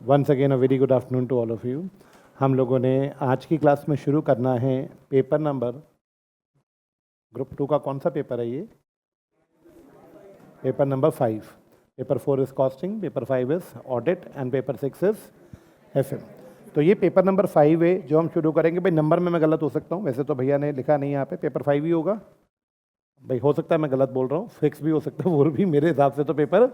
Once again a very good afternoon to all of you. हम लोगों ने आज की क्लास में शुरू करना है पेपर नंबर, ग्रुप 2 का कौन सा पेपर है ये? Paper number 5। Paper 4 is costing, paper 5 is audit and paper 6 is FM. तो ये पेपर नंबर 5 है जो हम शुरू करेंगे। भाई नंबर में मैं गलत हो सकता हूँ, वैसे तो भैया ने लिखा नहीं यहाँ पे, पेपर 5 ही होगा। भाई हो सकता है मैं गलत बोल रहा हूँ, 6 भी हो सकता है, वो भी मेरे हिसाब से तो पेपर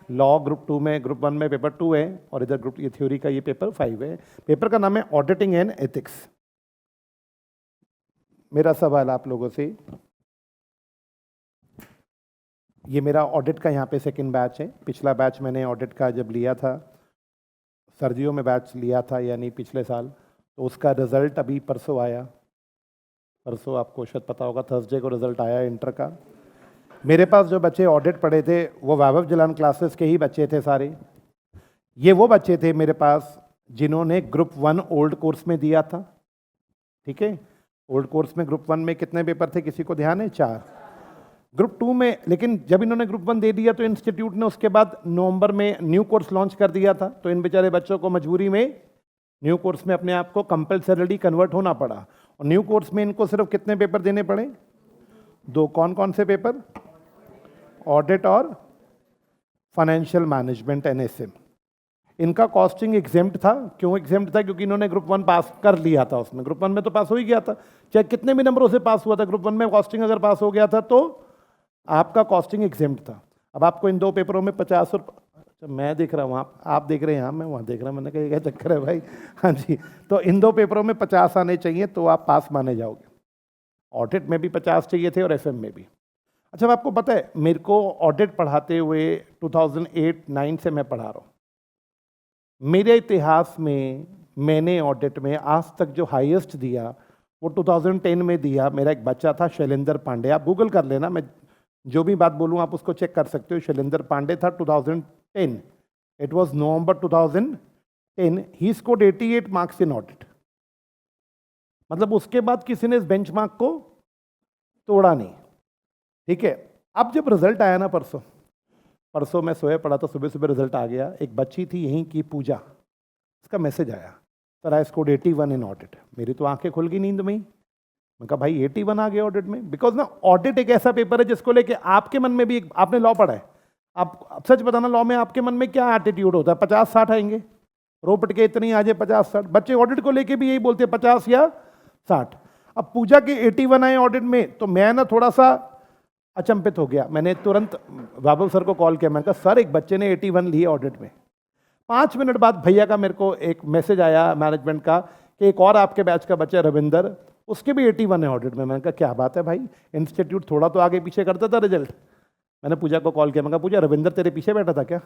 लॉ ग्रुप 2 में, ग्रुप 1 में पेपर 2 है और इधर ग्रुप ये थ्योरी का ये पेपर 5 है। पेपर का नाम है ऑडिटिंग एंड एथिक्स। मेरा सवाल आप लोगों से, ये मेरा ऑडिट का यहाँ पे सेकंड बैच है। पिछला बैच मैंने ऑडिट का जब लिया था, सर्दियों में बैच लिया था यानी पिछले साल, तो उसका रिजल्ट अभी परसों आया। परसों आपको शायद पता होगा, थर्सडे को रिजल्ट आया इंटर का। मेरे पास जो बच्चे ऑडिट पढ़े थे वो वैभव जिलान क्लासेस के ही बच्चे थे सारे। ये वो बच्चे थे मेरे पास जिन्होंने ग्रुप 1 ओल्ड कोर्स में दिया था। ठीक है, ओल्ड कोर्स में ग्रुप 1 में कितने पेपर थे, किसी को ध्यान है? 4। ग्रुप 2 में, लेकिन जब इन्होंने ग्रुप 1 दे दिया तो इंस्टीट्यूट ने उसके बाद नवंबर में न्यू कोर्स लॉन्च कर दिया था। तो इन बेचारे बच्चों को मजबूरी में न्यू कोर्स में अपने आप को कंपल्सरीली कन्वर्ट होना पड़ा। और न्यू कोर्स में इनको सिर्फ कितने पेपर देने पड़े? 2। कौन कौन से पेपर? ऑडिट और फाइनेंशियल मैनेजमेंट एनएसएम। इनका कॉस्टिंग एग्जेम्प्ट था। क्यों एग्जेम्प्ट था? क्योंकि इन्होंने ग्रुप 1 पास कर लिया था। उसमें ग्रुप 1 में तो पास हो ही गया था, चाहे कितने भी नंबरों से पास हुआ था। ग्रुप 1 में कॉस्टिंग अगर पास हो गया था तो आपका कॉस्टिंग एग्जेम्प्ट था। अब आपको इन 2 पेपरों में 50 और मैं देख रहा हूँ, आप देख रहे हैं यहाँ, मैं वहाँ देख रहा हूँ, मैंने कहा क्या चक्कर है भाई। हाँ जी, तो इन 2 पेपरों में 50 आने चाहिए तो आप पास माने जाओगे। ऑडिट में भी 50 चाहिए थे और एफएम में भी। अच्छा, अब आपको पता है मेरे को ऑडिट पढ़ाते हुए 2008-9 से मैं पढ़ा रहा हूँ। मेरे इतिहास में मैंने ऑडिट में आज तक जो हाईएस्ट दिया वो 2010 में दिया। मेरा एक बच्चा था शैलेंद्र पांडे, आप गूगल कर लेना, मैं जो भी बात बोलूँ आप उसको चेक कर सकते हो। शैलेंद्र पांडे था 2010, it was November 2010। He scored 88 marks in audit. मतलब उसके बाद किसी ने इस बेंचमार्क को तोड़ा नहीं। ठीक है, अब जब रिजल्ट आया ना परसों मैं सोया पड़ा था, सुबह सुबह रिजल्ट आ गया। एक बच्ची थी यहीं की, पूजा, उसका मैसेज आया, sir I scored 81 in audit. मेरी तो आंखें खुल गई नींद में ही। मैं कहा भाई 81 आ गया ऑडिट में? बिकॉज ना ऑडिट एक ऐसा पेपर है जिसको लेके आपके मन में भी, आपने लॉ पढ़ा है, आप सच बताना लॉ में आपके मन में क्या एटीट्यूड होता है? 50-60 आएंगे, रो पट के इतनी आ जाए 50-60। बच्चे ऑडिट को लेके भी यही बोलते हैं 50 या 60। अब पूजा के 81 आए ऑडिट में तो मैं ना थोड़ा सा अचंभित हो गया। मैंने तुरंत बाबू सर को कॉल किया, मैंने कहा सर एक बच्चे ने 81 लिए ऑडिट में। 5 मिनट बाद भैया का मेरे को एक मैसेज आया मैनेजमेंट का कि एक और आपके बैच का बच्चा रविंदर, उसके भी 81 है ऑडिट में। मैंने कहा क्या बात है भाई, इंस्टीट्यूट थोड़ा तो आगे पीछे करता था रिजल्ट। मैंने पूजा को कॉल किया, मैंने कहा पूजा रविंदर तेरे पीछे बैठा था क्या,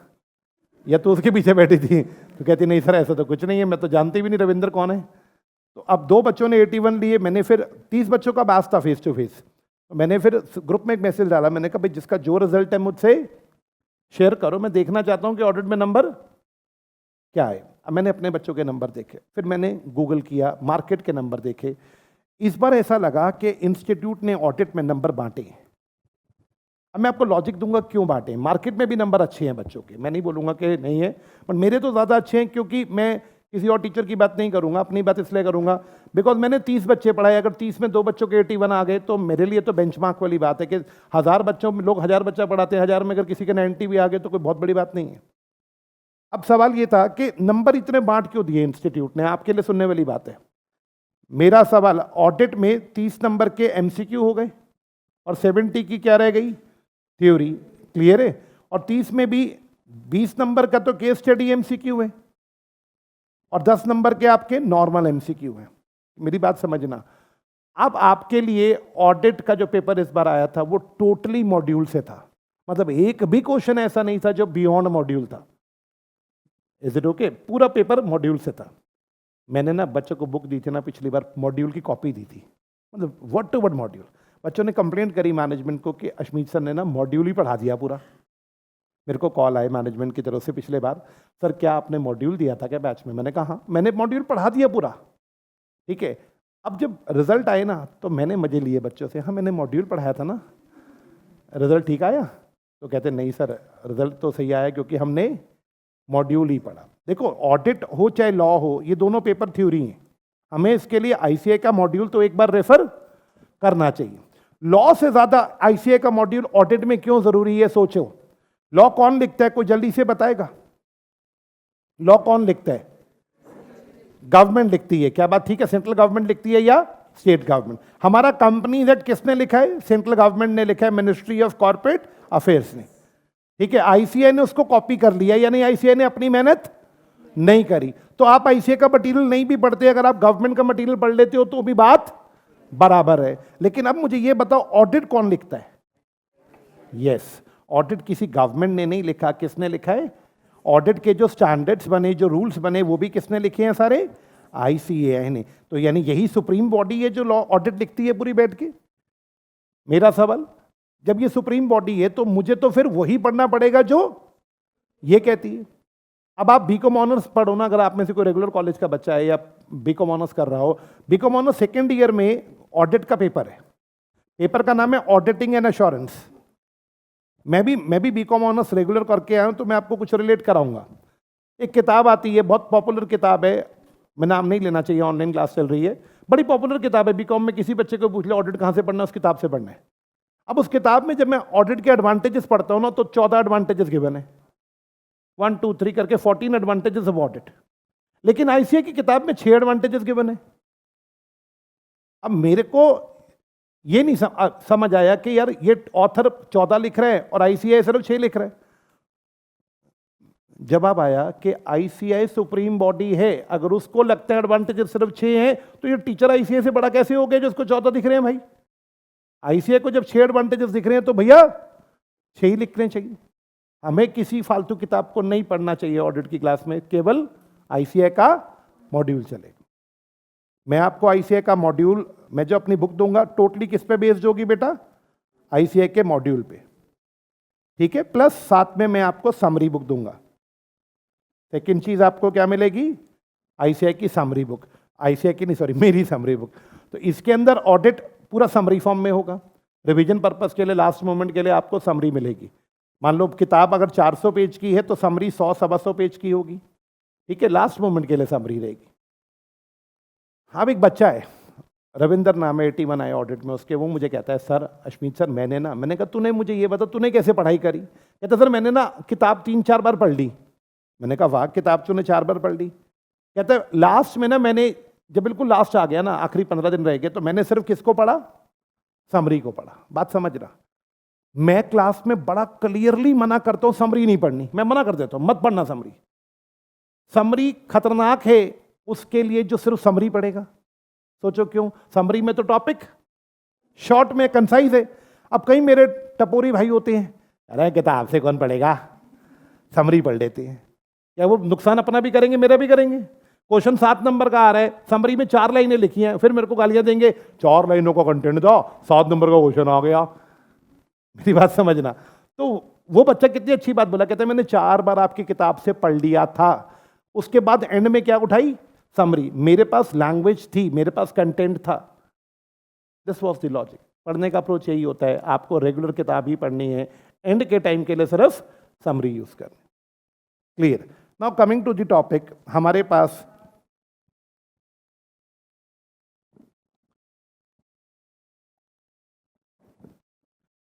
या तू उसके पीछे बैठी थी? तो कहती नहीं सर ऐसा तो कुछ नहीं है, मैं तो जानती भी नहीं रविंदर कौन है। तो अब 2 बच्चों ने 81 लिए। मैंने फिर 30 बच्चों का बैच था फेस टू फेस, मैंने फिर ग्रुप में एक मैसेज डाला, मैंने कहा भाई जिसका जो रिजल्ट है मुझसे शेयर करो, मैं देखना चाहता हूं कि ऑडिट में नंबर क्या है। अब मैंने अपने बच्चों के नंबर देखे, फिर मैंने गूगल किया, मार्केट के नंबर देखे। इस बार ऐसा लगा कि इंस्टीट्यूट ने ऑडिट में नंबर बांटे। अब मैं आपको लॉजिक दूंगा क्यों बांटे। मार्केट में भी नंबर अच्छे हैं बच्चों के, मैं नहीं बोलूंगा कि नहीं है, पर मेरे तो ज़्यादा अच्छे हैं। क्योंकि मैं किसी और टीचर की बात नहीं करूंगा, अपनी बात इसलिए करूंगा बिकॉज मैंने 30 बच्चे पढ़ाए। अगर 30 में 2 बच्चों के 81 आ गए तो मेरे लिए तो बेंचमार्क वाली बात है कि 1000 बच्चों में, लोग 1000 बच्चा पढ़ाते हैं, 1000 में अगर किसी के 90 भी आ गए तो कोई बहुत बड़ी बात नहीं है। अब सवाल ये था कि नंबर इतने बांट क्यों दिए इंस्टीट्यूट ने, आपके लिए सुनने वाली बात है। मेरा सवाल, ऑडिट में 30 नंबर के एमसीक्यू हो गए और 70 की क्या रह गई, थ्योरी। क्लियर है? और 30 में भी 20 नंबर का तो केस स्टडी एमसीक्यू है और 10 नंबर के आपके नॉर्मल एमसीक्यू हैं। मेरी बात समझना। अब आपके लिए ऑडिट का जो पेपर इस बार आया था वो टोटली मॉड्यूल से था। मतलब एक भी क्वेश्चन ऐसा नहीं था जो बियॉन्ड मॉड्यूल था। Is it okay? पूरा पेपर मॉड्यूल से था। मैंने ना बच्चों को बुक दी थी ना पिछली बार, मॉड्यूल की कॉपी दी थी, मतलब वर्ड टू वर्ड मॉड्यूल। बच्चों ने कंप्लेंट करी मैनेजमेंट को कि अश्मीत सर ने ना मॉड्यूल ही पढ़ा दिया पूरा। मेरे को कॉल आए मैनेजमेंट की तरफ से पिछले बार, सर क्या आपने मॉड्यूल दिया था क्या बैच में? मैंने कहा हाँ, मैंने मॉड्यूल पढ़ा दिया पूरा। ठीक है, अब जब रिजल्ट आए ना तो मैंने मजे लिए बच्चों से, हाँ मैंने मॉड्यूल पढ़ाया था ना, रिजल्ट ठीक आया? तो कहते नहीं सर रिजल्ट तो सही आया क्योंकि हमने मॉड्यूल ही पढ़ा। देखो ऑडिट हो चाहे लॉ हो, ये दोनों पेपर थ्योरी हैं, हमें इसके लिए आईसीए का मॉड्यूल तो एक बार रेफर करना चाहिए। लॉ से ज्यादा आईसीए का मॉड्यूल ऑडिट में क्यों जरूरी है सोचो। लॉ कौन लिखता है, कोई जल्दी से बताएगा? लॉ कौन लिखता है? गवर्नमेंट लिखती है। क्या बात ठीक है? सेंट्रल गवर्नमेंट लिखती है या स्टेट गवर्नमेंट? हमारा कंपनीज एक्ट किसने लिखा है? सेंट्रल गवर्नमेंट ने लिखा है, मिनिस्ट्री ऑफ कॉर्पोरेट अफेयर्स ने। ठीक है, आईसीए ने उसको कॉपी कर लिया, या नहीं आईसीए ने अपनी मेहनत नहीं करी। तो आप आईसीए का मटेरियल नहीं भी पढ़ते, अगर आप गवर्नमेंट का मटेरियल पढ़ लेते हो तो भी बात बराबर है। लेकिन अब मुझे यह बताओ, ऑडिट कौन लिखता है? यस, ऑडिट किसी गवर्नमेंट ने नहीं लिखा। किसने लिखा है? ऑडिट के जो स्टैंडर्ड्स बने, जो रूल्स बने, वो भी किसने लिखे हैं? सारे आईसीएआई ने। तो यानी यही सुप्रीम बॉडी है जो लॉ ऑडिट लिखती है पूरी बैठ के। मेरा सवाल, जब ये सुप्रीम बॉडी है तो मुझे तो फिर वही पढ़ना पड़ेगा जो ये कहती है। अब आप बीकॉम ऑनर्स पढ़ो ना, अगर आप में से कोई रेगुलर कॉलेज का बच्चा है या बीकॉम ऑनर्स कर रहा हो, बीकॉम ऑनर्स सेकेंड ईयर में ऑडिट का पेपर है। पेपर का नाम है ऑडिटिंग एंड एश्योरेंस। मैं भी बीकॉम ऑनर्स रेगुलर करके आया हूं, तो मैं आपको कुछ रिलेट कराऊंगा। एक किताब आती है, बहुत पॉपुलर किताब है, मैं नाम नहीं लेना चाहिए, ऑनलाइन क्लास चल रही है, बड़ी पॉपुलर किताब है। बीकॉम में किसी बच्चे को पूछ ले ऑडिट कहां से पढ़ना है, उस किताब से पढ़ना है। अब उस किताब में जब मैं ऑडिट के एडवांटेजेस पढ़ता हूं ना, तो 14 एडवांटेजेस गिवन है, 1 2 3 करके 14 एडवांटेजेस ऑफ ऑडिट। लेकिन आईसीए की किताब में 6 एडवांटेजेस गिवन है। अब मेरे को ये नहीं समझ आया कि यार ये ऑथर 14 लिख रहे हैं और आईसीआई सिर्फ 6 लिख रहे हैं। जवाब आया कि आईसीआई सुप्रीम बॉडी है, अगर उसको लगता है एडवांटेजेस सिर्फ 6 हैं, तो ये टीचर आईसीआई से बड़ा कैसे हो गया जो उसको 14 दिख रहे हैं? भाई आईसीआई को जब 6 एडवांटेजेस दिख रहे हैं तो भैया 6 ही लिखने चाहिए। हमें किसी फालतू किताब को नहीं पढ़ना चाहिए ऑडिट की क्लास में, केवल आईसीआई का मॉड्यूल चलेगा। मैं आपको आईसीआई का मॉड्यूल, मैं जो अपनी बुक दूंगा टोटली किस पे बेस्ड होगी बेटा? आईसीआई के मॉड्यूल पे, ठीक है। प्लस साथ में मैं आपको समरी बुक दूंगा। सेकंड चीज आपको क्या मिलेगी? आईसीआई की समरी बुक, आईसीआई की नहीं सॉरी मेरी समरी बुक। तो इसके अंदर ऑडिट पूरा समरी फॉर्म में होगा। रिवीजन पर्पस के लिए लास्ट मोमेंट के लिए आपको समरी मिलेगी। मान लो किताब अगर 400 पेज की है तो समरी 100-125 पेज की होगी, ठीक है। लास्ट मोमेंट के लिए समरी रहेगी। हाँ, एक बच्चा है, रविंदर नाम है, 81 आए ऑडिट में उसके। वो मुझे कहता है सर अश्मीत सर मैंने कहा तूने मुझे ये बता तूने कैसे पढ़ाई करी? कहता सर मैंने ना किताब 3-4 बार पढ़ ली। मैंने कहा वाह, किताब तूने 4 बार पढ़ ली? कहता है लास्ट में ना मैंने जब बिल्कुल लास्ट आ गया ना, आखिरी 15 दिन रह गए, तो मैंने सिर्फ किसको पढ़ा? समरी को पढ़ा। बात समझ रहा? मैं क्लास में बड़ा क्लियरली मना करता हूं समरी नहीं पढ़नी, मैं मना कर देता हूं मत पढ़ना समरी। समरी खतरनाक है उसके लिए जो सिर्फ समरी पढ़ेगा। सोचो क्यों? समरी में तो टॉपिक शॉर्ट में कंसाइज है। अब कई मेरे टपोरी भाई होते हैं, अरे किताब से कौन पढ़ेगा, समरी पढ़ लेते हैं। क्या वो नुकसान अपना भी करेंगे मेरा भी करेंगे? क्वेश्चन 7 नंबर का आ रहा है, समरी में 4 लाइनें लिखी हैं, फिर मेरे को गालियां देंगे 4 लाइनों का कंटेंट दो, 7 नंबर का क्वेश्चन आ गया। मेरी बात समझना। तो वो बच्चा कितनी अच्छी बात बोला, कहता है मैंने 4 बार आपकी किताब से पढ़ लिया था। उसके बाद एंड में क्या उठाई? समरी। मेरे पास लैंग्वेज थी, मेरे पास कंटेंट था। This was the logic. पढ़ने का अप्रोच यही होता है, आपको रेगुलर किताब ही पढ़नी है, एंड के टाइम के लिए सिर्फ समरी यूज करनी। Clear? Now coming to the topic, हमारे पास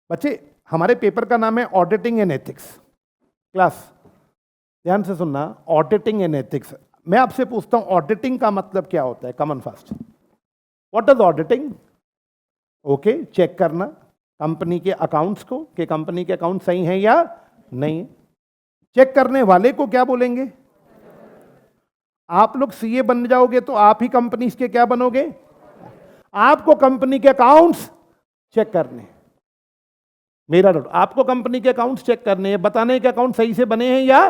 बच्चे हमारे पेपर का नाम है ऑडिटिंग एंड एथिक्स। क्लास ध्यान से सुनना, ऑडिटिंग एंड एथिक्स। मैं आपसे पूछता हूं ऑडिटिंग का मतलब क्या होता है? कमन फास्ट, what is auditing? Okay, check करना कंपनी के अकाउंट्स को कि कंपनी के अकाउंट सही हैं या नहीं। चेक करने वाले को क्या बोलेंगे? आप लोग सीए बन जाओगे तो आप ही कंपनी के क्या बनोगे? आपको कंपनी के अकाउंट्स चेक करने। मेरा डाउट, आपको कंपनी के अकाउंट्स चेक करने हैं, बताने के अकाउंट सही से बने हैं या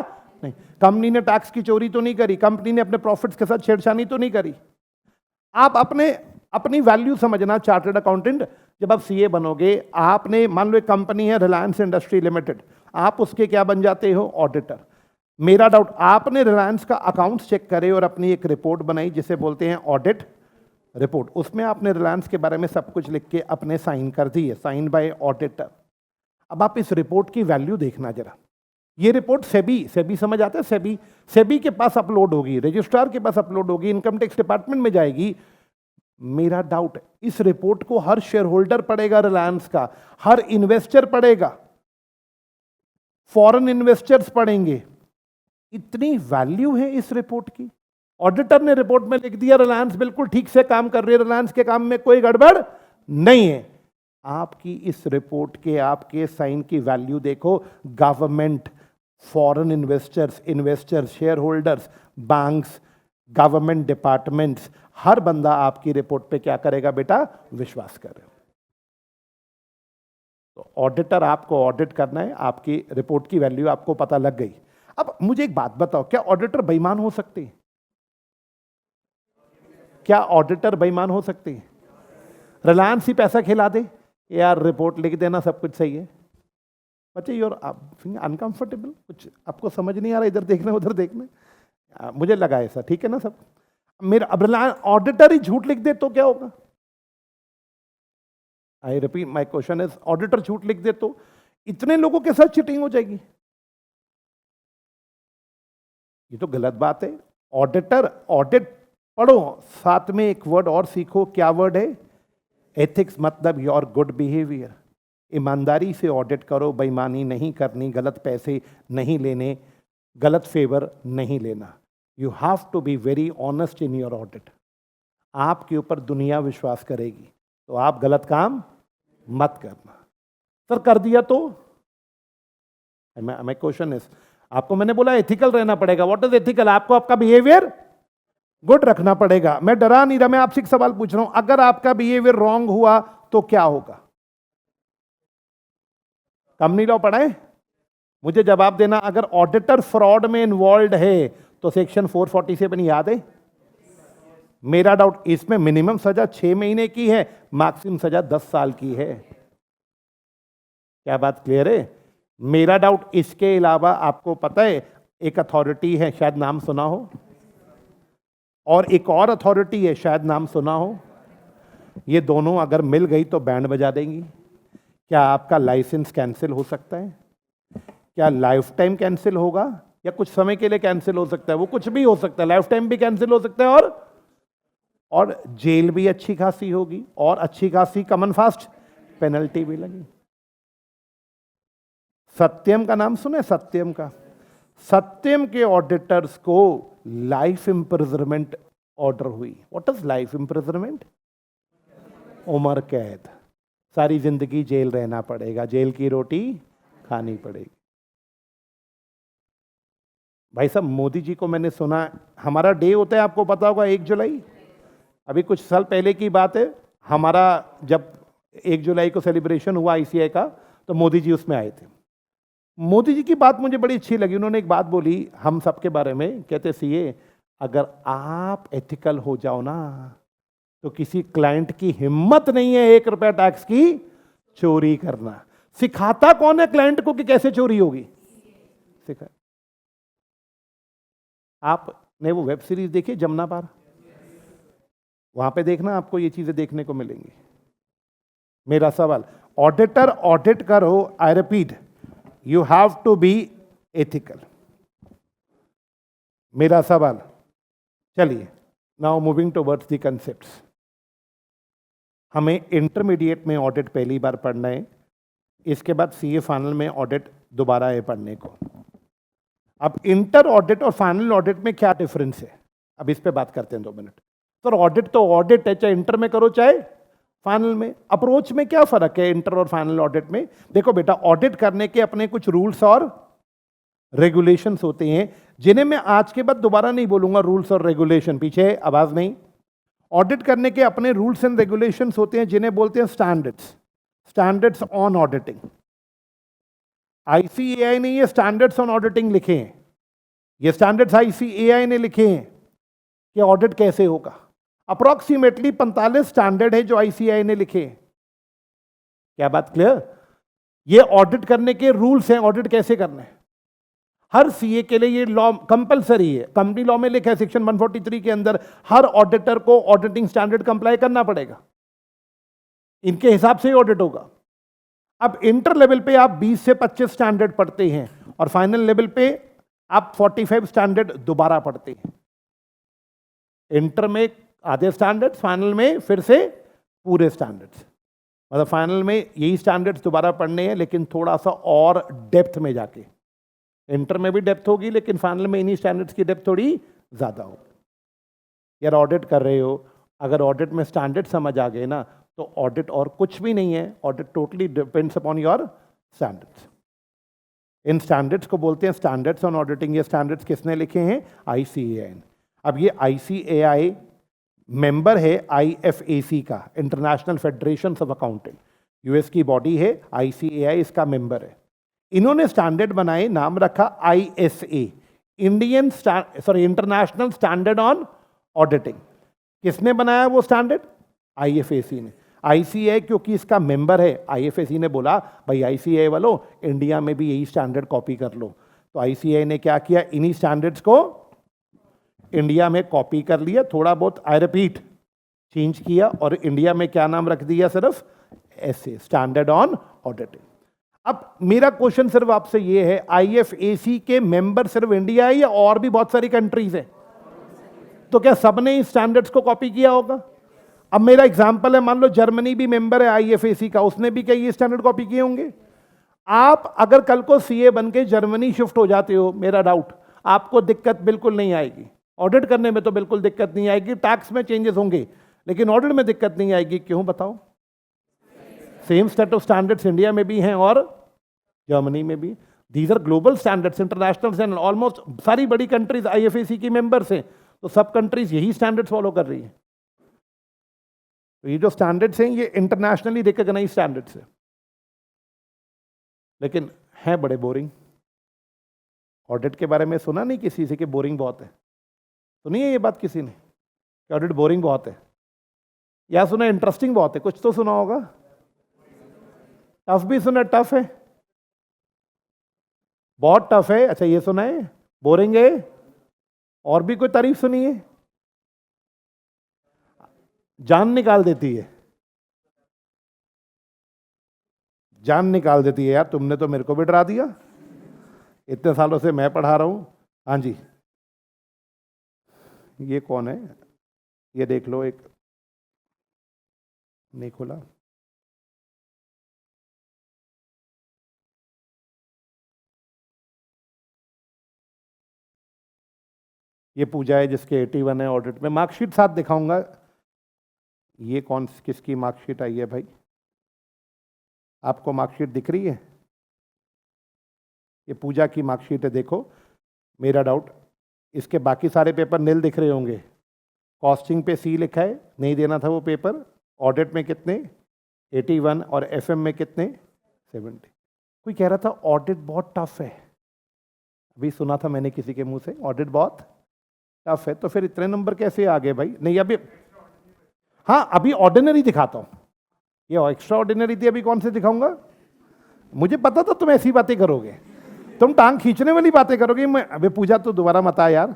नहीं। कंपनी ने टैक्स की चोरी तो नहीं करी, कंपनी ने अपने प्रॉफिट्स के साथ छेड़छानी तो नहीं करी। आप अपनी वैल्यू समझना चार्टर्ड अकाउंटेंट। जब आप सीए बनोगे, आपने मान लो एक कंपनी है रिलायंस इंडस्ट्री लिमिटेड, आप उसके क्या बन जाते हो? ऑडिटर। मेरा डाउट, आपने रिलायंस का अकाउंट्स चेक करे और अपनी एक रिपोर्ट बनाई जिसे बोलते हैं ऑडिट रिपोर्ट। उसमें आपने रिलायंस के बारे में सब कुछ लिख के अपने साइन कर दिए, साइन बाय ऑडिटर। अब आप इस रिपोर्ट की वैल्यू देखना जरा, ये रिपोर्ट सेबी समझ आता है, सेबी के पास अपलोड होगी, रजिस्ट्रार के पास अपलोड होगी, इनकम टैक्स डिपार्टमेंट में जाएगी। मेरा डाउट है इस रिपोर्ट को हर शेयर होल्डर पढ़ेगा रिलायंस का, हर इन्वेस्टर पढ़ेगा, फॉरेन इन्वेस्टर्स पढ़ेंगे। इतनी वैल्यू है इस रिपोर्ट की। ऑडिटर ने रिपोर्ट में लिख दिया रिलायंस बिल्कुल ठीक से काम कर रही है, रिलायंस के काम में कोई गड़बड़ नहीं है। आपकी इस रिपोर्ट के आपके साइन की वैल्यू देखो, government, foreign investors, shareholders, banks, government departments, हर बंदा आपकी रिपोर्ट पे क्या करेगा बेटा, विश्वास करे। तो ऑडिटर आपको ऑडिट करना है, आपकी रिपोर्ट की वैल्यू आपको पता लग गई। अब मुझे एक बात बताओ, क्या ऑडिटर बेईमान हो सकते हैं? क्या ऑडिटर बेईमान हो सकते हैं? रिलायंस ही पैसा खिला दे, यार रिपोर्ट लिख देना सब कुछ सही है। बच्चे यूर अनकंफर्टेबल, कुछ आपको समझ नहीं आ रहा, इधर देखना उधर देखना, मुझे लगा ऐसा, ठीक है ना सब। मेरा अब रिलायंस ऑडिटर ही झूठ लिख दे तो क्या होगा? I repeat my question is, auditor झूठ लिख दे तो इतने लोगों के साथ चीटिंग हो जाएगी। ये तो गलत बात है। ऑडिटर, ऑडिट पढ़ो, साथ में एक वर्ड और सीखो, क्या वर्ड है? एथिक्स, मतलब योर गुड बिहेवियर। ईमानदारी से ऑडिट करो, बेईमानी नहीं करनी, गलत पैसे नहीं लेने, गलत फेवर नहीं लेना। You have to be very honest in your audit. आपके ऊपर दुनिया विश्वास करेगी तो आप गलत काम मत करना। सर कर दिया तो? माय क्वेश्चन इज, आपको मैंने बोला एथिकल रहना पड़ेगा। What is ethical? आपको आपका बिहेवियर गुड रखना पड़ेगा। मैं डरा नहीं रहा, मैं आपसे एक सवाल पूछ रहा हूं, अगर आपका बिहेवियर रॉन्ग हुआ तो क्या होगा? कंपनी लॉ पढ़ा है? मुझे जवाब देना, अगर ऑडिटर फ्रॉड में इन्वॉल्व है तो सेक्शन 447 याद है? मेरा डाउट, इसमें मिनिमम सजा 6 महीने की है, मैक्सिमम सजा 10 साल की है। क्या बात क्लियर है? मेरा डाउट, इसके अलावा आपको पता है एक अथॉरिटी है, शायद नाम सुना हो, और एक और अथॉरिटी है, शायद नाम सुना हो। ये दोनों अगर मिल गई तो बैंड बजा देंगी। क्या आपका लाइसेंस कैंसिल हो सकता है? क्या लाइफ टाइम कैंसिल होगा या कुछ समय के लिए कैंसिल हो सकता है? वो कुछ भी हो सकता है, लाइफ टाइम भी कैंसिल हो सकता है, और जेल भी अच्छी खासी होगी, और अच्छी खासी कमन फास्ट पेनल्टी भी लगी। सत्यम का नाम सुने? सत्यम का, सत्यम के ऑडिटर्स को लाइफ इंप्रिजनमेंट ऑर्डर हुई। What is life imprisonment? उम्र कैद, सारी जिंदगी जेल रहना पड़ेगा, जेल की रोटी खानी पड़ेगी। भाई साहब, मोदी जी को मैंने सुना, हमारा डे होता है आपको पता होगा 1 जुलाई, अभी कुछ साल पहले की बात है, हमारा जब 1 जुलाई को सेलिब्रेशन हुआ आईसीआई का, तो मोदी जी उसमें आए थे। मोदी जी की बात मुझे बड़ी अच्छी लगी, उन्होंने एक बात बोली हम सबके बारे में, कहते सीए अगर आप एथिकल हो जाओ ना तो किसी क्लाइंट की हिम्मत नहीं है 1 रुपया टैक्स की चोरी करना। सिखाता कौन है क्लाइंट को कि कैसे चोरी होगी? सिखा। आपने वो वेब सीरीज देखी जमुना पार? वहां पे देखना, आपको ये चीजें देखने को मिलेंगी। मेरा सवाल, ऑडिटर ऑडिट करो, I repeat, you have to be ethical. मेरा सवाल, चलिए now moving towards the concepts. हमें इंटरमीडिएट में ऑडिट पहली बार पढ़ना है, इसके बाद सीए फाइनल में ऑडिट दोबारा है पढ़ने को। अब इंटर ऑडिट और फाइनल ऑडिट में क्या डिफरेंस है, अब इस पे बात करते हैं 2 मिनट। सर ऑडिट तो ऑडिट है, चाहे इंटर में करो चाहे फाइनल में। अप्रोच में क्या फर्क है इंटर और फाइनल ऑडिट में? देखो बेटा, ऑडिट करने के अपने कुछ रूल्स और रेगुलेशंस होते हैं, जिन्हें मैं आज के बाद दोबारा नहीं बोलूंगा। रूल्स और रेगुलेशन, पीछे आवाज नहीं। ऑडिट करने के अपने रूल्स एंड रेगुलेशंस होते हैं, जिन्हें बोलते हैं standards. Standards on auditing. ICAI ने ये स्टैंडर्ड्स ऑन ऑडिटिंग लिखे हैं, ये स्टैंडर्ड्स आईसीएआई ने लिखे हैं कि ऑडिट कैसे होगा। अप्रोक्सीमेटली 45 स्टैंडर्ड है जो आईसीएआई ने लिखे हैं। क्या बात क्लियर? ये ऑडिट करने के रूल्स हैं, ऑडिट कैसे करना है। हर सीए के लिए ये लॉ कंपलसरी है, कंपनी लॉ में लिखा है सेक्शन 143 के अंदर, हर ऑडिटर को ऑडिटिंग स्टैंडर्ड कंप्लाई करना पड़ेगा, इनके हिसाब से ही ऑडिट होगा। अब इंटर लेवल पे आप 20 से 25 स्टैंडर्ड पढ़ते हैं, और फाइनल लेवल पे आप 45 स्टैंडर्ड दोबारा पढ़ते हैं। इंटर में आधे स्टैंडर्ड्स, फाइनल में फिर से पूरे स्टैंडर्ड्स। मतलब फाइनल में यही स्टैंडर्ड्स दोबारा पढ़ने हैं, लेकिन थोड़ा सा और डेप्थ में जाके। इंटर में भी डेप्थ होगी, लेकिन फाइनल में इन्हीं स्टैंडर्ड्स की डेप्थ थोड़ी ज़्यादा होगी। यार ऑडिट कर रहे हो, अगर ऑडिट में स्टैंडर्ड समझ आ गए ना, तो ऑडिट और कुछ भी नहीं है, audit totally depends upon your standards. In standards को बोलते हैं स्टैंडर्ड्स ऑन ऑडिटिंग। ये स्टैंडर्ड्स किसने लिखे हैं? ICAI। अब ये ICAI मेंबर है IFAC का, international federation of accountant. US की बॉडी है, ICAI इसका मेंबर है। इन्होंने स्टैंडर्ड बनाए, नाम रखा ISA, international standard on auditing. किसने बनाया वो स्टैंडर्ड? IFAC ने। ICAI क्योंकि इसका मेंबर है, IFAC ने बोला भाई ICAI वालों, इंडिया में भी यही स्टैंडर्ड कॉपी कर लो। तो ICAI ने क्या किया, इन्हीं स्टैंडर्ड्स को इंडिया में कॉपी कर लिया, थोड़ा बहुत आई रिपीट चेंज किया, और इंडिया में क्या नाम रख दिया? सिर्फ SA, स्टैंडर्ड ऑन ऑडिटिंग। अब मेरा क्वेश्चन सिर्फ आपसे ये है, IFAC के मेंबर सिर्फ इंडिया है या और भी बहुत सारी कंट्रीज है? तो क्या सबने इस स्टैंडर्ड्स को कॉपी किया होगा? अब मेरा एग्जांपल है, मान लो जर्मनी भी मेंबर है IFAC का, उसने भी क्या ये स्टैंडर्ड कॉपी किए होंगे? आप अगर कल को CA बन के जर्मनी शिफ्ट हो जाते हो, मेरा डाउट, आपको दिक्कत बिल्कुल नहीं आएगी। ऑडिट करने में तो बिल्कुल दिक्कत नहीं आएगी, टैक्स में चेंजेस होंगे, लेकिन ऑडिट में दिक्कत नहीं आएगी। क्यों बताओ? Same set of standards India में भी हैं और जर्मनी में भी। These are global standards, international standard. Almost सारी बड़ी कंट्रीज IFAC की मेंबर्स हैं, तो सब कंट्रीज यही स्टैंडर्ड्स फॉलो कर रही है। तो ये जो स्टैंडर्ड्स हैं, ये इंटरनेशनली रिकॉग्नाइज स्टैंडर्ड्स है, लेकिन हैं बड़े बोरिंग। ऑडिट के बारे में सुना नहीं किसी से कि बोरिंग बहुत है? सुनी है ये बात किसी ने कि ऑडिट बोरिंग बहुत है? या सुना इंटरेस्टिंग बहुत है? कुछ तो सुना होगा। टफ भी सुना, टफ है, बहुत टफ है। अच्छा ये सुना है बोरिंग है, और भी कोई तारीफ सुनी है? जान निकाल देती है, जान निकाल देती है। यार तुमने तो मेरे को भी डरा दिया, इतने सालों से मैं पढ़ा रहा हूं। हाँ जी, ये कौन है? ये देख लो, एक नहीं खोला। ये पूजा है जिसके 81 है ऑडिट में। मार्कशीट साथ दिखाऊंगा। ये कौन किसकी मार्कशीट आई है भाई? आपको मार्कशीट दिख रही है? ये पूजा की मार्कशीट है, देखो। मेरा डाउट, इसके बाकी सारे पेपर नील दिख रहे होंगे। कॉस्टिंग पे C लिखा है, नहीं देना था वो पेपर। ऑडिट में कितने? 81, और FM में कितने? 70। कोई कह रहा था ऑडिट बहुत टफ है, अभी सुना था मैंने किसी के मुंह से, ऑडिट बहुत टफ है। तो फिर इतने नंबर कैसे आ गए भाई? नहीं अभी, हाँ अभी ऑर्डिनरी दिखाता हूँ। ये एक्स्ट्रा ऑर्डिनरी थी, अभी कौन से दिखाऊंगा? मुझे पता था तुम ऐसी बातें करोगे, तुम टांग खींचने वाली बातें करोगे। मैं अबे पूजा तो दोबारा मत आ यार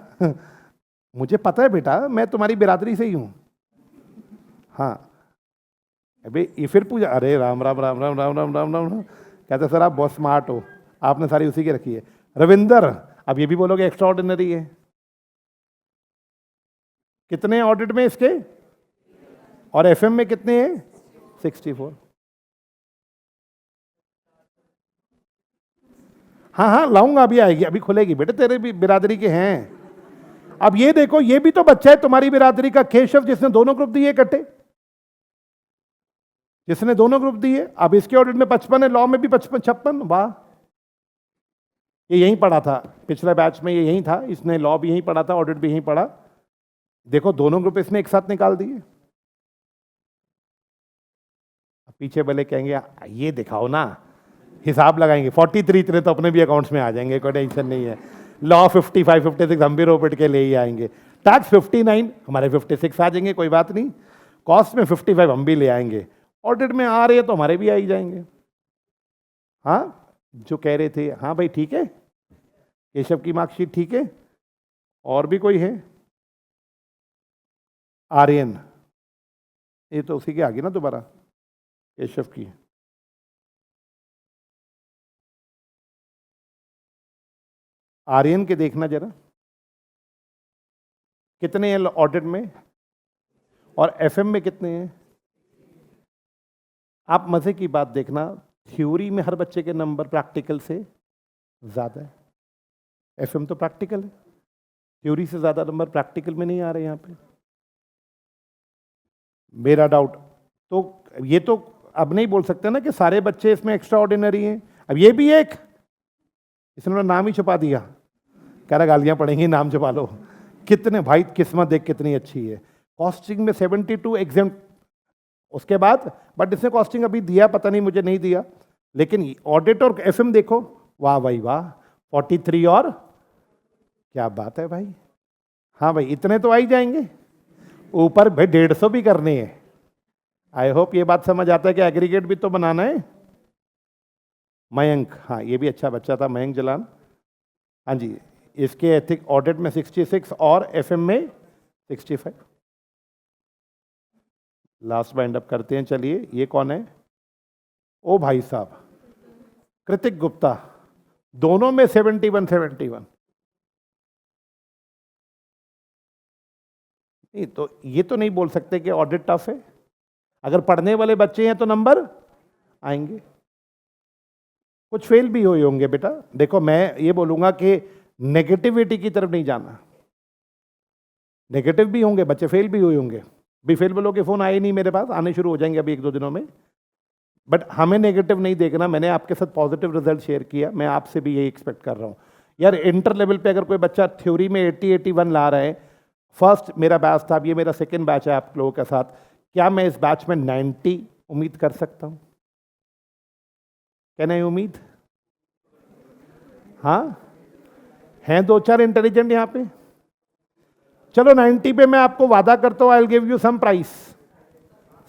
मुझे पता है बेटा, मैं तुम्हारी बिरादरी से ही हूं। हाँ अबे ये फिर पूजा, अरे राम राम राम राम राम राम राम राम। कहते सर आप बहुत स्मार्ट हो, आपने सारी उसी की रखी है। रविंदर, अब ये भी बोलोगे एक्स्ट्रा ऑर्डिनरी है। कितने ऑडिट में इसके? और FM में कितने हैं? 64। हाँ हाँ लाऊंगा, अभी आएगी, अभी खुलेगी बेटे, तेरे भी बिरादरी के हैं। अब ये देखो, ये भी तो बच्चा है तुम्हारी बिरादरी का, केशव, जिसने दोनों ग्रुप दिए इकट्ठे, जिसने दोनों ग्रुप दिए। अब इसके ऑडिट में 55 है, लॉ में भी 55 56। वाह, ये यहीं पढ़ा था पिछले बैच में, ये यहीं था, इसने लॉ भी यहीं पढ़ा था, ऑडिट भी यहीं पढ़ा। देखो दोनों ग्रुप इसने एक साथ निकाल दिए। पीछे भले कहेंगे ये दिखाओ ना, हिसाब लगाएंगे। 43 इतने तो अपने भी अकाउंट्स में आ जाएंगे, कोई टेंशन नहीं है। लॉ 55 56 हम भी रोपिट के ले ही आएंगे। टैक्स 59, हमारे 56 आ जाएंगे, कोई बात नहीं। कॉस्ट में 55 हम भी ले आएंगे। ऑडिट में आ रहे हैं तो हमारे भी आ ही जाएंगे। हाँ जो कह रहे थे, हाँ भाई ठीक है, केशव की मार्कशीट ठीक है। और भी कोई है? आर्यन, ये तो उसी की आ गई ना दोबारा, केशव की। आर्यन के देखना जरा, कितने हैं ऑडिट में और एफएम में कितने हैं? आप मजे की बात देखना, थ्योरी में हर बच्चे के नंबर प्रैक्टिकल से ज्यादा है। एफएम तो प्रैक्टिकल है, थ्योरी से ज्यादा नंबर प्रैक्टिकल में नहीं आ रहे यहां पे। मेरा डाउट तो ये तो अब नहीं बोल सकते ना कि सारे बच्चे इसमें एक्स्ट्रा ऑर्डिनरी हैं। अब ये भी एक, इसने नाम ही छुपा दिया, कह रहा गालियां पड़ेंगी, नाम छुपा लो। कितने भाई, किस्मत देख कितनी अच्छी है। कॉस्टिंग में 72 एग्जाम, उसके बाद बट इसने कॉस्टिंग अभी दिया, पता नहीं मुझे नहीं दिया, लेकिन ऑडिट और एफएम देखो, वाह भाई वाह, 43 और क्या बात है भाई। हाँ भाई, इतने तो आ ही जाएंगे, ऊपर भाई 150 भी करने हैं। आई होप ये बात समझ आता है कि एग्रीगेट भी तो बनाना है। मयंक, हाँ ये भी अच्छा बच्चा था, मयंक जलान। हाँ जी, इसके एथिक ऑडिट में 66 और एफएम में 65। लास्ट बाइंड अप करते हैं। चलिए, ये कौन है? ओ भाई साहब, कृतिक गुप्ता, दोनों में 71। नहीं तो ये तो नहीं बोल सकते कि ऑडिट टफ है। अगर पढ़ने वाले बच्चे हैं तो नंबर आएंगे। कुछ फेल भी हुए होंगे बेटा। देखो, मैं ये बोलूंगा कि नेगेटिविटी की तरफ नहीं जाना। नेगेटिव भी होंगे बच्चे, फेल भी हुए होंगे। भी फेल बोलोगे फोन आए नहीं मेरे पास, आने शुरू हो जाएंगे अभी 1-2 दिनों में। बट हमें नेगेटिव नहीं देखना। मैंने आपके साथ पॉजिटिव रिजल्ट शेयर किया, मैं आपसे भी यही एक्सपेक्ट कर रहा हूं। यार इंटर लेवल पे अगर कोई बच्चा थ्योरी में 80-81 ला रहा है, फर्स्ट मेरा बैच था, अब ये मेरा सेकेंड बैच है आप लोगों के साथ, क्या मैं इस बैच में 90 उम्मीद कर सकता हूं? क्या नहीं उम्मीद? हाँ, हैं 2-4 इंटेलिजेंट यहां पे। चलो 90 पे मैं आपको वादा करता हूं, I will give you some price.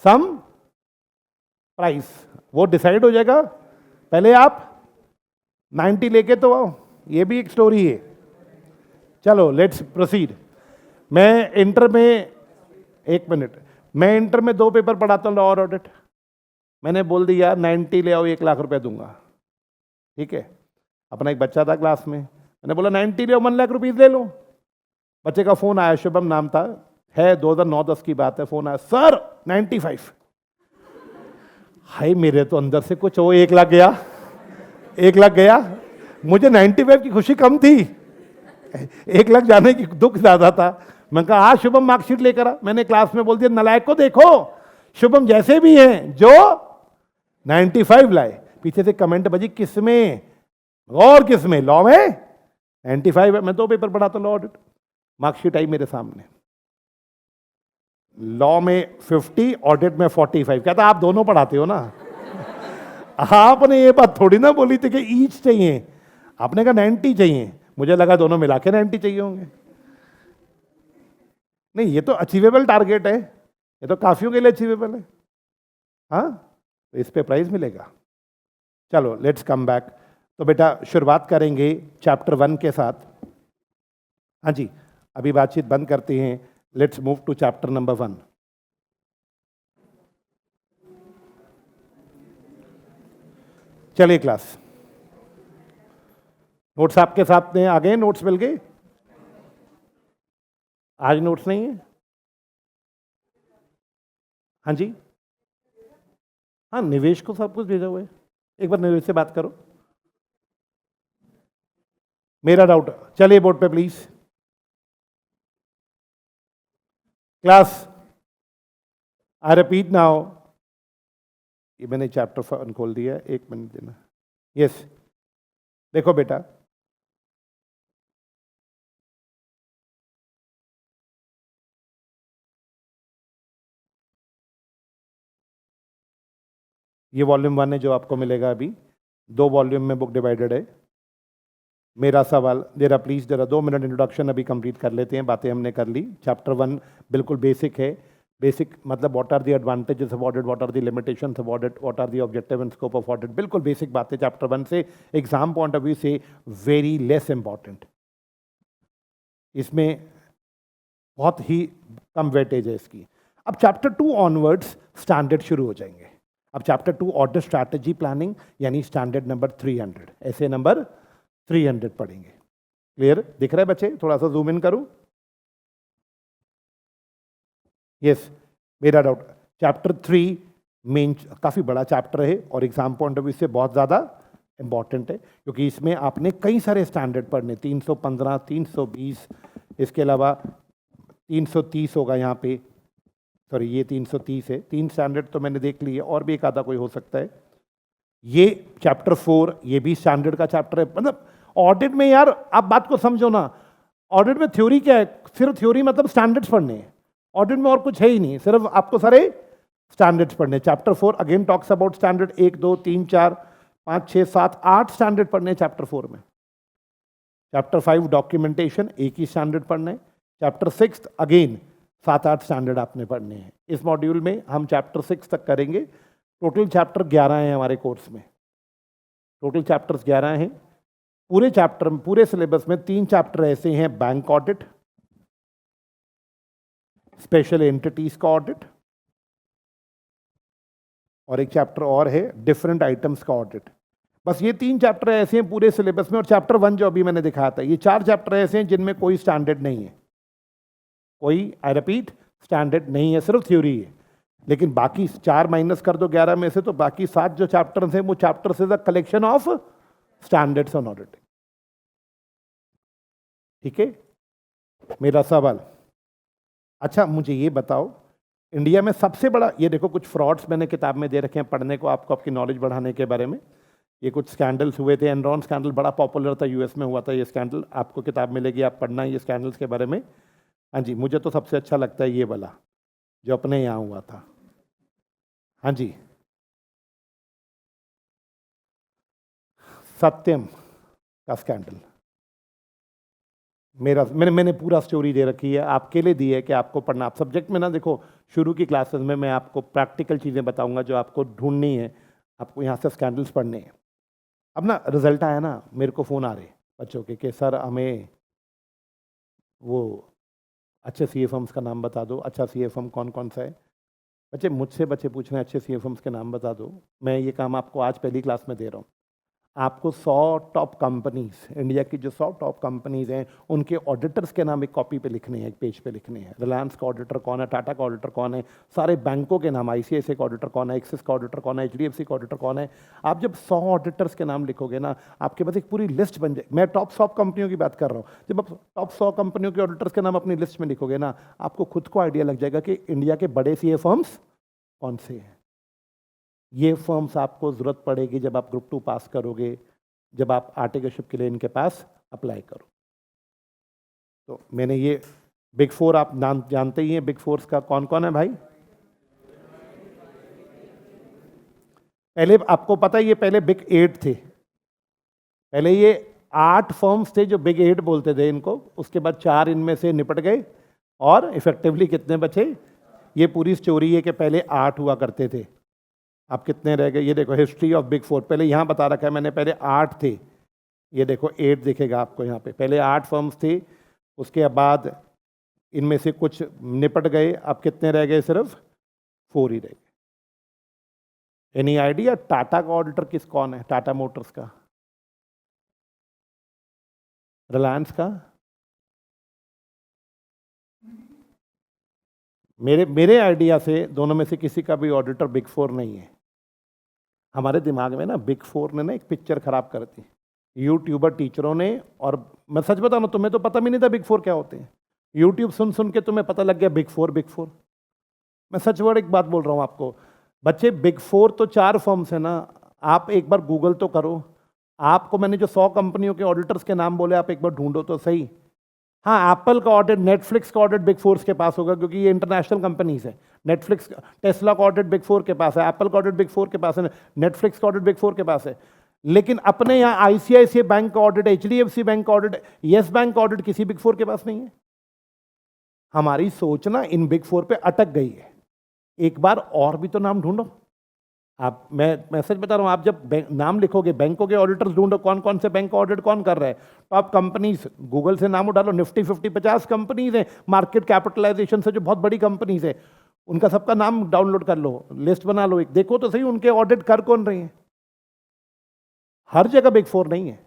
Some price वो डिसाइड हो जाएगा, पहले आप 90 लेके तो आओ। ये भी एक स्टोरी है। चलो लेट्स प्रोसीड। मैं इंटर में, एक मिनट, मैं इंटर में 2 पेपर पढ़ाता हूँ, लॉ और ऑडिट। मैंने बोल दिया 90 ले आओ, 1 लाख रुपए दूंगा। ठीक है, अपना एक बच्चा था क्लास में, मैंने बोला 90 ले आओ, 1 लाख रुपीज ले लो। बच्चे का फोन आया, शुभम नाम था, है 2009-10 की बात है। फोन आया, सर 95। हाय, मेरे तो अंदर से कुछ हो, 1 लाख गया, 1 लाख गया। मुझे 95 की खुशी कम थी, 1 लाख जाने की दुख ज्यादा था। मैं कहा आज शुभम मार्कशीट लेकर आ। मैंने क्लास में बोल दिया, नलायक को देखो, शुभम जैसे भी हैं जो 95 लाए। पीछे से कमेंट बजी, किसमें और किसमें? लॉ में 95 है। मैं 2 पेपर पढ़ाता लॉ ऑडिट। मार्कशीट आई मेरे सामने, लॉ में 50, ऑडिट में 45। कहता आप दोनों पढ़ाते हो ना? आपने ये बात थोड़ी ना बोली थी कि ईच चाहिए, आपने कहा 90 चाहिए। मुझे लगा दोनों मिला के 90 चाहिए होंगे। नहीं, ये तो अचीवेबल टारगेट है, ये तो काफियों के लिए अचीवेबल है। हाँ, तो इस पे प्राइज मिलेगा। चलो लेट्स कम बैक। तो बेटा शुरुआत करेंगे चैप्टर 1 के साथ। हाँ जी, अभी बातचीत बंद करते हैं, let's move to chapter number 1। चलिए क्लास, नोट्स आपके साथ में आ गए? नोट्स मिल गए? आज नोट्स नहीं है? हाँ जी, हाँ निवेश को सब कुछ भेजा हुआ है, एक बार निवेश से बात करो। मेरा डाउट, चलिए बोर्ड पे please. Class, I repeat now, ये मैंने चैप्टर 1 खोल दिया, 1 मिनट देना। यस, देखो बेटा, ये वॉल्यूम 1 है जो आपको मिलेगा अभी। 2 वॉल्यूम में बुक डिवाइडेड है। मेरा सवाल, जरा प्लीज, जरा 2 मिनट इंट्रोडक्शन अभी कंप्लीट कर लेते हैं। बातें हमने कर ली। चैप्टर 1 बिल्कुल बेसिक है। बेसिक मतलब what are the advantages of audit, what are the limitations of audit, what are the objective and scope of audit. बिल्कुल बेसिक बातें चैप्टर 1 से, एग्जाम पॉइंट ऑफ व्यू से वेरी लेस इंपॉर्टेंट। इसमें बहुत ही कम weightage है इसकी। अब चैप्टर 2 ऑनवर्ड्स स्टैंडर्ड शुरू हो जाएंगे। अब चैप्टर 2 ऑडिट स्ट्रैटेजी प्लानिंग, यानी स्टैंडर्ड नंबर 300, ऐसे नंबर 300 पढ़ेंगे। क्लियर दिख रहा है बच्चे? थोड़ा सा जूम इन करूं? यस, मेरा डाउट। चैप्टर 3 मेन काफी बड़ा चैप्टर है और एग्जाम पॉइंट ऑफ व्यू से बहुत ज्यादा इंपॉर्टेंट है, क्योंकि इसमें आपने कई सारे स्टैंडर्ड पढ़ने, 315, 320, इसके अलावा 330 होगा यहाँ पे, सॉरी ये 330 है। 3 स्टैंडर्ड तो मैंने देख लिए, और भी एक आधा कोई हो सकता है। ये चैप्टर 4 ये भी स्टैंडर्ड का चैप्टर है। मतलब ऑडिट में यार आप बात को समझो ना, ऑडिट में थ्योरी क्या है? सिर्फ थ्योरी मतलब स्टैंडर्ड्स पढ़ने हैं। ऑडिट में और कुछ है ही नहीं, सिर्फ आपको सारे स्टैंडर्ड्स पढ़ने। Chapter 4 again talks about standard 1 2 3 4 5 6 7 8 standard पढ़ने हैं चैप्टर 4 में। चैप्टर 5 डॉक्यूमेंटेशन, एक ही स्टैंडर्ड पढ़ना है। चैप्टर 6 अगेन 7-8 स्टैंडर्ड आपने पढ़ने हैं। इस मॉड्यूल में हम चैप्टर 6 तक करेंगे। टोटल चैप्टर 11 हैं हमारे कोर्स में, टोटल चैप्टर्स 11 हैं। पूरे चैप्टर में, पूरे सिलेबस में 3 चैप्टर ऐसे हैं, बैंक ऑडिट, स्पेशल एंटिटीज का ऑडिट, और एक चैप्टर और है डिफरेंट आइटम्स का ऑडिट। बस ये 3 चैप्टर ऐसे हैं पूरे सिलेबस में। और चैप्टर 1 जो अभी मैंने दिखाया था, ये 4 चैप्टर ऐसे हैं जिनमें कोई स्टैंडर्ड नहीं है, कोई, आई रिपीट, स्टैंडर्ड नहीं है, सिर्फ थ्योरी है। लेकिन बाकी 4 माइनस कर दो 11 में से, तो बाकी 7 जो चैप्टर्स हैं वो chapters is a collection of standards on auditing. ठीक है, मेरा सवाल, अच्छा मुझे ये बताओ, इंडिया में सबसे बड़ा, ये देखो कुछ फ्रॉड्स मैंने किताब में दे रखे हैं पढ़ने को, आपको आपकी नॉलेज बढ़ाने के बारे में। ये कुछ स्कैंडल्स हुए थे, एनरॉन स्कैंडल बड़ा पॉपुलर था, यूएस में हुआ था ये स्कैंडल, आपको किताब मिलेगी, आप पढ़ना ये स्कैंडल्स के बारे में। हाँ जी, मुझे तो सबसे अच्छा लगता है ये वाला जो अपने यहाँ हुआ था। हाँ जी, सत्यम का स्कैंडल। मैंने पूरा स्टोरी दे रखी है, आपके लिए दी है कि आपको पढ़ना। आप सब्जेक्ट में ना देखो, शुरू की क्लासेस में मैं आपको प्रैक्टिकल चीज़ें बताऊंगा जो आपको ढूंढनी है, आपको यहाँ से स्कैंडल्स पढ़ने हैं। अब ना रिजल्ट आया ना, मेरे को फ़ोन आ रहे बच्चों के कि सर हमें वो अच्छे सी ए फर्म्स का नाम बता दो, अच्छा सी ए फर्म कौन कौन सा है। बच्चे पूछ रहे हैं अच्छे सी ए फर्म्स के नाम बता दो। मैं ये काम आपको आज पहली क्लास में दे रहा हूँ। आपको 100 टॉप कंपनीज, इंडिया की जो 100 टॉप कंपनीज हैं, उनके ऑडिटर्स के नाम एक कॉपी पे लिखने हैं, एक पेज पे लिखने हैं। रिलायंस का ऑडिटर कौन है, टाटा का ऑडिटर कौन है, सारे बैंकों के नाम, आईसीआईसीआई का ऑडिटर कौन है, एक्सिस का ऑडिटर कौन है, एचडीएफसी का ऑडिटर कौन है। आप जब 100 ऑडिटर्स के नाम लिखोगे ना, आपके पास एक पूरी लिस्ट बन जाए। मैं टॉप 100 कंपनियों की बात कर रहा हूँ। जब आप टॉप 100 कंपनियों के ऑडिटर्स के नाम अपनी लिस्ट में लिखोगे ना, आपको खुद को आइडिया लग जाएगा कि इंडिया के बड़े सी ए फर्म्स कौन से हैं। ये फर्म्स आपको ज़रूरत पड़ेगी जब आप ग्रुप 2 पास करोगे, जब आप आर्टिकलशिप के लिए इनके पास अप्लाई करो। तो मैंने ये बिग 4 आप नाम जानते ही हैं, बिग 4 का कौन कौन है भाई? पहले आपको पता है, ये पहले बिग 8 थे। पहले ये 8 फर्म्स थे जो बिग 8 बोलते थे इनको, उसके बाद 4 इनमें से निपट गए और इफेक्टिवली कितने बचे? ये पूरी स्टोरी है कि पहले 8 हुआ करते थे। आप कितने रह गए? ये देखो हिस्ट्री ऑफ बिग 4, पहले यहाँ बता रखा है मैंने, पहले 8 थे। ये देखो 8 दिखेगा आपको यहाँ पे, पहले 8 फर्म्स थे, उसके बाद इनमें से कुछ निपट गए, अब कितने रह गए? सिर्फ 4 ही रह गए। एनी आइडिया टाटा का ऑडिटर कौन है? टाटा मोटर्स का, रिलायंस का? मेरे आइडिया से दोनों में से किसी का भी ऑडिटर बिग 4 नहीं है। हमारे दिमाग में ना बिग 4 ने ना एक पिक्चर खराब कर दी यूट्यूबर टीचरों ने। और मैं सच बताऊं ना, तुम्हें तो पता भी नहीं था बिग 4 क्या होते हैं। यूट्यूब सुन सुन के तुम्हें पता लग गया बिग 4 बिग 4। मैं सच वर्ड एक बात बोल रहा हूं आपको बच्चे, बिग 4 तो 4 फर्म्स है ना। आप एक बार गूगल तो करो, आपको मैंने जो 100 कंपनियों के ऑडिटर्स के नाम बोले, आप एक बार ढूंढो तो सही। हाँ, एप्पल का ऑडिट, नेटफ्लिक्स का ऑडिट बिग 4 के पास होगा, क्योंकि ये इंटरनेशनल कंपनीज है। नेटफ्लिक्स, टेस्ला का ऑडिट बिग 4 के पास है, एप्पल का ऑडिट बिग 4 के पास है, नेटफ्लिक्स का ऑडिट बिग 4 के पास है। लेकिन अपने यहाँ आईसीआईसीआई बैंक का ऑडिट, एचडीएफसी बैंक का ऑडिट, यस बैंक का ऑडिट किसी बिग 4 के पास नहीं है। हमारी सोच ना इन बिग 4 पे अटक गई है। एक बार और भी तो नाम ढूंढो आप। मैं सच बता रहा हूं, आप जब नाम लिखोगे, बैंकों के ऑडिटर्स ढूंढो, कौन कौन से बैंक का ऑडिट कौन कर रहा है। टॉप कंपनीज गूगल से नाम उठालो, निफ्टी 50 50 कंपनीज हैं, मार्केट कैपिटलाइजेशन से जो बहुत बड़ी कंपनीज है, उनका सबका नाम डाउनलोड कर लो, लिस्ट बना लो, एक देखो तो सही उनके ऑडिट कर कौन रहे हैं। हर जगह बिग 4 नहीं है।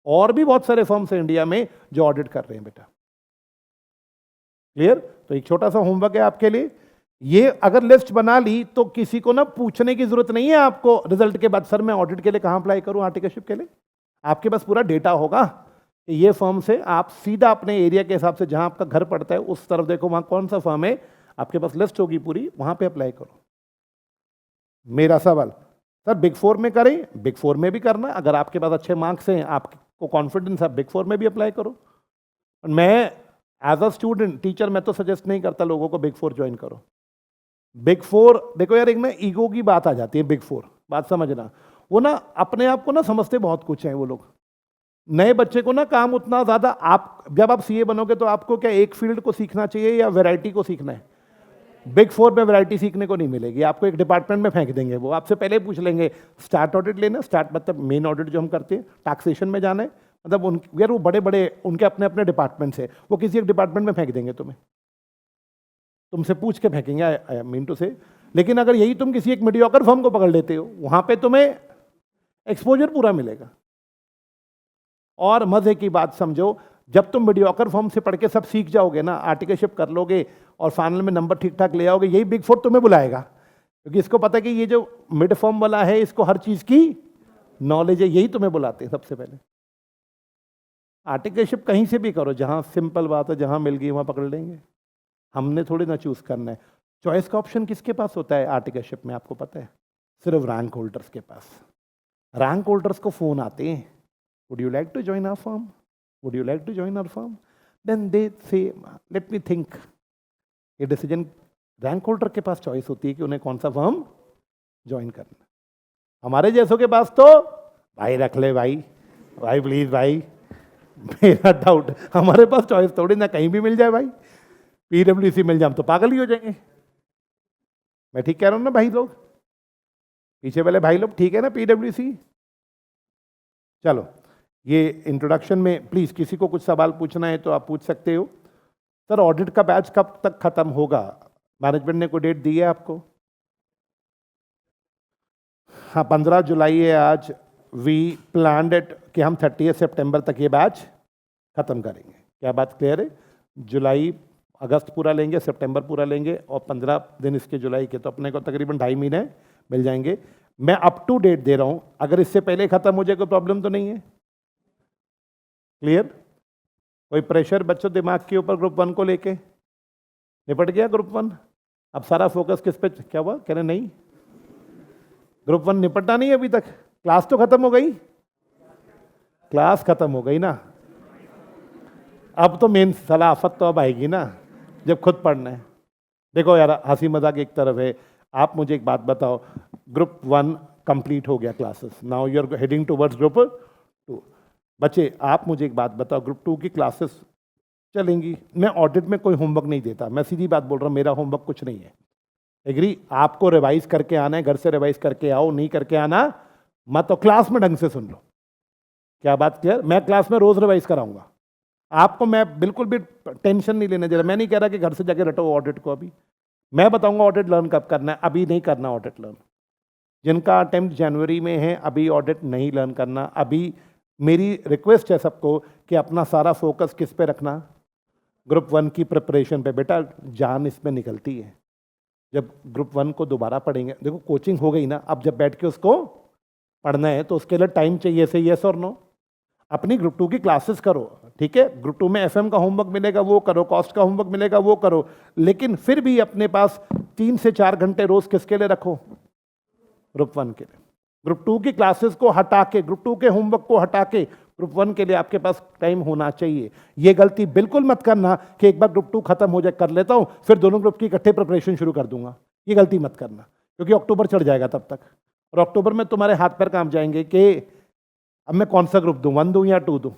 और भी बहुत सारे फर्म्स हैं इंडिया में जो ऑडिट कर रहे हैं बेटा। क्लियर? तो एक छोटा सा होमवर्क है आपके लिए, ये अगर लिस्ट बना ली तो किसी को ना पूछने की जरूरत नहीं है आपको रिजल्ट के बाद, सर मैं ऑडिट के लिए कहां अप्लाई करूं, आर्टिकलशिप के लिए। आपके पास पूरा डेटा होगा कि ये फर्म से आप सीधा अपने एरिया के हिसाब से जहां आपका घर पड़ता है उस तरफ देखो वहां कौन सा फर्म है, आपके पास लिस्ट होगी पूरी, वहां पे अप्लाई करो। मेरा सवाल, सर बिग फोर में करें? बिग फोर में भी करना, अगर आपके पास अच्छे मार्क्स हैं, आपको कॉन्फिडेंस है, बिग फोर में भी अप्लाई करो। मैं एज अ स्टूडेंट टीचर मैं तो सजेस्ट नहीं करता लोगों को बिग फोर ज्वाइन करो। बिग फोर देखो यार, एक ना ईगो की बात आ जाती है, बिग फोर बात समझना, वो ना अपने आप को ना समझते बहुत कुछ है वो लोग। नए बच्चे को ना काम उतना ज्यादा, आप जब आप सीए बनोगे तो आपको क्या एक फील्ड को सीखना चाहिए या वैरायटी को सीखना है? बिग फोर में वैरायटी सीखने को नहीं मिलेगी, आपको एक डिपार्टमेंट में फेंक देंगे। वो आपसे पहले पूछ लेंगे स्टार्ट ऑडिट लेना, स्टार्ट मतलब मेन ऑडिट जो हम करते हैं, टैक्सेशन में जाना है, मतलब यार वो बड़े बड़े उनके अपने अपने डिपार्टमेंट्स है, वो किसी एक डिपार्टमेंट में फेंक देंगे तुम्हें, तुमसे पूछ के फेंकेंगे, आई मीन टू से। लेकिन अगर यही तुम किसी एक मीडियोकर फर्म को पकड़ लेते हो, वहां पे तुम्हें एक्सपोजर पूरा मिलेगा। और मजे की बात समझो, जब तुम मीडियोकर फर्म से पढ़ के सब सीख जाओगे ना, आर्टिकलशिप कर लोगे और फाइनल में नंबर ठीक ठाक ले आओगे, यही बिग फोर तुम्हें बुलाएगा, क्योंकि इसको पता है कि ये जो मिड फर्म वाला है इसको हर चीज की नॉलेज है, यही तुम्हें बुलाते हैं सबसे पहले। आर्टिकलशिप कहीं से भी करो, जहां सिंपल बात है, जहां मिल गई वहां पकड़ लेंगे। हमने थोड़ी ना चूज करना है। चॉइस का ऑप्शन किसके पास होता है आर्टिकलशिप में, आपको पता है? सिर्फ रैंक होल्डर्स के पास। रैंक होल्डर्स को फोन आते हैं, would you like to join our firm, would you like to join our firm, then they say let me think. ये डिसीजन रैंक होल्डर के पास चॉइस होती है कि उन्हें कौन सा फर्म ज्वाइन करना। हमारे जैसों के पास तो भाई रख ले भाई, भाई प्लीज भाई, मेरा डाउट, हमारे पास चॉइस थोड़ी ना, कहीं भी मिल जाए भाई, पीडब्ल्यूसी मिल जाए तो पागल ही हो जाएंगे। मैं ठीक कह रहा हूं ना भाई लोग, पीछे वाले भाई लोग, ठीक है ना पीडब्ल्यूसी? चलो, ये इंट्रोडक्शन में प्लीज किसी को कुछ सवाल पूछना है तो आप पूछ सकते हो। सर ऑडिट का बैच कब तक खत्म होगा? मैनेजमेंट ने कोई डेट दी है आपको? हाँ 15 जुलाई है आज। वी प्लान्ड इट कि हम 30 सितंबर तक ये बैच खत्म करेंगे। क्या बात क्लियर है? जुलाई अगस्त पूरा लेंगे, सितंबर पूरा लेंगे और 15 दिन इसके जुलाई के, तो अपने को तकरीबन 2.5 महीने मिल जाएंगे। मैं अप टू डेट दे रहा हूं, अगर इससे पहले खत्म हो जाए कोई प्रॉब्लम तो नहीं है? क्लियर? कोई प्रेशर बच्चों दिमाग के ऊपर ग्रुप 1 को लेके? निपट गया ग्रुप 1? अब सारा फोकस किस पे? क्या हुआ, कह रहे नहीं ग्रुप 1 निपटा नहीं अभी तक? क्लास तो खत्म हो गई, क्लास खत्म हो गई ना, अब तो मेन सलाफत तो अब आएगी ना जब खुद पढ़ना है। देखो यार, हंसी मजाक एक तरफ है, आप मुझे एक बात बताओ, ग्रुप 1 कंप्लीट हो गया classes, now you are heading towards group 2। बच्चे आप मुझे एक बात बताओ, ग्रुप 2 की क्लासेस चलेंगी, मैं ऑडिट में कोई होमवर्क नहीं देता, मैं सीधी बात बोल रहा हूँ, मेरा होमवर्क कुछ नहीं है। एग्री? आपको रिवाइज करके आना है, घर से रिवाइज करके आओ, नहीं करके आना मत, तो क्लास में ढंग से सुन लो। क्या बात क्लियर? मैं क्लास में रोज रिवाइज कराऊंगा आपको, मैं बिल्कुल भी टेंशन नहीं लेने दे रहा। मैं नहीं कह रहा कि घर से जाके रटो ऑडिट को, अभी मैं बताऊंगा ऑडिट लर्न कब करना है, अभी नहीं करना ऑडिट लर्न। जिनका अटेम्प्ट जनवरी में है, अभी ऑडिट नहीं लर्न करना। अभी मेरी रिक्वेस्ट है सबको कि अपना सारा फोकस किस पे रखना, ग्रुप 1 की प्रिपरेशन पे। बेटा जान इसमें निकलती है जब ग्रुप 1 को दोबारा पढ़ेंगे। देखो कोचिंग हो गई ना, अब जब बैठ के उसको पढ़ना है तो उसके लिए टाइम चाहिए, से यस और नो। अपनी ग्रुप 2 की क्लासेस करो, ठीक है, ग्रुप 2 में एफएम का होमवर्क मिलेगा वो करो, कॉस्ट का होमवर्क मिलेगा वो करो, लेकिन फिर भी अपने पास 3 से 4 घंटे रोज किसके लिए रखो? ग्रुप 1 के लिए। ग्रुप 2 की क्लासेस को हटा के, ग्रुप 2 के होमवर्क को हटा के ग्रुप 1 के लिए आपके पास टाइम होना चाहिए। ये गलती बिल्कुल मत करना कि एक बार ग्रुप 2 खत्म हो जाए, कर लेता हूं, फिर दोनों ग्रुप की इकट्ठे प्रिपरेशन शुरू कर दूंगा। ये गलती मत करना, क्योंकि अक्टूबर चढ़ जाएगा तब तक, और अक्टूबर में तुम्हारे हाथ पैर काम जाएंगे कि अब मैं कौन सा ग्रुप दूं, 1 दूं या 2 दूं।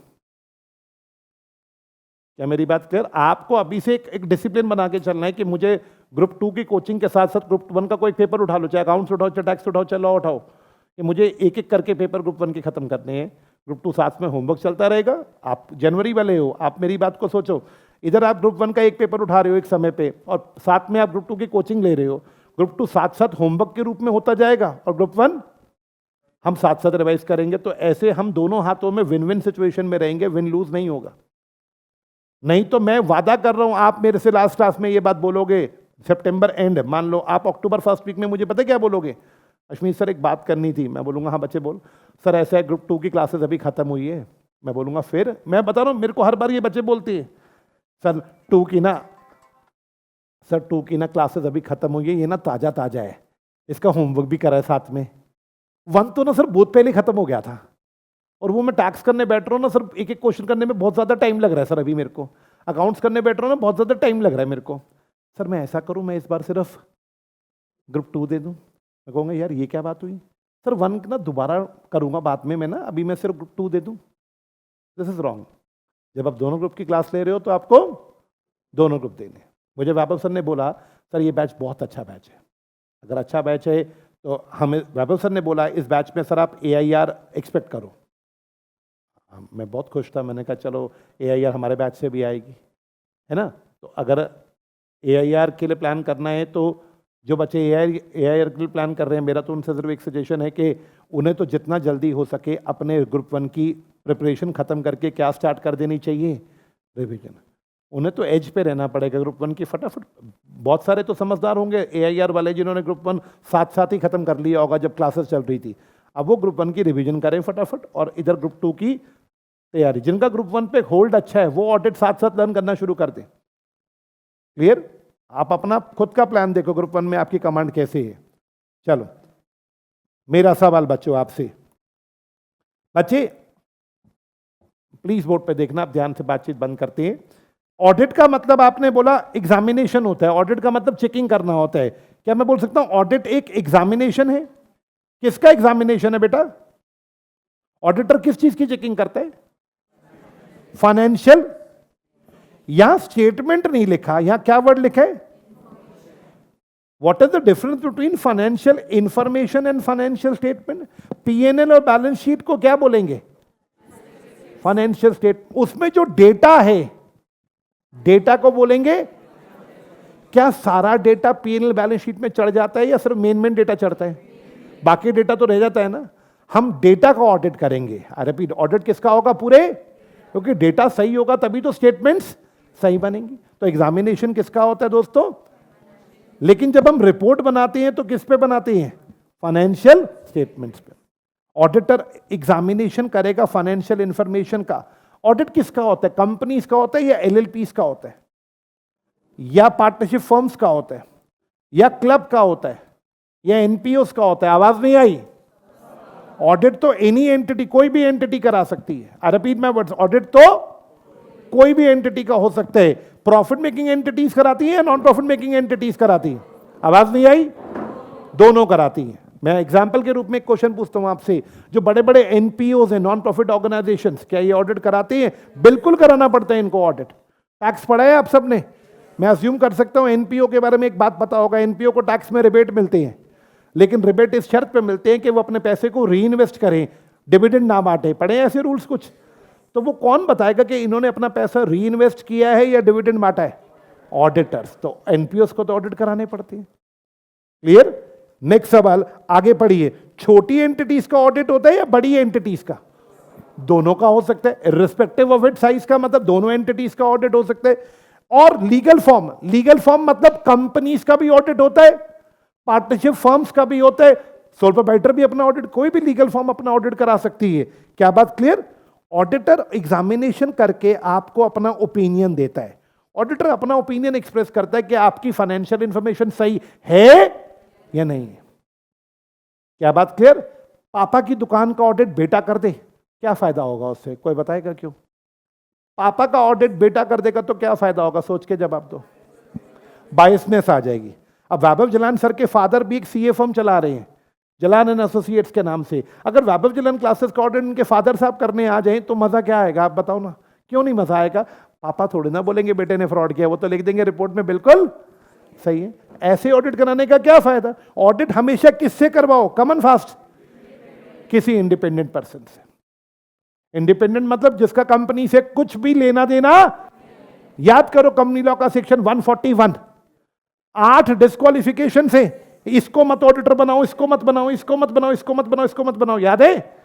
क्या मेरी बात क्लियर? आपको अभी से एक डिसिप्लिन बना के चलना है कि मुझे ग्रुप 2 की कोचिंग के साथ साथ ग्रुप 1 का कोई पेपर उठा लो, चाहे अकाउंट्स उठाओ, चाहे टैक्स उठाओ, चाहे लॉ उठाओ, कि मुझे एक एक करके पेपर ग्रुप 1 के खत्म करने हैं। ग्रुप 2 साथ में होमवर्क चलता रहेगा। आप जनवरी वाले हो, आप मेरी बात को सोचो, इधर आप ग्रुप 1 का एक पेपर उठा रहे हो एक समय पे, और साथ में आप ग्रुप 2 की कोचिंग ले रहे हो। ग्रुप 2 साथ साथ होमवर्क के रूप में होता जाएगा और ग्रुप 1 हम साथ साथ रिवाइज करेंगे, तो ऐसे हम दोनों हाथों में विन विन सिचुएशन में रहेंगे, विन लूज नहीं होगा। नहीं तो मैं वादा कर रहा हूं, आप मेरे से लास्ट क्लास में ये बात बोलोगे सितंबर एंड, मान लो आप अक्टूबर फर्स्ट वीक में मुझे पता क्या बोलोगे, अश्मीत सर एक बात करनी थी। मैं बोलूंगा हाँ बच्चे बोल। सर ऐसा है ग्रुप 2 की क्लासेस अभी खत्म हुई है। मैं बोलूंगा फिर, मैं बता रहा हूं मेरे को हर बार ये बच्चे बोलते हैं सर 2 की ना क्लासेस अभी खत्म हुई है, ये ना ताजा ताजा है, इसका होमवर्क भी करा है साथ में। 1 तो ना सर बहुत पहले खत्म हो गया था, और वो मैं टैक्स करने बैठ रहा हूँ ना सर, एक एक क्वेश्चन करने में बहुत ज्यादा टाइम लग रहा है सर, अभी मेरे को अकाउंट्स करने बैठ रहा हूँ ना बहुत ज्यादा टाइम लग रहा है मेरे को। सर मैं ऐसा करूँ, मैं इस बार सिर्फ ग्रुप 2 दे दूँ। मैं कहूँगा यार ये क्या बात हुई सर, 1 ना दोबारा करूँगा बाद में मैं ना, अभी मैं सिर्फ ग्रुप 2 दे दूँ। This is wrong. जब आप दोनों ग्रुप की क्लास ले रहे हो तो आपको दोनों ग्रुप देने। मुझे वैभव सर ने बोला सर ये बैच बहुत अच्छा बैच है, अगर अच्छा बैच है तो हमें, वैभव सर ने बोला इस बैच में सर आप AIR एक्सपेक्ट करो। मैं बहुत खुश था, मैंने कहा चलो AIR हमारे बैच से भी आएगी, है ना। तो अगर AIR के लिए प्लान करना है तो जो बच्चे AIR के लिए प्लान कर रहे हैं, मेरा तो उनसे सिर्फ एक सजेशन है कि उन्हें तो जितना जल्दी हो सके अपने ग्रुप 1 की प्रिपरेशन खत्म करके क्या स्टार्ट कर देनी चाहिए, रिवीजन। उन्हें तो एज पे रहना पड़ेगा ग्रुप 1 की फटाफट। बहुत सारे तो समझदार होंगे AIR वाले जिन्होंने ग्रुप 1 साथ साथ ही खत्म कर लिया होगा जब क्लासेस चल रही थी। अब वो ग्रुप 1 की रिवीजन करें फटाफट, और इधर ग्रुप 2 की तैयारी। जिनका ग्रुप 1 पे होल्ड अच्छा है वो ऑडिट साथ साथ लर्न करना शुरू कर दें। क्लियर? आप अपना खुद का प्लान देखो ग्रुप 1 में आपकी कमांड कैसे है। चलो मेरा सवाल बच्चों आपसे, बच्चे प्लीज बोर्ड पे देखना, आप ध्यान से बातचीत बंद करते हैं। ऑडिट का मतलब आपने बोला एग्जामिनेशन होता है, ऑडिट का मतलब चेकिंग करना होता है। क्या मैं बोल सकता हूं ऑडिट एक एग्जामिनेशन है? किसका एग्जामिनेशन है बेटा? ऑडिटर किस चीज की चेकिंग करता है? फाइनेंशियल। यहां स्टेटमेंट नहीं लिखा, यहां क्या वर्ड लिखा है? What is the difference between financial information and financial statement? P&L और बैलेंस शीट को क्या बोलेंगे? Financial state. उसमें जो डेटा है, डेटा को बोलेंगे। क्या सारा डेटा P&L बैलेंस शीट में चढ़ जाता है या सिर्फ मेन डेटा चढ़ता है? बाकी डेटा तो रह जाता है ना। हम डेटा का ऑडिट करेंगे। रिपीट, ऑडिट किसका होगा? पूरे, क्योंकि डेटा सही होगा तभी तो स्टेटमेंट्स सही बनेंगी। तो एग्जामिनेशन किसका होता है दोस्तों? लेकिन जब हम रिपोर्ट बनाते हैं तो किस पे बनाते हैं? फाइनेंशियल स्टेटमेंट्स पे। ऑडिटर एग्जामिनेशन करेगा फाइनेंशियल इंफॉर्मेशन का। ऑडिट किसका होता है? कंपनीज का होता है या LLPs का होता है या पार्टनरशिप फर्म्स का होता है या क्लब का होता है या NPOs का होता है? आवाज नहीं आई। ऑडिट तो एनी एंटिटी, कोई भी एंटिटी करा सकती है। I repeat my words, audit तो कोई भी एंटिटी का हो सकता है। प्रॉफिट मेकिंग एंटिटीज कराती है या नॉन प्रॉफिट मेकिंग एंटिटीज कराती है? आवाज नहीं आई। दोनों कराती है। मैं एग्जाम्पल के रूप में एक क्वेश्चन पूछता हूं आपसे, जो बड़े बड़े NPOs हैं, नॉन प्रॉफिट ऑर्गेनाइजेशंस, क्या ये ऑडिट कराते हैं? बिल्कुल कराना पड़ता है इनको ऑडिट। टैक्स पढ़ा है आप सबने? मैं अज्यूम कर सकता हूं NPO के बारे में एक बात पता होगा। NPO को टैक्स में रिबेट मिलते हैं, लेकिन रिबेट इस शर्त पे मिलते हैं कि वो अपने पैसे को री इन्वेस्ट करें, डिविडेंड ना बांटे। पढ़े ऐसे रूल्स कुछ? तो वो कौन बताएगा कि इन्होंने अपना पैसा री इन्वेस्ट किया है या डिविडेंड बांटा है? ऑडिटर्स। तो NPOs को तो ऑडिट कराने पड़ते हैं। क्लियर? नेक्स्ट सवाल आगे पढ़िए। छोटी एंटिटीज का ऑडिट होता है या बड़ी एंटिटीज का? दोनों का हो सकता है। रिस्पेक्टिव ऑफ इट साइज का मतलब दोनों एंटिटीज का ऑडिट हो सकता है। और लीगल फॉर्म, लीगल फॉर्म मतलब कंपनीज का भी ऑडिट होता है, पार्टनरशिप फर्म्स का भी होता है, सोल प्रोप्राइटर भी अपना ऑडिट, कोई भी लीगल फॉर्म अपना ऑडिट करा सकती है। क्या बात क्लियर? ऑडिटर एग्जामिनेशन करके आपको अपना ओपिनियन देता है। ऑडिटर अपना ओपिनियन एक्सप्रेस करता है कि आपकी फाइनेंशियल इंफॉर्मेशन सही है या नहीं है। क्या बात क्लियर? पापा की दुकान का ऑडिट बेटा कर दे, क्या फायदा होगा उससे? कोई बताएगा क्यों? पापा का ऑडिट बेटा कर देगा तो क्या फायदा होगा? सोच के जवाब दो। बायसनेस आ जाएगी। अब वैभव जलान सर के फादर भी एक CA फर्म चला रहे हैं, जलान एंड एसोसिएट्स के नाम से। अगर वैभव जलान क्लासेस का ऑडिट इनके फादर साहब करने आ जाएं तो मजा क्या आएगा? आप बताओ ना, क्यों नहीं मजा आएगा? पापा थोड़े ना बोलेंगे बेटे ने फ्रॉड किया, वो तो लिख देंगे रिपोर्ट में बिल्कुल सही है। ऐसे ऑडिट कराने का क्या फायदा? ऑडिट हमेशा किससे करवाओ? कमन फास्ट, किसी इंडिपेंडेंट पर्सन से। इंडिपेंडेंट मतलब जिसका कंपनी से कुछ भी लेना देना। याद करो कंपनी लॉ का सेक्शन 141, 8 डिस्क्वालिफिकेशन से इसको मत ऑडिटर बनाओ, इसको मत बनाओ, इसको मत बनाओ, इसको मत बनाओ, इसको मत बनाओ, याद है?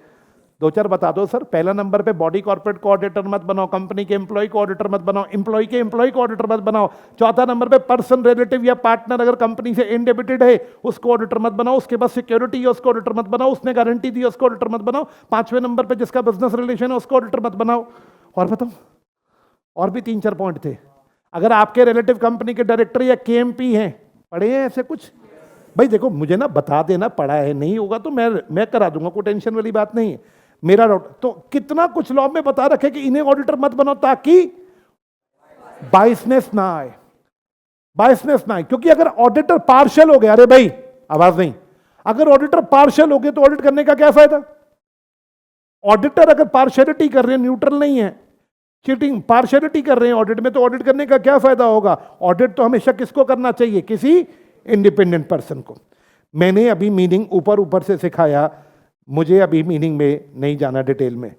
दो चार बता दो सर। पहला नंबर पे बॉडी कॉर्पोरेट को ऑडिटर मत बनाओ, कंपनी के एम्प्लॉय को ऑडिटर मत बनाओ, एम्प्लॉय के एम्प्लॉय को ऑडिटर मत बनाओ। चौथा नंबर पे पर्सन, रिलेटिव या पार्टनर अगर कंपनी से इंडेबिटेड है उसको ऑडिटर मत बनाओ। उसके बाद सिक्योरिटी है उसको ऑडिटर मत बनाओ, उसने गारंटी दी उसको ऑडिटर मत बनाओ। पांचवें नंबर पे जिसका बिजनेस रिलेशन है उसको ऑडिटर मत बनाओ। और बताओ, और भी 3-4 पॉइंट थे। अगर आपके रिलेटिव कंपनी के डायरेक्टर या केएमपी हैं, पढ़े हैं ऐसे कुछ? भाई देखो, मुझे ना बता देना, पढ़ा है, नहीं होगा तो मैं करा दूंगा, कोई टेंशन वाली बात नहीं है। मेरा तो कितना कुछ लॉ में बता रखे कि इन्हें ऑडिटर मत बनाओ ताकि बायसनेस ना आए, बायसनेस ना आए। क्योंकि अगर ऑडिटर पार्शियल हो गया, अरे भाई आवाज नहीं, अगर ऑडिटर पार्शियल हो गए तो ऑडिट करने का क्या फायदा? ऑडिटर अगर पार्शियलिटी कर रहे हैं, न्यूट्रल नहीं है, चीटिंग पार्शियलिटी कर रहे हैं ऑडिट में, तो ऑडिट करने का क्या फायदा होगा? ऑडिट तो हमेशा किसको करना चाहिए? किसी इंडिपेंडेंट पर्सन को। मैंने अभी मीनिंग ऊपर ऊपर से सिखाया, मुझे अभी मीनिंग में नहीं जाना डिटेल में।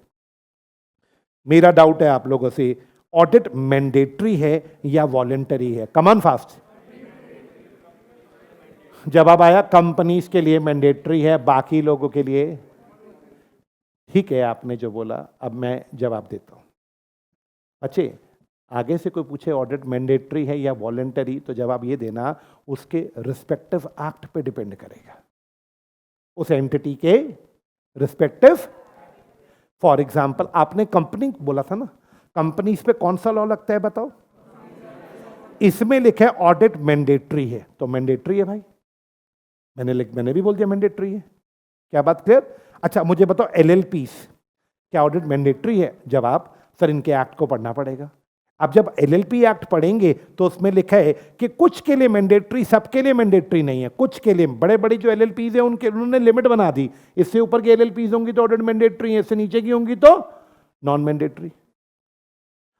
मेरा डाउट है आप लोगों से, ऑडिट मैंडेटरी है या वॉलेंटरी है? Come on fast. जवाब आया कंपनीज के लिए मैंडेटरी है, बाकी लोगों के लिए ठीक है। आपने जो बोला, अब मैं जवाब देता हूं। अच्छे, आगे से कोई पूछे ऑडिट मैंडेटरी है या वॉलेंटरी, तो जवाब ये देना उसके रिस्पेक्टिव एक्ट पे डिपेंड करेगा, उस एंटिटी के रिस्पेक्टिव। फॉर एग्जाम्पल, आपने कंपनी बोला था ना, कंपनीज पे कौन सा लॉ लगता है बताओ? इसमें लिखा है ऑडिट मैंडेटरी है, तो मैंडेटरी है भाई। मैंने भी बोल दिया मैंडेटरी है। क्या बात क्लियर? अच्छा मुझे बताओ, एलएलपीस क्या ऑडिट मैंडेटरी है? जवाब, सर इनके एक्ट को पढ़ना पड़ेगा। अब जब एलएलपी एक्ट पढ़ेंगे तो उसमें लिखा है कि कुछ के लिए मैंडेटरी, सबके लिए मैंडेटरी नहीं है। कुछ के लिए, बड़े बड़ी जो एलएलपीज है उनके, उन्होंने लिमिट बना दी, इससे ऊपर की एलएलपीज होंगी तो ऑडिट मैंडेटरी है, इससे नीचे की होंगी तो नॉन मैंडेटरी।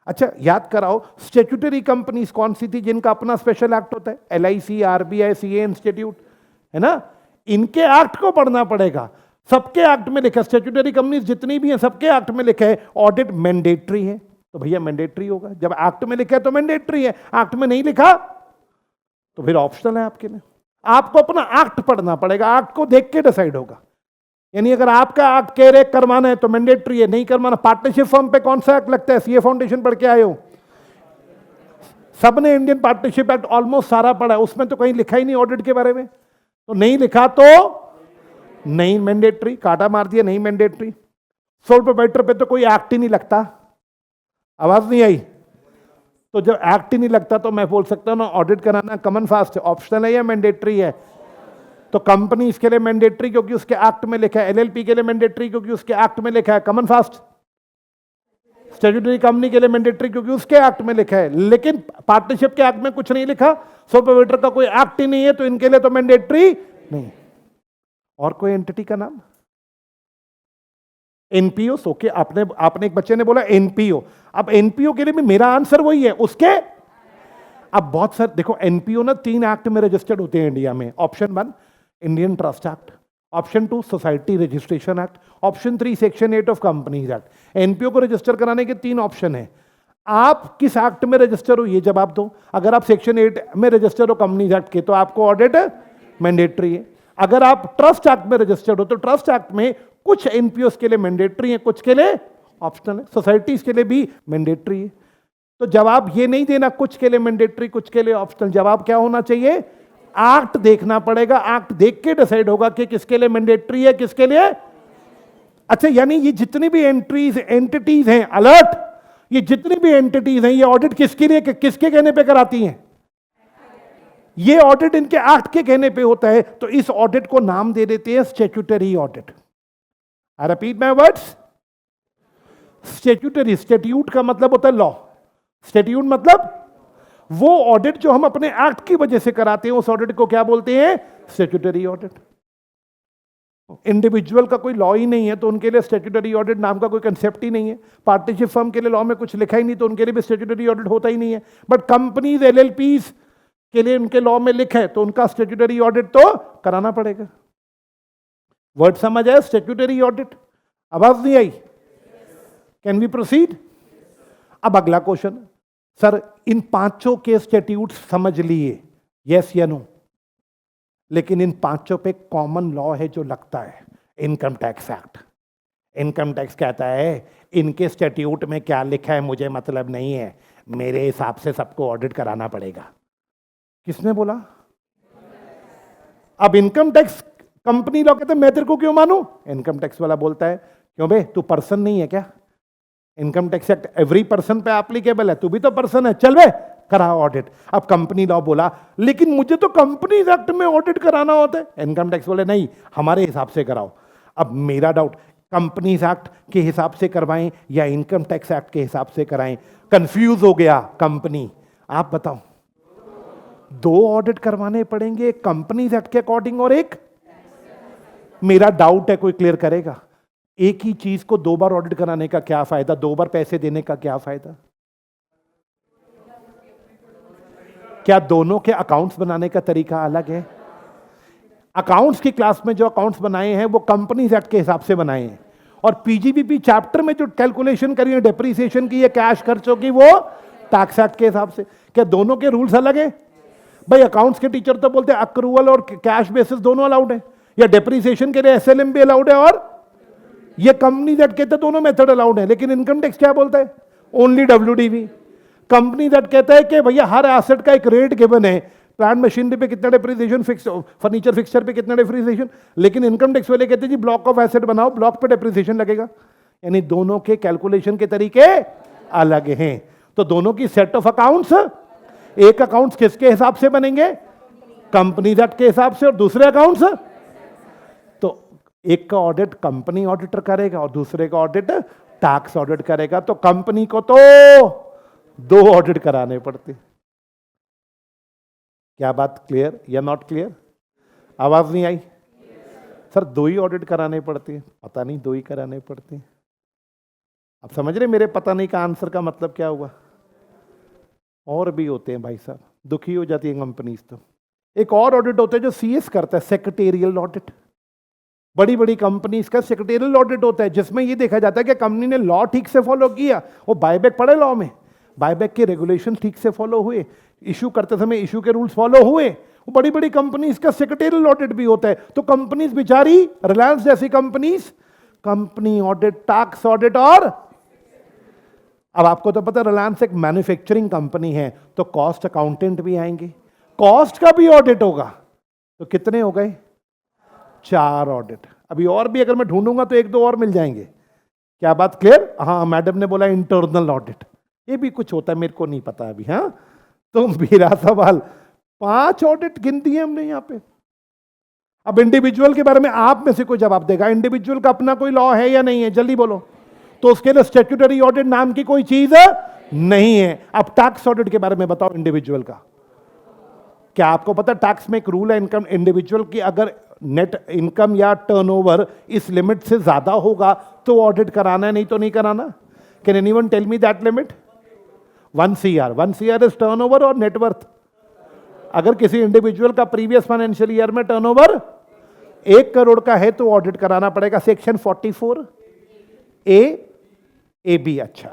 अच्छा याद कराओ, स्टैट्यूटरी कंपनीज कौन सी थी जिनका अपना स्पेशल एक्ट होता है? एलआईसी, आरबीआई, सीए इंस्टीट्यूट, है ना? इनके एक्ट को पढ़ना पड़ेगा। सबके एक्ट में लिखा है, स्टैट्यूटरी कंपनीज जितनी भी हैं सबके एक्ट में लिखा है ऑडिट मैंडेटरी है, तो भैया मैंडेटरी होगा। जब एक्ट में लिखा है तो मैंडेटरी है, एक्ट में नहीं लिखा तो फिर ऑप्शनल है आपके लिए। आपको अपना एक्ट पढ़ना पड़ेगा, एक्ट को देख के डिसाइड होगा। यानी अगर आपका एक्ट कह रहे करवाना है तो मैंडेटरी है, नहीं करवाना। पार्टनरशिप फर्म पे कौन सा एक्ट लगता है? सीए फाउंडेशन पढ़ के आए हो सबने, इंडियन पार्टनरशिप एक्ट ऑलमोस्ट सारा पढ़ा है, उसमें तो कहीं लिखा ही नहीं ऑडिट के बारे में। तो नहीं लिखा तो नहीं मैंडेटरी, काटा मार दिया, नहीं मैंडेटरी। सोल प्रोप्राइटर पे तो कोई एक्ट ही नहीं लगता। आवाज नहीं आई? तो जब एक्ट ही नहीं लगता तो मैं बोल सकता हूं ना, ऑडिट कराना कॉमन फास्ट ऑप्शनल है या मैंडेटरी है? तो कंपनी इसके लिए मैंडेटरी क्योंकि उसके एक्ट में लिखा है, एलएलपी के लिए मैंडेटरी क्योंकि उसके एक्ट में लिखा है, कॉमन फास्ट। स्टैट्यूटरी कंपनी के लिए मैंडेटरी क्योंकि उसके एक्ट में लिखा है, लेकिन पार्टनरशिप के एक्ट में कुछ नहीं लिखा, सोल प्रोप्राइटर का कोई एक्ट ही नहीं है, तो इनके लिए तो मैंडेटरी नहीं। और कोई एंटिटी का नाम? एनपीओ। ओके, आपने एक बच्चे ने बोला एनपीओ। अब एनपीओ के लिए भी मेरा आंसर वही है, उसके अब बहुत सारे देखो, एनपीओ ना 3 एक्ट में रजिस्टर्ड होते हैं इंडिया में। Option 1 Indian trust act, option 2 society registration act, option 3 section 8 of companies act. NPO को रजिस्टर कराने के 3 ऑप्शन है। आप किस एक्ट में रजिस्टर हो ये जवाब दो। अगर आप सेक्शन 8 में रजिस्टर हो कंपनीज एक्ट के, तो आपको ऑडिट मैंडेटरी है। अगर आप ट्रस्ट एक्ट में रजिस्टर्ड हो तो ट्रस्ट एक्ट में कुछ एनपीओ के लिए मैंडेटरी है, कुछ के लिए ऑप्शनल है, सोसाइटीज के लिए भी मैंडेटरी है। तो जवाब ये नहीं देना कुछ के लिए मैंडेटरी कुछ के लिए ऑप्शनल। जवाब क्या होना चाहिए? एक्ट देखना पड़ेगा, एक्ट देख के डिसाइड होगा कि किसके लिए मैंडेटरी है, किसके लिए। अच्छा, यानी ये जितनी भी एंटिटीज हैं, अलर्ट, ये जितनी भी एंटिटीज हैं, ये ऑडिट किसके लिए, किसके कहने पे कराती हैं? ये ऑडिट इनके एक्ट के कहने पे होता है। तो इस ऑडिट को नाम दे देते हैं statutory audit. I repeat my words, statutory, statute का मतलब होता है लॉ, स्टैट्यूट मतलब वो ऑडिट जो हम अपने एक्ट की वजह से कराते हैं, उस ऑडिट को क्या बोलते हैं? Statutory audit. इंडिविजुअल का कोई लॉ ही नहीं है तो उनके लिए स्टैट्यूटरी ऑडिट नाम का कोई कंसेप्ट ही नहीं है। पार्टनरशिप फर्म के लिए लॉ में कुछ लिखा ही नहीं तो उनके लिए भी स्टैट्यूटरी ऑडिट होता ही नहीं है। बट कंपनीज, एलएलपीज के लिए उनके लॉ में लिखा है तो उनका स्टैट्यूटरी ऑडिट तो कराना पड़ेगा। वर्ड समझ आया? Statutory audit. आवाज नहीं आई? Can we proceed? अब अगला क्वेश्चन, सर इन 5 के स्टैट्यूट समझ लिए, यस या नो? लेकिन इन पांचों पे कॉमन लॉ है जो लगता है, income tax act. Income tax कहता है इनके स्टैट्यूट में क्या लिखा है मुझे मतलब नहीं है, मेरे हिसाब से सबको ऑडिट कराना पड़ेगा। किसने बोला? अब इनकम टैक्स कंपनी लॉ कहते हैं मैं तेरे को क्यों मानूं? इनकम टैक्स वाला बोलता है क्यों बे, तू पर्सन नहीं है क्या? Income tax act every person पे एप्लीकेबल है, तू भी तो पर्सन है, चल बे करा ऑडिट। अब कंपनी लॉ बोला लेकिन मुझे तो कंपनी एक्ट में ऑडिट कराना होता है। इनकम टैक्स बोले नहीं, हमारे हिसाब से कराओ। अब मेरा डाउट, कंपनीज एक्ट के हिसाब से करवाएं या इनकम टैक्स एक्ट के हिसाब से कराएं? कंफ्यूज हो गया कंपनी। आप बताओ, दो ऑडिट करवाने पड़ेंगे, एक कंपनीज एक्ट के अकॉर्डिंग और एक, मेरा डाउट है कोई क्लियर करेगा? एक ही चीज को दो बार ऑडिट कराने का क्या फायदा, दो बार पैसे देने का क्या फायदा? क्या दोनों के अकाउंट्स बनाने का तरीका अलग है? अकाउंट्स की क्लास में जो अकाउंट्स बनाए हैं वो कंपनीज एक्ट के हिसाब से बनाए हैं, और पीजीबीपी चैप्टर में जो कैलकुलेशन करी है डेप्रिसिएशन की या कैश खर्चों की वो टैक्स एक्ट के हिसाब से। क्या दोनों के रूल्स अलग है? भाई अकाउंट्स के टीचर तो बोलते हैं अक्रूवल और कैश बेसिस दोनों अलाउड है, या डेप्रिसिएशन के लिए एसएलएम भी अलाउड है, और ये कंपनीज एक्ट कहते हैं दोनों मेथड अलाउड है। लेकिन इनकम टैक्स क्या बोलता है? Only WDV. कंपनीज एक्ट कहता है कि भैया हर एसेट का एक रेट गिवन है, प्लांट मशीनरी पे कितना डेप्रिसिएशन फिक्स, फर्नीचर फिक्सचर पे कितना डेप्रिसिएशन। लेकिन इनकम टैक्स वाले कहते हैं जी ब्लॉक ऑफ एसेट बनाओ, ब्लॉक पे डेप्रिसिएशन लगेगा। यानी दोनों के कैलकुलेशन के तरीके अलग हैं। तो दोनों की सेट ऑफ अकाउंट्स, एक अकाउंट्स किसके हिसाब से बनेंगे? कंपनीज एक्ट के हिसाब से, और दूसरे अकाउंट्स, तो एक का ऑडिट कंपनी ऑडिटर करेगा और दूसरे का ऑडिट टैक्स ऑडिट करेगा। तो कंपनी को तो दो ऑडिट कराने पड़ते। क्या बात क्लियर या नॉट क्लियर? आवाज नहीं आई? सर दो ही ऑडिट कराने पड़ते हैं, पता नहीं दो ही कराने पड़ते हैं। आप समझ रहे मेरे पता नहीं का आंसर का मतलब क्या हुआ? और भी होते हैं भाई साहब, दुखी हो जाती है कंपनीज। तो एक और ऑडिट होता है जो सीएस करता है, सेक्रेटेरियल ऑडिट। बड़ी बड़ी कंपनीज का सेक्रेटेरियल ऑडिट होता है जिसमें ये देखा जाता है कि कंपनी ने लॉ ठीक से फॉलो किया। वो बायबैक पढ़े लॉ में, बायबैक के रेगुलेशन ठीक से फॉलो हुए, इशू करते समय इशू के रूल्स फॉलो हुए। वो बड़ी बड़ी कंपनीज का सेक्रेटेरियल ऑडिट भी होता है। तो कंपनीज बेचारी, रिलायंस जैसी companies, company audit, tax audit, और अब आपको तो पता है रिलायंस एक मैन्युफैक्चरिंग कंपनी है, तो कॉस्ट अकाउंटेंट भी आएंगे, कॉस्ट का भी ऑडिट होगा। तो कितने हो गए? 4 ऑडिट। अभी और भी अगर मैं ढूंढूंगा तो एक दो और मिल जाएंगे। क्या बात क्लियर? हाँ, मैडम ने बोला इंटरनल ऑडिट, ये भी कुछ होता है, मेरे को नहीं पता अभी। हाँ, तो मेरा सवाल, 5 ऑडिट गिन दिए हमने यहां पे। अब इंडिविजुअल के बारे में आप में से कोई जवाब देगा? इंडिविजुअल का अपना कोई लॉ है या नहीं है? जल्दी बोलो। तो उसके लिए स्टैट्यूटरी ऑडिट नाम की कोई चीज नहीं है। अब टैक्स ऑडिट के बारे में बताओ इंडिविजुअल का। क्या आपको पता टैक्स में एक रूल है इनकम इंडिविजुअल की, अगर नेट इनकम या टर्नओवर इस लिमिट से ज्यादा होगा तो ऑडिट कराना है, नहीं तो नहीं कराना। Can anyone tell me that limit? 1 CR। 1 CR is turnover और नेटवर्थ। अगर किसी इंडिविजुअल का प्रीवियस फाइनेंशियल ईयर में टर्नओवर 1 करोड़ का है तो ऑडिट कराना पड़ेगा। Section 44 A B. अच्छा,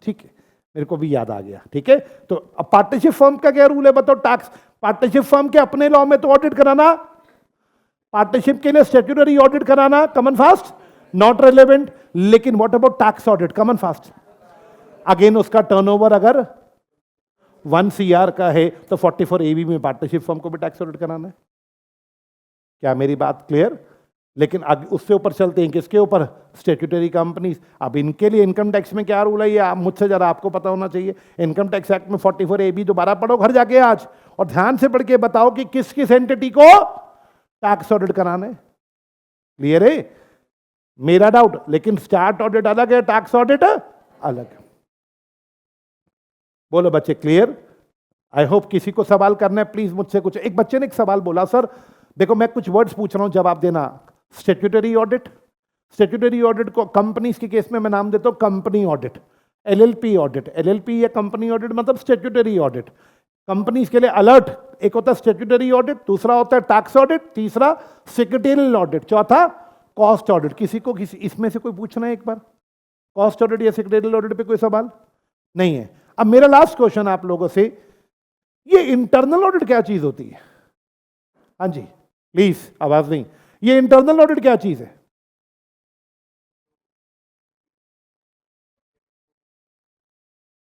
ठीक है, मेरे को भी याद आ गया। ठीक है, तो अब पार्टनरशिप फर्म का क्या रूल है बताओ? टैक्स पार्टनरशिप फर्म के अपने लॉ में तो ऑडिट कराना, पार्टनरशिप के लिए स्टैट्यूटरी ऑडिट कराना कॉमन फास्ट नॉट रेलेवेंट। लेकिन what about tax audit? Common fast. Again उसका टर्नओवर अगर 1 CR का है तो 44 AB में पार्टनरशिप फर्म को भी टैक्स ऑडिट कराना है। क्या मेरी बात क्लियर? लेकिन उससे ऊपर चलते हैं, किसके ऊपर? Statutory companies. अब इनके लिए इनकम टैक्स में क्या रूल है ये मुझसे जरा आपको पता होना चाहिए। इनकम टैक्स एक्ट में 44 AB दोबारा पढ़ो घर जाके आज, और ध्यान से पढ़ के बताओ कि किस किस एंटिटी को टैक्स ऑडिट कराना है। क्लियर है मेरा डाउट? लेकिन स्टार्ट ऑडिट अलग है, टैक्स ऑडिट अलग है। बोलो बच्चे, क्लियर? आई होप किसी को सवाल करना है प्लीज मुझसे कुछ। एक बच्चे ने एक सवाल बोला, सर देखो मैं कुछ वर्ड्स पूछ रहा हूं, जवाब देना। स्टैट्यूटरी ऑडिट, स्टैट्यूटरी ऑडिट को कंपनीज के केस में मैं नाम देता हूं company audit. LLP audit, LLP या कंपनी ऑडिट मतलब स्टैट्यूटरी ऑडिट। कंपनीज के लिए अलर्ट, एक होता है स्टैट्यूटरी ऑडिट, दूसरा होता है टैक्स ऑडिट, तीसरा सेक्रेटेरियल ऑडिट, चौथा कॉस्ट ऑडिट। किसी को इसमें से कोई पूछना है एक बार? कॉस्ट ऑडिट या सेक्रेटेरियल ऑडिट पे कोई सवाल नहीं है। अब मेरा लास्ट क्वेश्चन आप लोगों से, ये इंटरनल ऑडिट क्या चीज होती है? हाँ जी, प्लीज आवाज नहीं। ये इंटरनल ऑडिट क्या चीज है?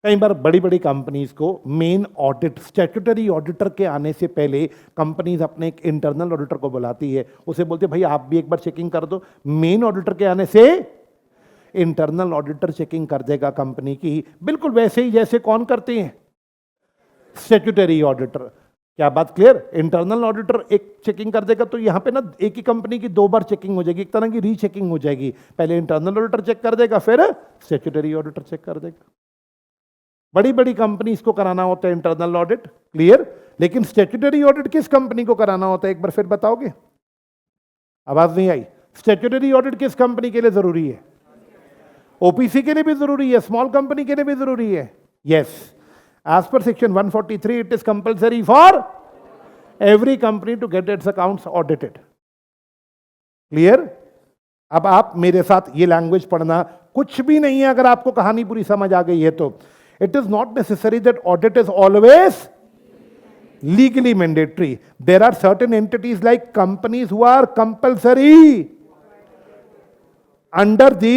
कई बार बड़ी बड़ी कंपनीज को मेन ऑडिट, स्टैट्यूटरी ऑडिटर के आने से पहले कंपनीज अपने एक इंटरनल ऑडिटर को बुलाती है, उसे बोलते हैं भाई आप भी एक बार चेकिंग कर दो। मेन ऑडिटर के आने से इंटरनल ऑडिटर चेकिंग कर देगा कंपनी की, बिल्कुल वैसे ही जैसे कौन करते हैं? Statutory auditor. क्या बात क्लियर? इंटरनल ऑडिटर एक चेकिंग कर देगा तो यहां पे ना एक ही कंपनी की दो बार चेकिंग हो जाएगी, एक तरह की रीचेकिंग हो जाएगी। पहले इंटरनल ऑडिटर चेक कर देगा, फिर स्टैट्यूटरी ऑडिटर चेक कर देगा। बड़ी बड़ी कंपनी इसको कराना होता है इंटरनल ऑडिट, क्लियर। लेकिन स्टैट्यूटरी ऑडिट किस कंपनी को कराना होता है, एक बार फिर बताओगे? आवाज नहीं आई। स्टैट्यूटरी ऑडिट किस कंपनी के लिए जरूरी है? ओपीसी के लिए भी जरूरी है, स्मॉल कंपनी के लिए भी जरूरी है। Yes, as per section 143 it is compulsory for every company to get its accounts audited. Clear? अब आप मेरे साथ ये लैंग्वेज पढ़ना, कुछ भी नहीं है अगर आपको कहानी पूरी समझ आ गई है तो। It is not necessary that audit is always legally mandatory. There are certain entities like companies who are compulsory under the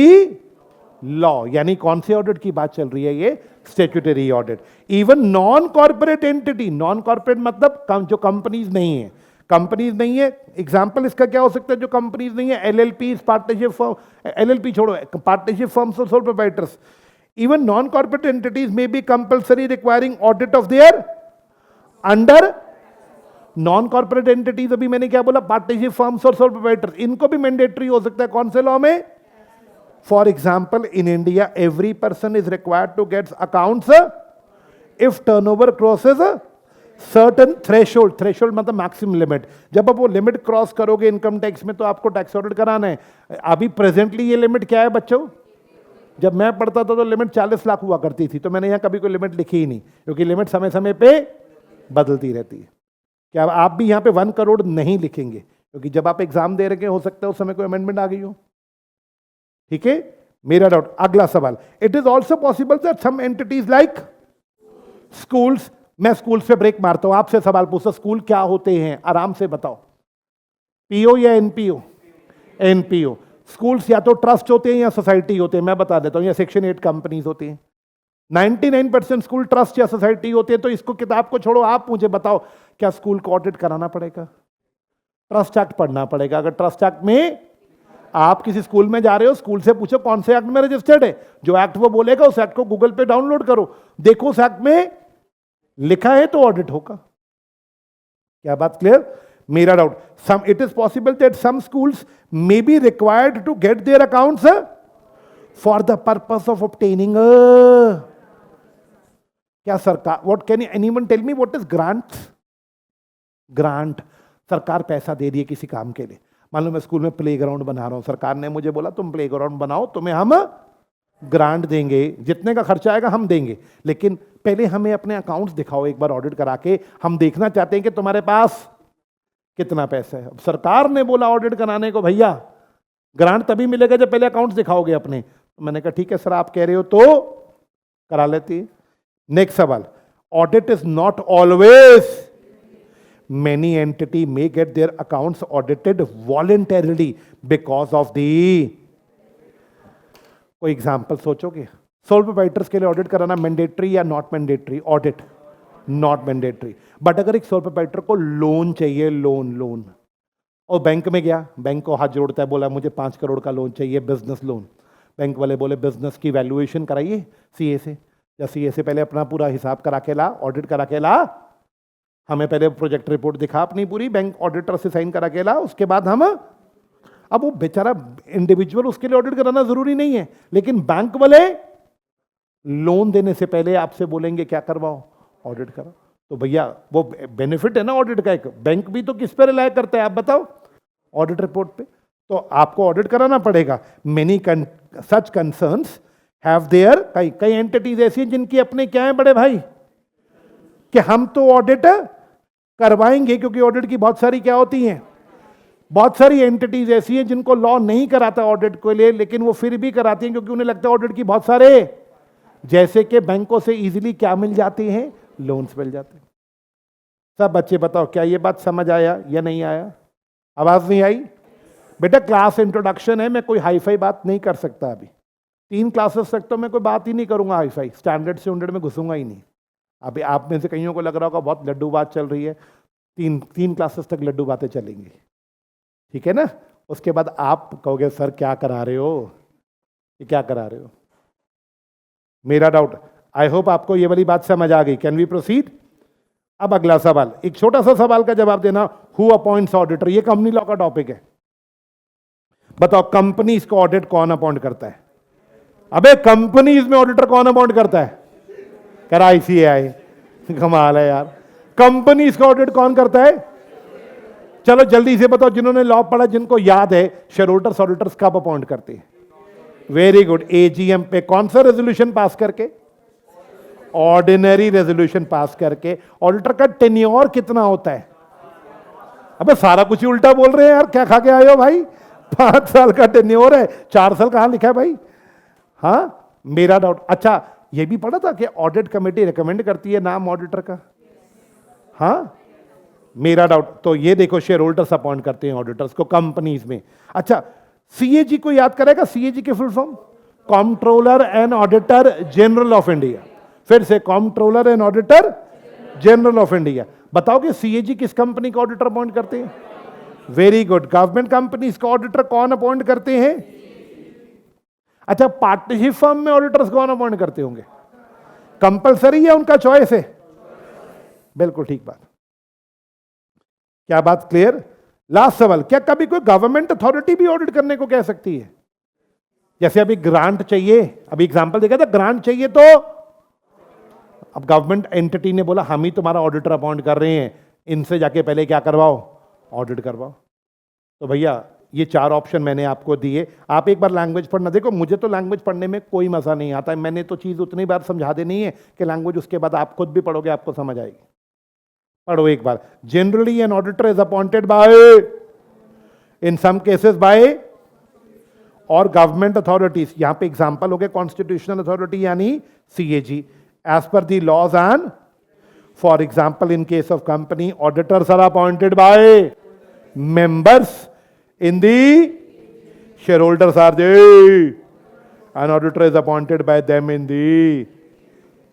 law. यानी कौन से ऑडिट की बात चल रही है? ये statutory audit. Even non corporate entity, non corporate मतलब जो कंपनीज नहीं है, कंपनीज नहीं है, एग्जांपल इसका क्या हो सकता है जो कंपनीज नहीं है? एलएलपी, पार्टनरशिप फर्म, एलएलपी छोड़ो, पार्टनरशिप फर्म्स और sole proprietors. Even non-corporate entities may be compulsory requiring audit of their under non-corporate entities। अभी मैंने क्या बोला? पार्टनरशिप फर्म्स और सोल प्रोप्राइटर्स, इनको भी मैंडेटरी हो सकता है। कौन से लॉ में? For example in India every person is required to get accounts if turnover crosses certain threshold. Threshold मतलब मैक्सिमम लिमिट। जब आप वो लिमिट क्रॉस करोगे इनकम टैक्स में तो आपको टैक्स ऑडिट कराना है। अभी प्रेजेंटली ये लिमिट क्या है बच्चों? जब मैं पढ़ता था तो लिमिट 40 लाख हुआ करती थी, तो मैंने यहां कभी कोई लिमिट लिखी ही नहीं, क्योंकि लिमिट समय समय पे बदलती रहती है। क्या आप भी यहां पे 1 करोड़ नहीं लिखेंगे? क्योंकि जब आप एग्जाम दे रहे हो सकता है उस समय कोई अमेंडमेंट आ गई हो। ठीक है, मेरा डाउट। अगला सवाल, it is also possible that some entities like schools. मैं स्कूल्स पे ब्रेक मारता हूं, आपसे सवाल पूछता, स्कूल क्या होते हैं? आराम से बताओ। पीओ या एनपीओ? एनपीओ। स्कूल्स या तो ट्रस्ट होते हैं या सोसाइटी होते हैं, मैं बता देता हूं, या सेक्शन 8 कंपनीज होती हैं। 99% स्कूल ट्रस्ट या सोसाइटी होते हैं। तो इसको, किताब को छोड़ो, आप मुझे बताओ क्या स्कूल को ऑडिट कराना पड़ेगा? ट्रस्ट एक्ट पढ़ना पड़ेगा। अगर ट्रस्ट एक्ट में आप किसी स्कूल में जा रहे हो, स्कूल से पूछो कौन से एक्ट में रजिस्टर्ड है, जो एक्ट वो बोलेगा उस एक्ट को गूगल पे डाउनलोड करो, देखो उस एक्ट में लिखा है तो ऑडिट होगा। क्या बात क्लियर? मेरा doubt, some it is possible that some schools may be required to get their accounts for the purpose of obtaining क्या सरकार, what can anyone tell me what is grant? Grant, सरकार पैसा दे रही है किसी काम के लिए। मान लो मैं स्कूल में प्लेग्राउंड बना रहा हूं, सरकार ने मुझे बोला तुम प्लेग्राउंड बनाओ, तुम्हें हम ग्रांट देंगे, जितने का खर्चा आएगा हम देंगे, लेकिन पहले हमें अपने अकाउंट्स दिखाओ एक बार ऑडिट करा के, हम देखना चाहते हैं कि तुम्हारे पास कितना पैसा है। अब सरकार ने बोला ऑडिट कराने को, भैया ग्रांट तभी मिलेगा जब पहले अकाउंट्स दिखाओगे अपने। तो मैंने कहा ठीक है सर, आप कह रहे हो तो करा लेती है। नेक्स्ट सवाल, audit is not always, many entity may gate their accounts audited voluntarily because of the, कोई एग्जाम्पल सोचोगे? सोल प्रोप्राइटर्स के लिए ऑडिट कराना मैंडेटरी या not mandatory? Audit not mandatory. But अगर एक सोल प्रोप्राइटर को लोन चाहिए, लोन, और बैंक में गया, बैंक को हाथ जोड़ता है, बोला मुझे 5 करोड़ का लोन चाहिए, बिजनेस लोन। बैंक वाले बोले बिजनेस की वैल्यूएशन कराइए सीए से, या सीए से पहले अपना पूरा हिसाब करा के ला, ऑडिट करा के ला, हमें पहले प्रोजेक्ट रिपोर्ट दिखा अपनी पूरी, बैंक ऑडिटर से साइन करा के ला, उसके बाद हम। अब वो बेचारा इंडिविजुअल, उसके लिए ऑडिट कराना जरूरी नहीं है, लेकिन बैंक वाले लोन देने से पहले आपसे बोलेंगे क्या करवाओ, ऑडिट करो। तो भैया वो बेनिफिट है ना ऑडिट का। एक बैंक भी तो किस पे रिलाय करता है आप बताओ? ऑडिट रिपोर्ट पे। तो आपको ऑडिट कराना पड़ेगा। Many such concerns have their, कई एंटिटीज ऐसी हैं जिनकी अपने क्या है बड़े भाई, कि हम तो ऑडिट करवाएंगे, क्योंकि ऑडिट की बहुत सारी क्या होती हैं, बहुत सारी एंटिटीज ऐसी हैं जिनको लॉ नहीं कराता ऑडिट के लिए, लेकिन वो फिर भी कराती हैं क्योंकि उन्हें लगता है ऑडिट की बहुत सारे, जैसे कि बैंकों से इजीली क्या मिल जाते हैं, लोन्स मिल जाते हैं। सब बच्चे बताओ क्या ये बात समझ आया या नहीं आया? आवाज नहीं आई? बेटा क्लास इंट्रोडक्शन है, मैं कोई हाई फाई बात नहीं कर सकता अभी। 3 क्लासेस तक तो मैं कोई बात ही नहीं करूंगा हाई फाई, स्टैंडर्ड से स्टैंडर्ड में घुसूंगा ही नहीं। अभी आप में से कईयों को लग रहा होगा बहुत लड्डू बात चल रही है, 3 क्लासेस तक लड्डू बातें चलेंगी, ठीक है ना? उसके बाद आप कहोगे सर क्या करा रहे हो, ये क्या करा रहे हो? मेरा डाउट, आई होप आपको ये वाली बात समझ आ गई। Can we proceed? अब अगला सवाल, एक छोटा सा सवाल का जवाब देना। Who appoints auditor? ये कंपनी लॉ का टॉपिक है। बताओ कंपनीज को ऑडिट कौन अपॉइंट करता है? अबे कंपनीज में ऑडिटर कौन अपॉइंट करता है? कर ICAI। कमाल है यार, कंपनीज का ऑडिट कौन करता है? चलो जल्दी से बताओ, जिन्होंने लॉ पढ़ा, जिनको याद है, शेयरहोल्डर्स ऑडिटर्स कब अपॉइंट करते हैं? वेरी गुड, AGM पे। कौन सा रेजोल्यूशन पास करके? ऑर्डिनरी रेजोल्यूशन पास करके। ऑडिटर का टेन्योर कितना होता है? अबे सारा कुछ ही उल्टा बोल रहे हैं यार, क्या खा के आए हो भाई? 5 साल का टेन्योर है, 4 साल कहां लिखा है भाई? हाँ, मेरा डाउट। अच्छा, ये भी पढ़ा था कि ऑडिट कमेटी रिकमेंड करती है नाम ऑडिटर का। हाँ, मेरा डाउट। तो ये देखो, शेयर होल्डर्स अपॉइंट करते हैं ऑडिटर्स को कंपनीज में। अच्छा, CAG को याद करेगा? CAG के full form controller and auditor general of India. फिर से, controller and auditor general of India. बताओ कि CAG किस कंपनी का ऑडिटर अपॉइंट करते हैं? वेरी गुड, गवर्नमेंट कंपनीज का ऑडिटर कौन अपॉइंट करते हैं? अच्छा, पार्टनरशिप फर्म में ऑडिटर्स कौन अपॉइंट करते होंगे? कंपलसरी है, उनका चॉइस है? बिल्कुल ठीक बात। क्या बात क्लियर? लास्ट सवाल, क्या कभी कोई गवर्नमेंट अथॉरिटी भी ऑडिट करने को कह सकती है? जैसे अभी ग्रांट चाहिए, अभी एग्जांपल देखा था, ग्रांट चाहिए तो अब गवर्नमेंट एंटिटी ने बोला हम ही तुम्हारा ऑडिटर अपॉइंट कर रहे हैं, इनसे जाके पहले क्या करवाओ? ऑडिट करवाओ। तो भैया ये 4 ऑप्शन मैंने आपको दिए, आप एक बार लैंग्वेज पढ़ना। देखो मुझे तो लैंग्वेज पढ़ने में कोई मजा नहीं आता, मैंने तो चीज उतनी बार समझा देनी है कि लैंग्वेज उसके बाद आप खुद भी पढ़ोगे आपको समझ आएगी। पढ़ो एक बार। Generally an auditor is appointed by, in some cases by, और गवर्नमेंट अथॉरिटीज। यहां पे एग्जांपल हो गए कॉन्स्टिट्यूशनल अथॉरिटी यानी CAG, as per the laws and, for example in case of company auditors are appointed by members in the shareholders are there, an auditor is appointed by them in the।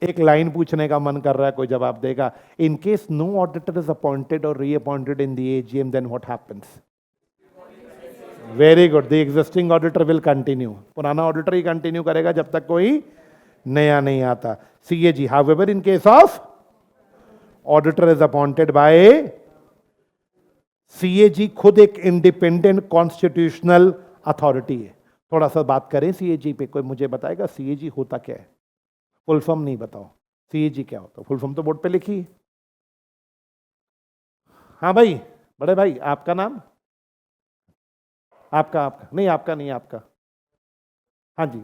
एक line पूछने का मन कर रहा है, कोई जवाब देगा? In case no auditor is appointed और reappointed in the AGM, then what happens? Very good, the existing auditor will continue. पुराना ऑडिटर ही कंटिन्यू करेगा जब तक कोई नया नहीं आता। CAG, however in case of auditor is appointed by, CAG खुद एक इंडिपेंडेंट कॉन्स्टिट्यूशनल अथॉरिटी है। थोड़ा सा बात करें CAG पे, कोई मुझे बताएगा CAG होता क्या है? फुल फॉर्म नहीं बताओ, CAG क्या होता है? फुल फॉर्म तो बोर्ड पे लिखी है। हाँ भाई, बड़े भाई आपका नाम? आपका नहीं, आपका नहीं, आपका। हाँ जी,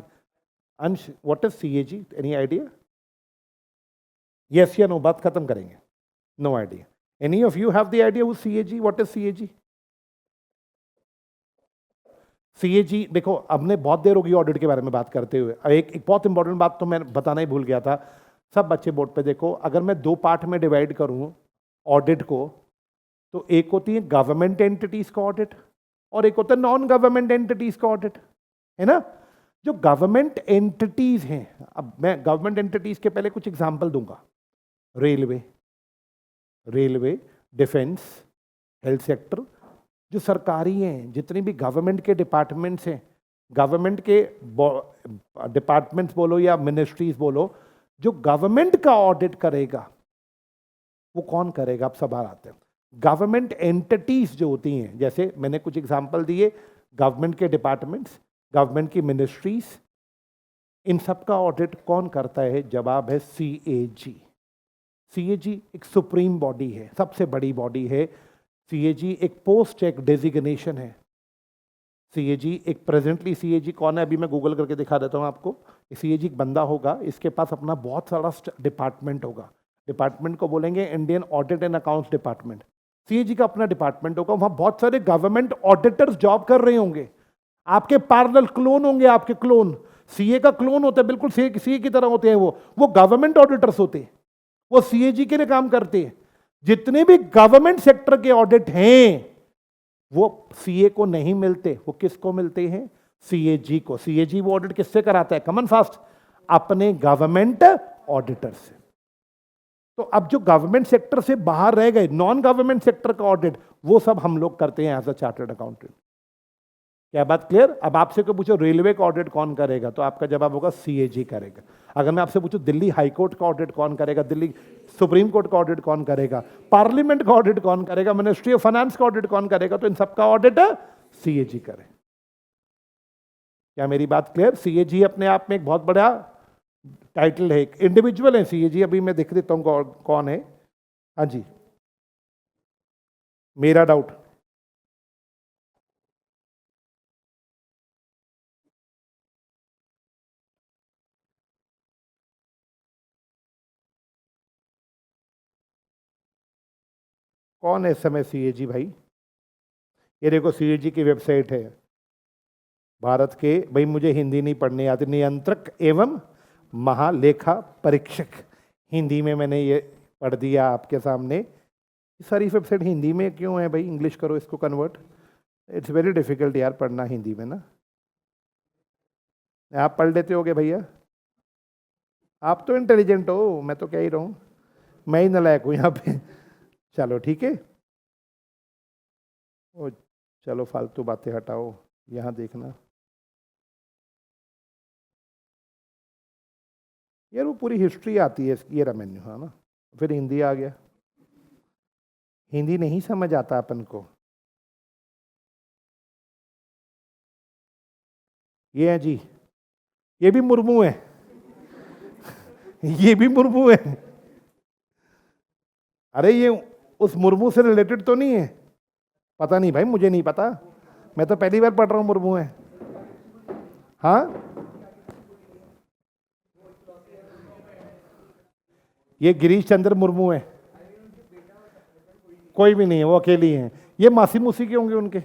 Ansh, what is CAG? Any idea? Yes या नो, बात खत्म करेंगे। No idea. Any of you have the idea who CAG? What is CAG? CAG देखो, हमने बहुत देर होगी ऑडिट के बारे में बात करते हुए। एक बहुत इंपॉर्टेंट बात तो मैं बताना ही भूल गया था। सब बच्चे बोर्ड पे देखो, अगर मैं 2 पार्ट में डिवाइड करूं ऑडिट को, तो एक होती है गवर्नमेंट एंटिटीज का ऑडिट और एक होता है नॉन गवर्नमेंट एंटिटीज का ऑडिट, है ना? जो गवर्नमेंट एंटिटीज हैं, अब मैं गवर्नमेंट एंटिटीज के पहले कुछ एग्जाम्पल दूंगा। रेलवे, डिफेंस, हेल्थ सेक्टर, जो सरकारी हैं, जितनी भी गवर्नमेंट के डिपार्टमेंट्स हैं, गवर्नमेंट के डिपार्टमेंट्स बोलो या मिनिस्ट्रीज बोलो, जो गवर्नमेंट का ऑडिट करेगा वो कौन करेगा? अब सवाल आते हैं। गवर्नमेंट एंटिटीज जो होती हैं, जैसे मैंने कुछ एग्जांपल दिए, गवर्नमेंट के डिपार्टमेंट्स, गवर्नमेंट की मिनिस्ट्रीज, इन सब का ऑडिट कौन करता है? जवाब है CAG। CAG एक सुप्रीम बॉडी है, सबसे बड़ी बॉडी है। CAG एक पोस्ट एक डेजिग्नेशन है। CAG एक प्रेजेंटली CAG कौन है? अभी मैं गूगल करके दिखा देता हूं आपको। CAG एक बंदा होगा, इसके पास अपना बहुत सारा डिपार्टमेंट होगा। डिपार्टमेंट को बोलेंगे Indian audit and accounts department. CAG का अपना डिपार्टमेंट होगा, वहां बहुत सारे गवर्नमेंट ऑडिटर्स जॉब कर रहे होंगे। आपके पैरेलल क्लोन होंगे, आपके क्लोन CA का क्लोन होता है, बिल्कुल CA की तरह होते हैं। वो गवर्नमेंट ऑडिटर्स होते हैं, वो CAG के लिए काम करते हैं। जितने भी गवर्नमेंट सेक्टर के ऑडिट हैं वो सीए को नहीं मिलते, वो किसको मिलते हैं? सीएजी को। सीएजी वो ऑडिट किससे कराता है? कॉमन फास्ट, अपने गवर्नमेंट ऑडिटर से। तो अब जो गवर्नमेंट सेक्टर से बाहर रह गए, नॉन गवर्नमेंट सेक्टर का ऑडिट, वो सब हम लोग करते हैं एज अ चार्टर्ड अकाउंटेंट। क्या बात क्लियर? अब आपसे कोई पूछो रेलवे का ऑडिट कौन करेगा, तो आपका जवाब होगा सीएजी करेगा। अगर मैं आपसे पूछूं दिल्ली हाई कोर्ट का ऑडिट कौन करेगा, दिल्ली सुप्रीम कोर्ट का ऑडिट कौन करेगा, पार्लियामेंट का ऑडिट कौन करेगा, मिनिस्ट्री ऑफ फाइनेंस का ऑडिट कौन करेगा, तो इन सबका ऑडिट सीएजी करे। क्या मेरी बात क्लियर? सीएजी अपने आप में एक बहुत बड़ा टाइटल है, एक इंडिविजुअल है सीएजी। अभी मैं दिख देता हूं कौन है। हाँ जी, मेरा डाउट। कौन है इस समय सीएजी भाई? ये देखो सीएजी की वेबसाइट है भारत के, भाई मुझे हिंदी नहीं पढ़ने आती, नियंत्रक एवं महालेखा परीक्षक, हिंदी में मैंने ये पढ़ दिया आपके सामने। सारी वेबसाइट हिंदी में क्यों है भाई? इंग्लिश करो इसको कन्वर्ट। इट्स वेरी डिफिकल्ट यार पढ़ना हिंदी में ना। आप पढ़ लेते होगे भैया, आप तो इंटेलिजेंट हो, मैं तो कह ही रहा हूँ, मैं ही नालायक हूँ यहाँ पे। चलो ठीक है, ओ चलो फालतू बातें हटाओ, यहाँ देखना यार, वो पूरी हिस्ट्री आती है इसकी, ये रेवेन्यू है ना। फिर हिंदी आ गया, हिंदी नहीं समझ आता अपन को। ये है जी, ये भी मुर्मू है। ये भी मुर्मू है। अरे ये उस मुर्मू से रिलेटेड तो नहीं है? पता नहीं भाई, मुझे नहीं पता, मैं तो पहली बार पढ़ रहा हूं मुर्मू है। हाँ, ये गिरीश चंद्र मुर्मू है। कोई भी नहीं है, वो अकेली हैं। ये मासी मूसी के होंगे उनके।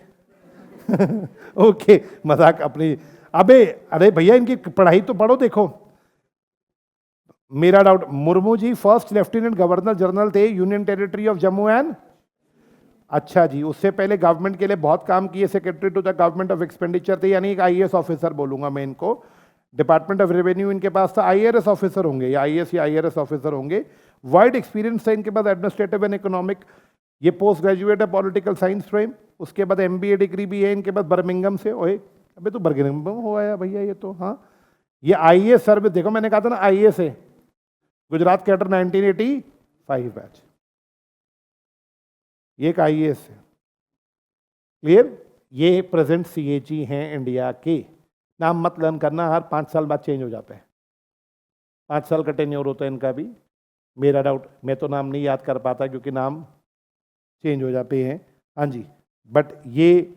ओके, मजाक अपनी। अबे अरे भैया, इनकी पढ़ाई तो पढ़ो, देखो। मेरा doubt, Murmu ji first lieutenant governor general थे union territory of Jammu and. अच्छा जी, उससे पहले गवर्नमेंट के लिए बहुत काम किए, secretary to the government of expenditure थे, यानी एक आईएएस ऑफिसर बोलूंगा मैं इनको। डिपार्टमेंट ऑफ रेवेन्यू इनके पास था, आईआरएस ऑफिसर होंगे, या आईएएस या आईआरएस ऑफिसर होंगे। वाइड एक्सपीरियंस था इनके पास एडमिनिस्ट्रेटिव एंड इकोनॉमिक। ये पोस्ट ग्रेजुएट है पॉलिटिकल साइंस स्ट्रीम। उसके बाद एमबीए डिग्री भी है इनके पास बर्मिंगम से। ओए अबे तो बर्मिंगम हो आया भैया ये तो। हाँ, ये आईएएस सर्विस, देखो मैंने कहा था ना आईएएस है, गुजरात कैडर 1985 बैच, ये एक आईएएस है। क्लियर? ये प्रेजेंट सीएजी हैं इंडिया के। नाम मत लर्न करना, हर 5 साल बाद चेंज हो जाते हैं, 5 साल का टेन्योर होता है इनका भी। मेरा डाउट, मैं तो नाम नहीं याद कर पाता क्योंकि नाम चेंज हो जाते हैं। हाँ जी, बट ये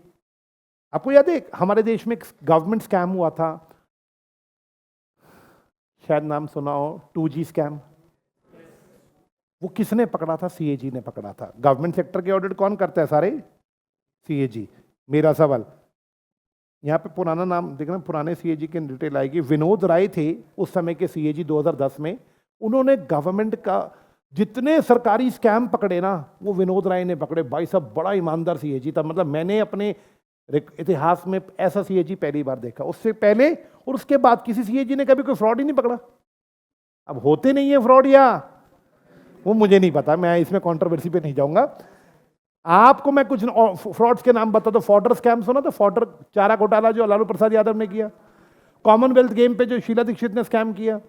आपको याद है हमारे देश में एक गवर्नमेंट स्कैम हुआ था, शायद नाम सुना हो, 2G स्कैम। वो किसने पकड़ा था? सीएजी ने पकड़ा था। गवर्नमेंट सेक्टर के ऑडिट कौन करता है? सारे सीएजी। मेरा सवाल, यहाँ पे पुराना नाम देखना, पुराने सीएजी की डिटेल आएगी। विनोद राय थे उस समय के सीएजी 2010 में। उन्होंने गवर्नमेंट का जितने सरकारी स्कैम पकड़े ना, वो विनोद राय ने पकड़े। भाई साहब बड़ा ईमानदार सीएजी था, मतलब मैंने अपने इतिहास में ऐसा सीएजी पहली बार देखा। उससे पहले और उसके बाद किसी सीएजी ने कभी कोई फ्रॉड ही नहीं पकड़ा। अब होते नहीं है फ्रॉड, या वो मुझे नहीं पता, मैं इसमें कंट्रोवर्सी पे नहीं जाऊंगा। आपको मैं कुछ फ्रॉड्स के नाम बता दो। फॉडर स्कैम सुना था? फॉडर चारा घोटाला जो लालू प्रसाद यादव ने किया। कॉमनवेल्थ गेम पे जो शीला दीक्षित ने स्कैम किया।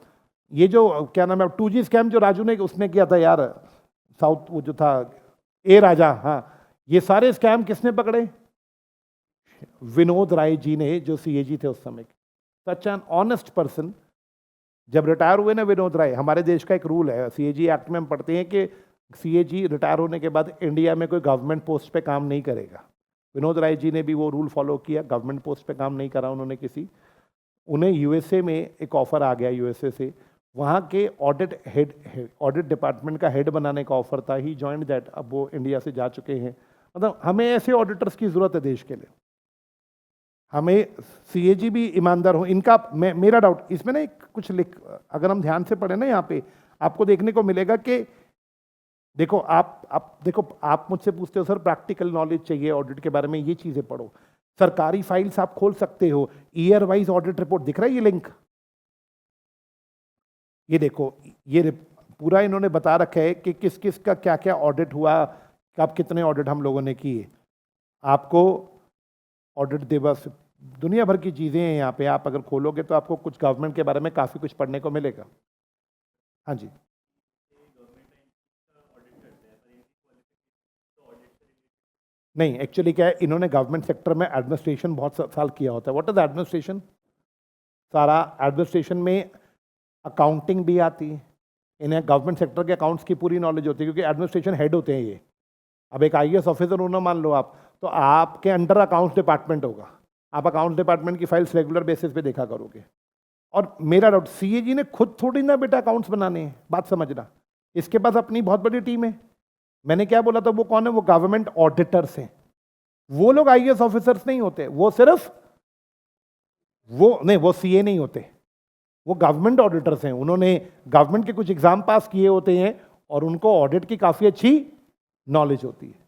ये जो क्या नाम है 2G स्कैम जो राजू ने उसने किया था यार, साउथ वो जो था ए राजा। हाँ, ये सारे स्कैम किसने पकड़े? विनोद राय जी ने, जो सीएजी थे उस समय। Such an honest person. जब रिटायर हुए ना विनोद राय, हमारे देश का एक रूल है, सीएजी एक्ट में हम पढ़ते हैं कि सीएजी रिटायर होने के बाद इंडिया में कोई गवर्नमेंट पोस्ट पे काम नहीं करेगा। विनोद राय जी ने भी वो रूल फॉलो किया, गवर्नमेंट पोस्ट पे काम नहीं करा उन्होंने किसी। उन्हें यूएसए में एक ऑफर आ गया, यूएसए से, वहाँ के ऑडिट हेड, ऑडिट डिपार्टमेंट का हेड बनाने का ऑफर था। ही जॉइंड दैट। अब वो इंडिया से जा चुके हैं। मतलब हमें ऐसे ऑडिटर्स की जरूरत है देश के लिए। हमें सीएजी भी ईमानदार हो इनका। मेरा डाउट इसमें ना एक कुछ लिख, अगर हम ध्यान से पढ़े ना, यहाँ पे आपको देखने को मिलेगा कि देखो आप देखो, आप मुझसे पूछते हो सर प्रैक्टिकल नॉलेज चाहिए ऑडिट के बारे में, ये चीजें पढ़ो। सरकारी फाइल्स आप खोल सकते हो, ईयर वाइज ऑडिट रिपोर्ट दिख रहा है ये लिंक, ये देखो, ये पूरा इन्होंने बता रखा है कि किस किस का क्या क्या ऑडिट हुआ, कब कितने ऑडिट हम लोगों ने किए। आपको ऑडिट दिवस, दुनिया भर की चीजें हैं यहाँ पे, आप अगर खोलोगे तो आपको कुछ गवर्नमेंट के बारे में काफी कुछ पढ़ने को मिलेगा। हाँ जी, नहीं एक्चुअली क्या है, इन्होंने गवर्नमेंट सेक्टर में एडमिनिस्ट्रेशन बहुत साल किया होता है। What is administration? सारा एडमिनिस्ट्रेशन में अकाउंटिंग भी आती है, इन्हें गवर्नमेंट सेक्टर के अकाउंट्स की पूरी नॉलेज होती है, क्योंकि एडमिनिस्ट्रेशन हेड होते हैं ये। अब एक आईएएस ऑफिसर होना मान लो आप, तो आपके अंडर अकाउंट्स डिपार्टमेंट होगा, आप अकाउंट्स डिपार्टमेंट की फाइल्स रेगुलर बेसिस पे देखा करोगे। और मेरा डाउट, सीएजी ने खुद थोड़ी ना बेटा अकाउंट्स बनाने हैं, बात समझना, इसके पास अपनी बहुत बड़ी टीम है। मैंने क्या बोला था, वो कौन है? वो गवर्नमेंट ऑडिटर्स हैं। वो लोग आईएएस ऑफिसर्स नहीं होते, वो सिर्फ वो सीए नहीं होते, वो गवर्नमेंट ऑडिटर्स हैं। उन्होंने गवर्नमेंट के कुछ एग्जाम पास किए होते हैं और उनको ऑडिट की काफी अच्छी नॉलेज होती है।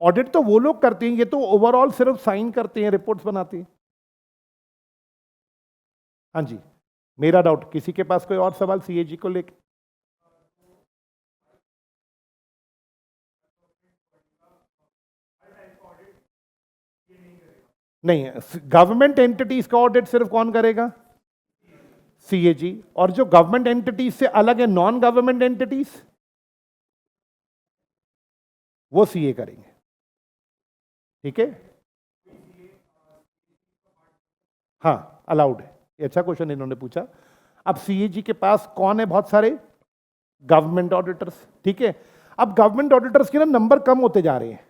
ऑडिट तो वो लोग करते हैं, ये तो ओवरऑल सिर्फ साइन करते हैं, रिपोर्ट्स बनाते हैं। हाँ जी, मेरा डाउट, किसी के पास कोई और सवाल सीएजी को लेकर? नहीं, गवर्नमेंट एंटिटीज का ऑडिट सिर्फ कौन करेगा? सीएजी। और जो गवर्नमेंट एंटिटीज से अलग है, नॉन गवर्नमेंट एंटिटीज, वो सीए करेंगे। ठीक है, हाँ अलाउड है। ये अच्छा क्वेश्चन इन्होंने पूछा। अब सीएजी के पास कौन है? बहुत सारे गवर्नमेंट ऑडिटर्स। ठीक है, अब गवर्नमेंट ऑडिटर्स के ना नंबर कम होते जा रहे हैं।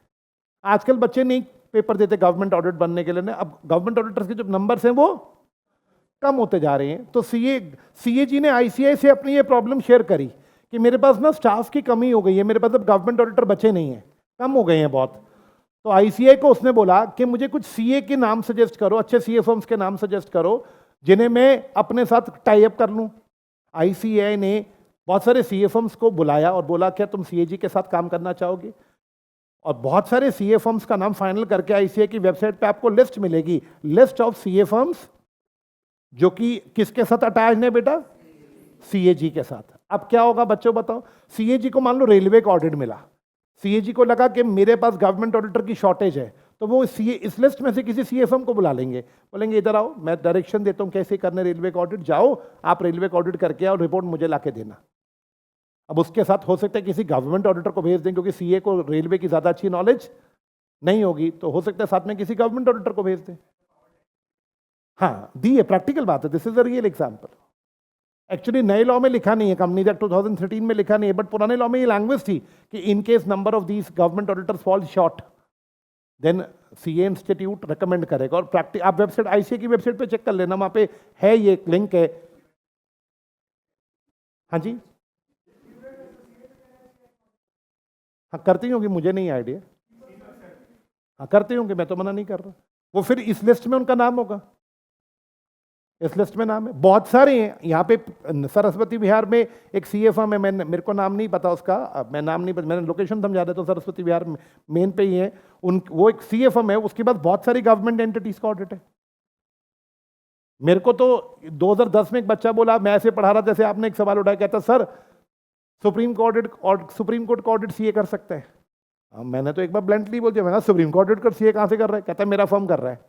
आजकल बच्चे नहीं पेपर देते गवर्नमेंट ऑडिट बनने के लिए ना, अब गवर्नमेंट ऑडिटर्स के जो नंबर्स हैं वो कम होते जा रहे हैं। तो सीएजी ने आईसीआई से अपनी ये प्रॉब्लम शेयर करी कि मेरे पास ना स्टाफ की कमी हो गई है, मेरे पास अब गवर्नमेंट ऑडिटर बचे नहीं हैं, कम हो गए हैं बहुत। तो आईसीआई को उसने बोला कि मुझे कुछ सीए के नाम सजेस्ट करो, अच्छे सीए फर्म्स के नाम सजेस्ट करो जिन्हें मैं अपने साथ टाई अप कर लूं। आईसीआई ने बहुत सारे सीए फर्म्स को बुलाया और बोला क्या तुम सीएजी के साथ काम करना चाहोगे? और बहुत सारे सीए फर्म्स का नाम फाइनल करके आईसीआई की वेबसाइट पे आपको लिस्ट मिलेगी, लिस्ट ऑफ सीए फर्म्स जो कि किसके साथ अटैच है बेटा? सीएजी के साथ। अब क्या होगा बच्चों बताओ, सीएजी को मान लो रेलवे का ऑडिट मिला, सीएजी को लगा कि मेरे पास गवर्नमेंट ऑडिटर की शॉर्टेज है, तो वो सीए इस लिस्ट में से किसी सीएफएम को बुला लेंगे, बोलेंगे इधर आओ, मैं डायरेक्शन देता हूं कैसे करने रेलवे का ऑडिट, जाओ आप रेलवे का ऑडिट करके आओ, रिपोर्ट मुझे लाके देना। अब उसके साथ हो सकता है किसी गवर्नमेंट ऑडिटर को भेज दें, क्योंकि सीए को रेलवे की ज्यादा अच्छी नॉलेज नहीं होगी, तो हो सकता है साथ में किसी गवर्नमेंट ऑडिटर को भेज दें। हाँ, दी है, प्रैक्टिकल बात है, this is a real example. Actually नए लॉ में लिखा नहीं है, कंपनी एक्ट 2013 में लिखा नहीं है, बट पुराने लॉ में ये लैंग्वेज थी कि in case number of these government auditors fall short, then CA institute recommend करेगा। और प्रैक्टिस आप वेबसाइट आईसीए की वेबसाइट पे चेक कर लेना, वहां पे है, ये लिंक है। हाँ जी, हाँ करती होंगी, मुझे नहीं आइडिया। हाँ करती होंगी, मैं तो मना नहीं कर रहा। वो फिर इस लिस्ट में उनका नाम होगा, इस लिस्ट में नाम है, बहुत सारे हैं यहाँ पे। सरस्वती विहार में एक सीए फर्म है, मैंने, मेरे को नाम नहीं पता उसका, मैं नाम नहीं पता, मैंने लोकेशन समझा दिया, तो सरस्वती विहार मेन पे ही है उन, वो एक सीए फर्म है, उसके बाद बहुत सारी गवर्नमेंट एंटिटीज का ऑडिट है। मेरे को तो 2010 में एक बच्चा बोला, मैं ऐसे पढ़ा रहा जैसे आपने एक सवाल उठाया, कहता सर सुप्रीम कोर्ट का ऑडिट सीए कर सकता है। मैंने तो एक बार ब्लंटली बोल दिया, मैंने सुप्रीम कोर्ट का सीए कहाँ से कर रहा है? कहता है मेरा फर्म कर रहा है,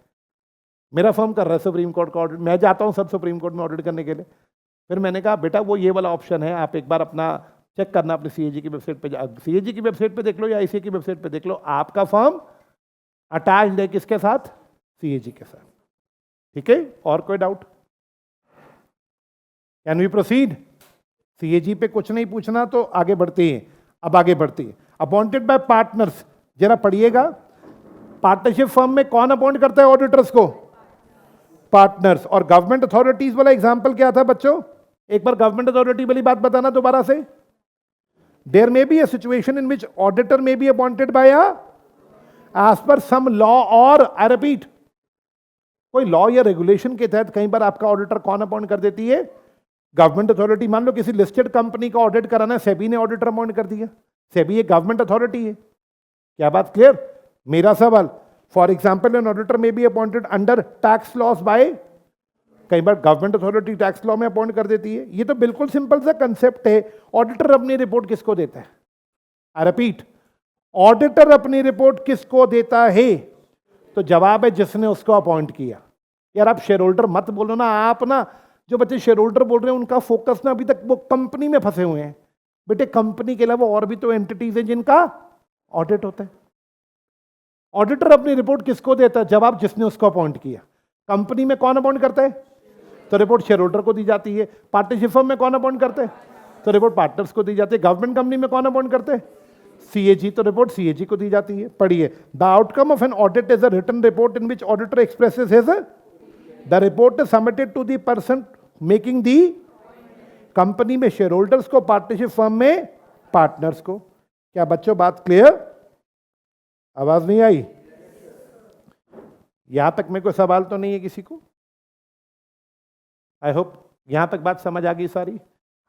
मेरा फर्म कर रहा है सुप्रीम कोर्ट का ऑडिट, मैं जाता हूं सर सुप्रीम कोर्ट में ऑडिट करने के लिए। फिर मैंने कहा बेटा वो ये वाला ऑप्शन है, आप एक बार अपना चेक करना अपनी सीएजी की वेबसाइट पे, सीएजी की वेबसाइट पे देख लो या आईसीए की वेबसाइट पे देख लो, आपका फर्म अटैच्ड है किसके साथ? सीएजी के साथ। ठीक है, और कोई doubt? Can we proceed? CAG पे कुछ नहीं पूछना तो आगे बढ़ते हैं। अब आगे बढ़ते हैं, अपॉइंटेड बाय पार्टनर्स, जरा पढ़िएगा। पार्टनरशिप फर्म में कौन अपॉइंट करता है ऑडिटर्स को? पार्टनर्स। और गवर्नमेंट अथॉरिटीज वाला एग्जांपल क्या था बच्चों? एक बार गवर्नमेंट अथॉरिटी वाली बात बताना दोबारा से। There may be a situation in which auditor may be appointed by as per some law, और आई रिपीट, कोई लॉ या रेगुलेशन के तहत कई बार आपका ऑडिटर कौन अपॉइंट कर देती है? Government authority. मान लो किसी लिस्टेड कंपनी का ऑडिट कराना है, सेबी ने ऑडिटर अपॉइंट कर दिया, सेबी एक गवर्नमेंट अथॉरिटी है। क्या बात क्लियर? मेरा सवाल, फॉर एग्जाम्पल एन ऑडिटर में be appointed under tax loss by, कई बार गवर्नमेंट अथॉरिटी टैक्स लॉ में अपॉइंट कर देती है। ये तो बिल्कुल सिंपल सा कंसेप्ट है। ऑडिटर अपनी रिपोर्ट किसको देता है? आई रिपीट, ऑडिटर अपनी रिपोर्ट किसको देता है? तो जवाब है जिसने उसको अपॉइंट किया। यार आप शेयर होल्डर मत बोलो ना, आप ना जो बच्चे शेयर होल्डर बोल रहे हैं उनका फोकस ना अभी तक वो कंपनी में फंसे हुए हैं। बेटे कंपनी के अलावा और भी तो एंटिटीज हैं जिनका ऑडिट होता है। ऑडिटर अपनी रिपोर्ट किसको देता है? जवाब जिसने उसको अपॉइंट किया। कंपनी में कौन अपॉइंट करता है? तो रिपोर्ट शेयर होल्डर को दी जाती है। पार्टनरशिप फर्म में कौन अपॉइंट करते हैं? तो रिपोर्ट पार्टनर्स को दी जाती है। गवर्नमेंट कंपनी में कौन अपॉइंट करते हैं? सीएजी। तो रिपोर्ट सीएजी को दी जाती है। पढ़िए, the outcome of an audit is a written report in which auditor expresses his, the report is submitted to the person making the, company में शेयर होल्डर्स को, पार्टनरशिप फर्म में partners को। क्या बच्चों बात क्लियर? आवाज नहीं आई? यहां तक में कोई सवाल तो नहीं है किसी को? आई होप यहां तक बात समझ आ गई सारी।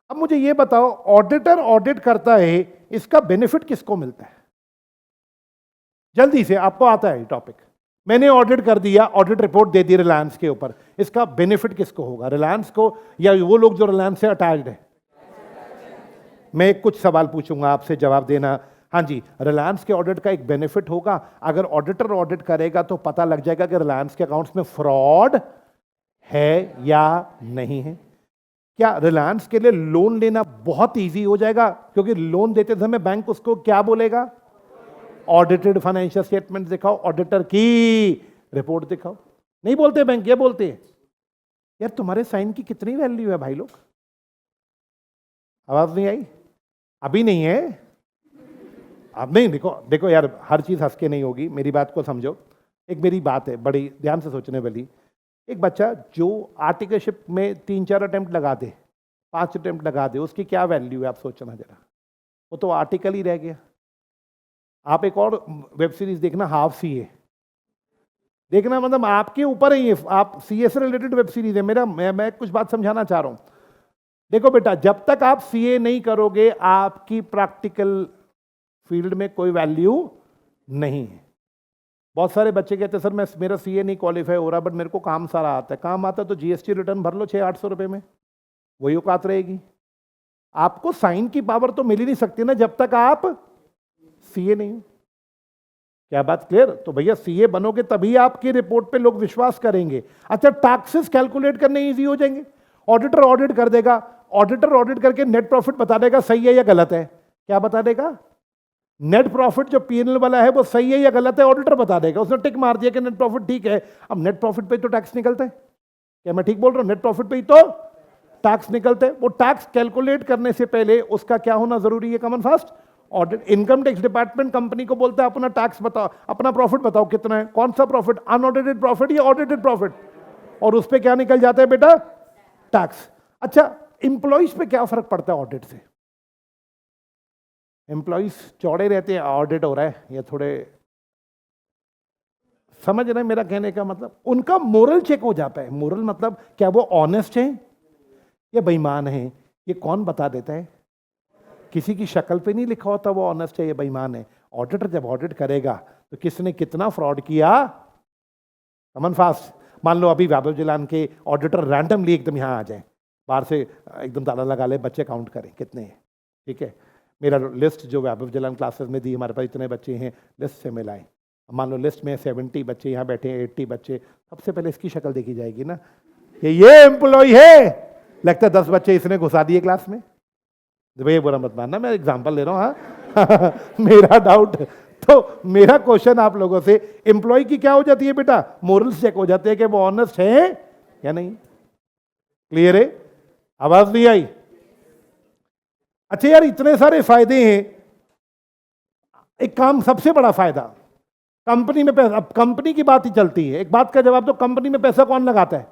अब मुझे यह बताओ, ऑडिटर ऑडिट करता है, इसका बेनिफिट किसको मिलता है? जल्दी से, आपको आता है टॉपिक। मैंने ऑडिट कर दिया, ऑडिट रिपोर्ट दे दी रिलायंस के ऊपर, इसका बेनिफिट किसको होगा? रिलायंस को या वो लोग जो रिलायंस से अटैच्ड है? मैं कुछ सवाल पूछूंगा आपसे, जवाब देना। हाँ जी, रिलायंस के ऑडिट का एक बेनिफिट होगा, अगर ऑडिटर ऑडिट करेगा तो पता लग जाएगा कि रिलायंस के अकाउंट्स में फ्रॉड है या नहीं है। क्या रिलायंस के लिए लोन लेना बहुत इजी हो जाएगा? क्योंकि लोन देते समय बैंक उसको क्या बोलेगा? ऑडिटेड फाइनेंशियल स्टेटमेंट दिखाओ, ऑडिटर की रिपोर्ट दिखाओ। नहीं बोलते बैंक, ये बोलते हैं यार तुम्हारे साइन की कितनी वैल्यू है भाई लोग? आवाज नहीं आई? अभी नहीं है? अब नहीं, देखो देखो यार, हर चीज हंस के नहीं होगी, मेरी बात को समझो। एक मेरी बात है बड़ी ध्यान से सोचने वाली। एक बच्चा जो आर्टिकलशिप में 3-4 अटेम्प्ट लगा दे, 5 अटेम्प्ट लगा दे, उसकी क्या वैल्यू है आप सोचना जरा। वो तो आर्टिकल ही रह गया। आप एक और वेब सीरीज देखना, हाफ सीए देखना, मतलब आपके ऊपर है ये, आप सीए से रिलेटेड वेब सीरीज है। मैं कुछ बात समझाना चाह रहा हूं। देखो बेटा, जब तक आप सीए नहीं करोगे आपकी प्रैक्टिकल फील्ड में कोई वैल्यू नहीं है। बहुत सारे बच्चे कहते हैं सर मैं मेरा सीए नहीं क्वालिफाई हो रहा, बट मेरे को काम सारा आता है। काम आता है तो जीएसटी रिटर्न भर लो 600-800 रुपए में, वही औकात रहेगी। आपको साइन की पावर तो मिल ही नहीं सकती ना जब तक आप सीए नहीं हो। क्या बात क्लियर? तो भैया सीए बनोगे तभी आपकी रिपोर्ट पे लोग विश्वास करेंगे। अच्छा, टैक्सेस कैलकुलेट करने इजी हो जाएंगे। ऑडिटर ऑडिट कर देगा, ऑडिटर ऑडिट करके नेट प्रॉफिट बता देगा सही है या गलत है। क्या बता देगा? नेट प्रॉफिट जो पीएनएल वाला है वो सही है या गलत है, ऑडिटर बता देगा। उसने टिक मार दिया कि नेट प्रॉफिट ठीक है। अब नेट प्रॉफिट पे तो टैक्स निकलता है। क्या मैं ठीक बोल रहा हूं? नेट प्रॉफिट पे ही तो टैक्स निकलते हैं। वो टैक्स कैलकुलेट करने से पहले उसका क्या होना जरूरी है? Common fast audit. Income tax department company को बोलता है अपना टैक्स बताओ, अपना प्रॉफिट बताओ कितना है। कौन सा प्रॉफिट? अनऑडिटेड प्रॉफिट या ऑडिटेड प्रॉफिट? और उस पर क्या निकल जाता है बेटा? टैक्स। अच्छा, इंप्लॉइज पे क्या फर्क पड़ता है ऑडिट से? एम्प्लॉइज चौड़े रहते हैं, ऑडिट हो रहा है, या थोड़े, समझ रहे हैं मेरा कहने का मतलब? उनका मोरल चेक हो जाता है। मोरल मतलब क्या वो ऑनेस्ट हैं या बेईमान हैं, ये कौन बता देता है? किसी की शक्ल पे नहीं लिखा होता वो ऑनेस्ट है या बेईमान है। ऑडिटर जब ऑडिट करेगा तो किसने कितना फ्रॉड किया, कमन फास्ट। मान लो अभी वैभव जिलान के ऑडिटर रैंडमली एकदम यहाँ आ जाए, बाहर से एकदम ताला लगा ले, बच्चे काउंट करें कितने हैं, ठीक है। मेरा लिस्ट जो वैभव जिलान क्लासेस में दी, हमारे पास इतने बच्चे हैं, लिस्ट से मिलाएं। मान लो लिस्ट में 70 बच्चे यहाँ बैठे हैं, 80 बच्चे, सबसे पहले इसकी शक्ल देखी जाएगी ना कि ये एम्प्लॉय है। लगता है 10 बच्चे इसने घुसा दिए क्लास में। भैया बुरा मत मानना, मैं एग्जांपल ले रहा हूँ। हाँ मेरा डाउट, तो मेरा क्वेश्चन आप लोगों से, एम्प्लॉय की क्या हो जाती है बेटा? मोरल्स चेक हो जाते हैं कि वो ऑनेस्ट है या नहीं। क्लियर है? आवाज नहीं आई? अच्छा यार, इतने सारे फायदे हैं। एक काम, सबसे बड़ा फायदा कंपनी में पैसा। अब कंपनी की बात ही चलती है, एक बात का जवाब दो, कंपनी में पैसा कौन लगाता है?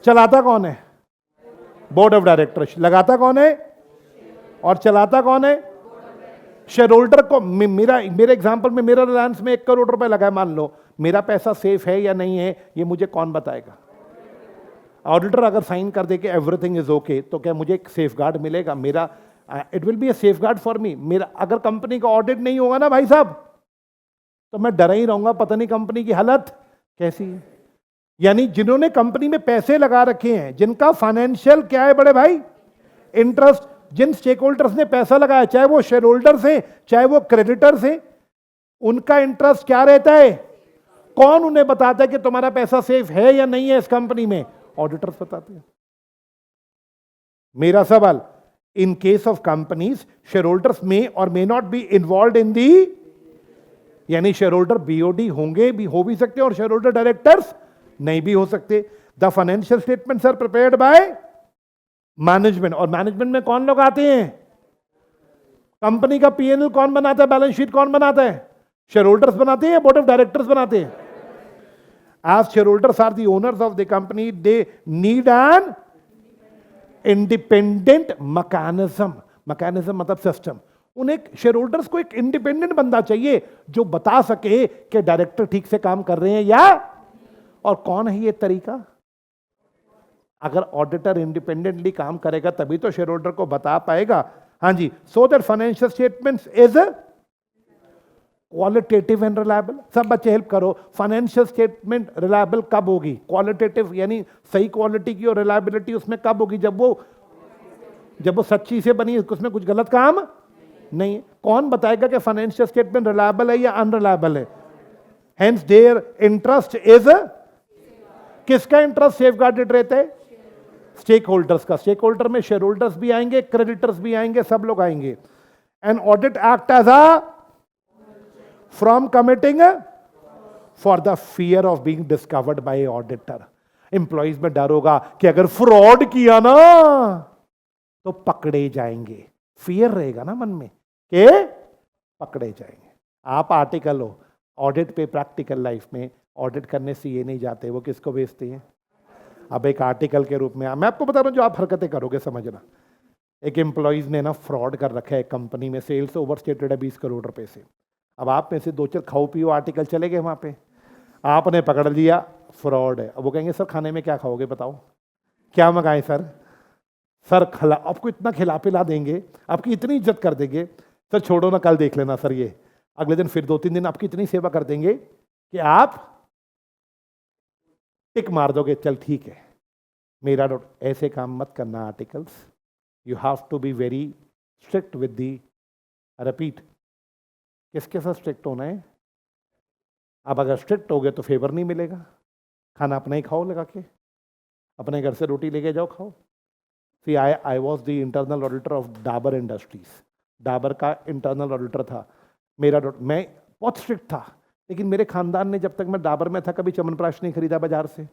चलाता कौन है? Board of directors. लगाता कौन है और चलाता कौन है? शेयर होल्डर को। मेरे एग्जांपल में, मेरा रिलायंस में 1 करोड़ रुपए लगा है, मान लो, मेरा पैसा सेफ है या नहीं है ये मुझे कौन बताएगा? ऑडिटर अगर साइन कर दे कि एवरीथिंग इज ओके, तो क्या मुझे एक सेफ गार्ड मिलेगा? मेरा it will be a safeguard for me. मेरा अगर कंपनी का ऑडिट नहीं होगा ना भाई साहब, तो मैं डरा ही रहूंगा, पता नहीं कंपनी की हालत कैसी है। यानी जिन्होंने कंपनी में पैसे लगा रखे हैं, जिनका फाइनेंशियल क्या है बड़े भाई, इंटरेस्ट, जिन स्टेक होल्डर्स ने पैसा लगाया, चाहे वो शेयर होल्डर्स हैं चाहे वो क्रेडिटर्स हैं, उनका इंटरेस्ट क्या रहता है? कौन उन्हें बताता है कि तुम्हारा पैसा सेफ है या नहीं है इस कंपनी में? ऑडिटर्स बताते हैं। मेरा सवाल, in case of companies shareholders may और may not be involve in the, यानी शेयर होल्डर बीओडी होंगे भी, हो भी सकते हैं, और शेयर होल्डर डायरेक्टर्स नहीं भी हो सकते। The financial statements are prepared by management, और मैनेजमेंट में कौन लोग आते हैं? कंपनी का पीएनएल कौन बनाता है? बैलेंस शीट कौन बनाता है? शेयर होल्डर्स बनाते हैं या बोर्ड ऑफ डायरेक्टर्स बनाते हैं? As shareholders are the owners of the company, they need an independent mechanism. Mechanism मतलब सिस्टम। उन्हें शेयर होल्डर्स को एक इंडिपेंडेंट बंदा चाहिए जो बता सके कि डायरेक्टर ठीक से काम कर रहे हैं या, और कौन है ये तरीका? अगर ऑडिटर इंडिपेंडेंटली काम करेगा तभी तो शेयर होल्डर को बता पाएगा। हाँ जी, so that financial statements is qualitative and reliable. सब बच्चे हेल्प करो, फाइनेंशियल स्टेटमेंट रिलायबल कब होगी? क्वालिटेटिव यानी सही क्वालिटी की, और रिलायबिलिटी उसमें कब होगी? जब वो सच्ची से बनी, उसमें कुछ गलत काम नहीं है। कौन बताएगा कि फाइनेंशियल स्टेटमेंट रिलायबल है या अनरिलायबल है? हेंस देयर इंटरेस्ट इज, किसका इंटरेस्ट सेफगार्डेड रहता है? स्टेक होल्डर्स का। स्टेक होल्डर में शेयर होल्डर्स भी आएंगे, क्रेडिटर्स भी आएंगे, सब लोग आएंगे। And audit act as a from committing for the fear of being discovered by auditor. Employees में डर होगा कि अगर फ्रॉड किया ना तो पकड़े जाएंगे, फियर रहेगा ना मन में कि पकड़े जाएंगे। आप आर्टिकल हो ऑडिट पे, प्रैक्टिकल लाइफ में ऑडिट करने से ये नहीं जाते, वो किसको भेजते हैं? अब एक आर्टिकल के रूप में मैं आपको बता रहा हूं, जो आप हरकतें करोगे समझना। एक एम्प्लॉइज ने ना फ्रॉड कर रखा है कंपनी में, सेल्स ओवरस्टेटेड है 20 करोड़ रुपए से। अब आप में से 2-4 खाओ पियो आर्टिकल चले गए वहां पे, आपने पकड़ लिया फ्रॉड है। अब वो कहेंगे सर खाने में क्या खाओगे बताओ, क्या मंगाएं सर? सर खिला, आपको इतना खिला पिला देंगे, आपकी इतनी इज्जत कर देंगे, सर छोड़ो ना कल देख लेना सर। ये अगले दिन फिर 2-3 दिन आपकी इतनी सेवा कर देंगे कि आप टिक मार दोगे, चल ठीक है मेरा डॉट। ऐसे काम मत करना articles. You have to be very strict with the, repeat, किसके साथ स्ट्रिक्ट होना है? अब अगर स्ट्रिक्ट हो गए तो फेवर नहीं मिलेगा। खाना अपना ही खाओ लगा के, अपने घर से रोटी लेके जाओ खाओ। See I was the internal auditor of Dabur industries. Dabur का इंटरनल ऑडिटर था मेरा। मैं बहुत स्ट्रिक्ट था, लेकिन मेरे खानदान ने जब तक मैं डाबर में था कभी च्यवनप्राश नहीं खरीदा बाजार से।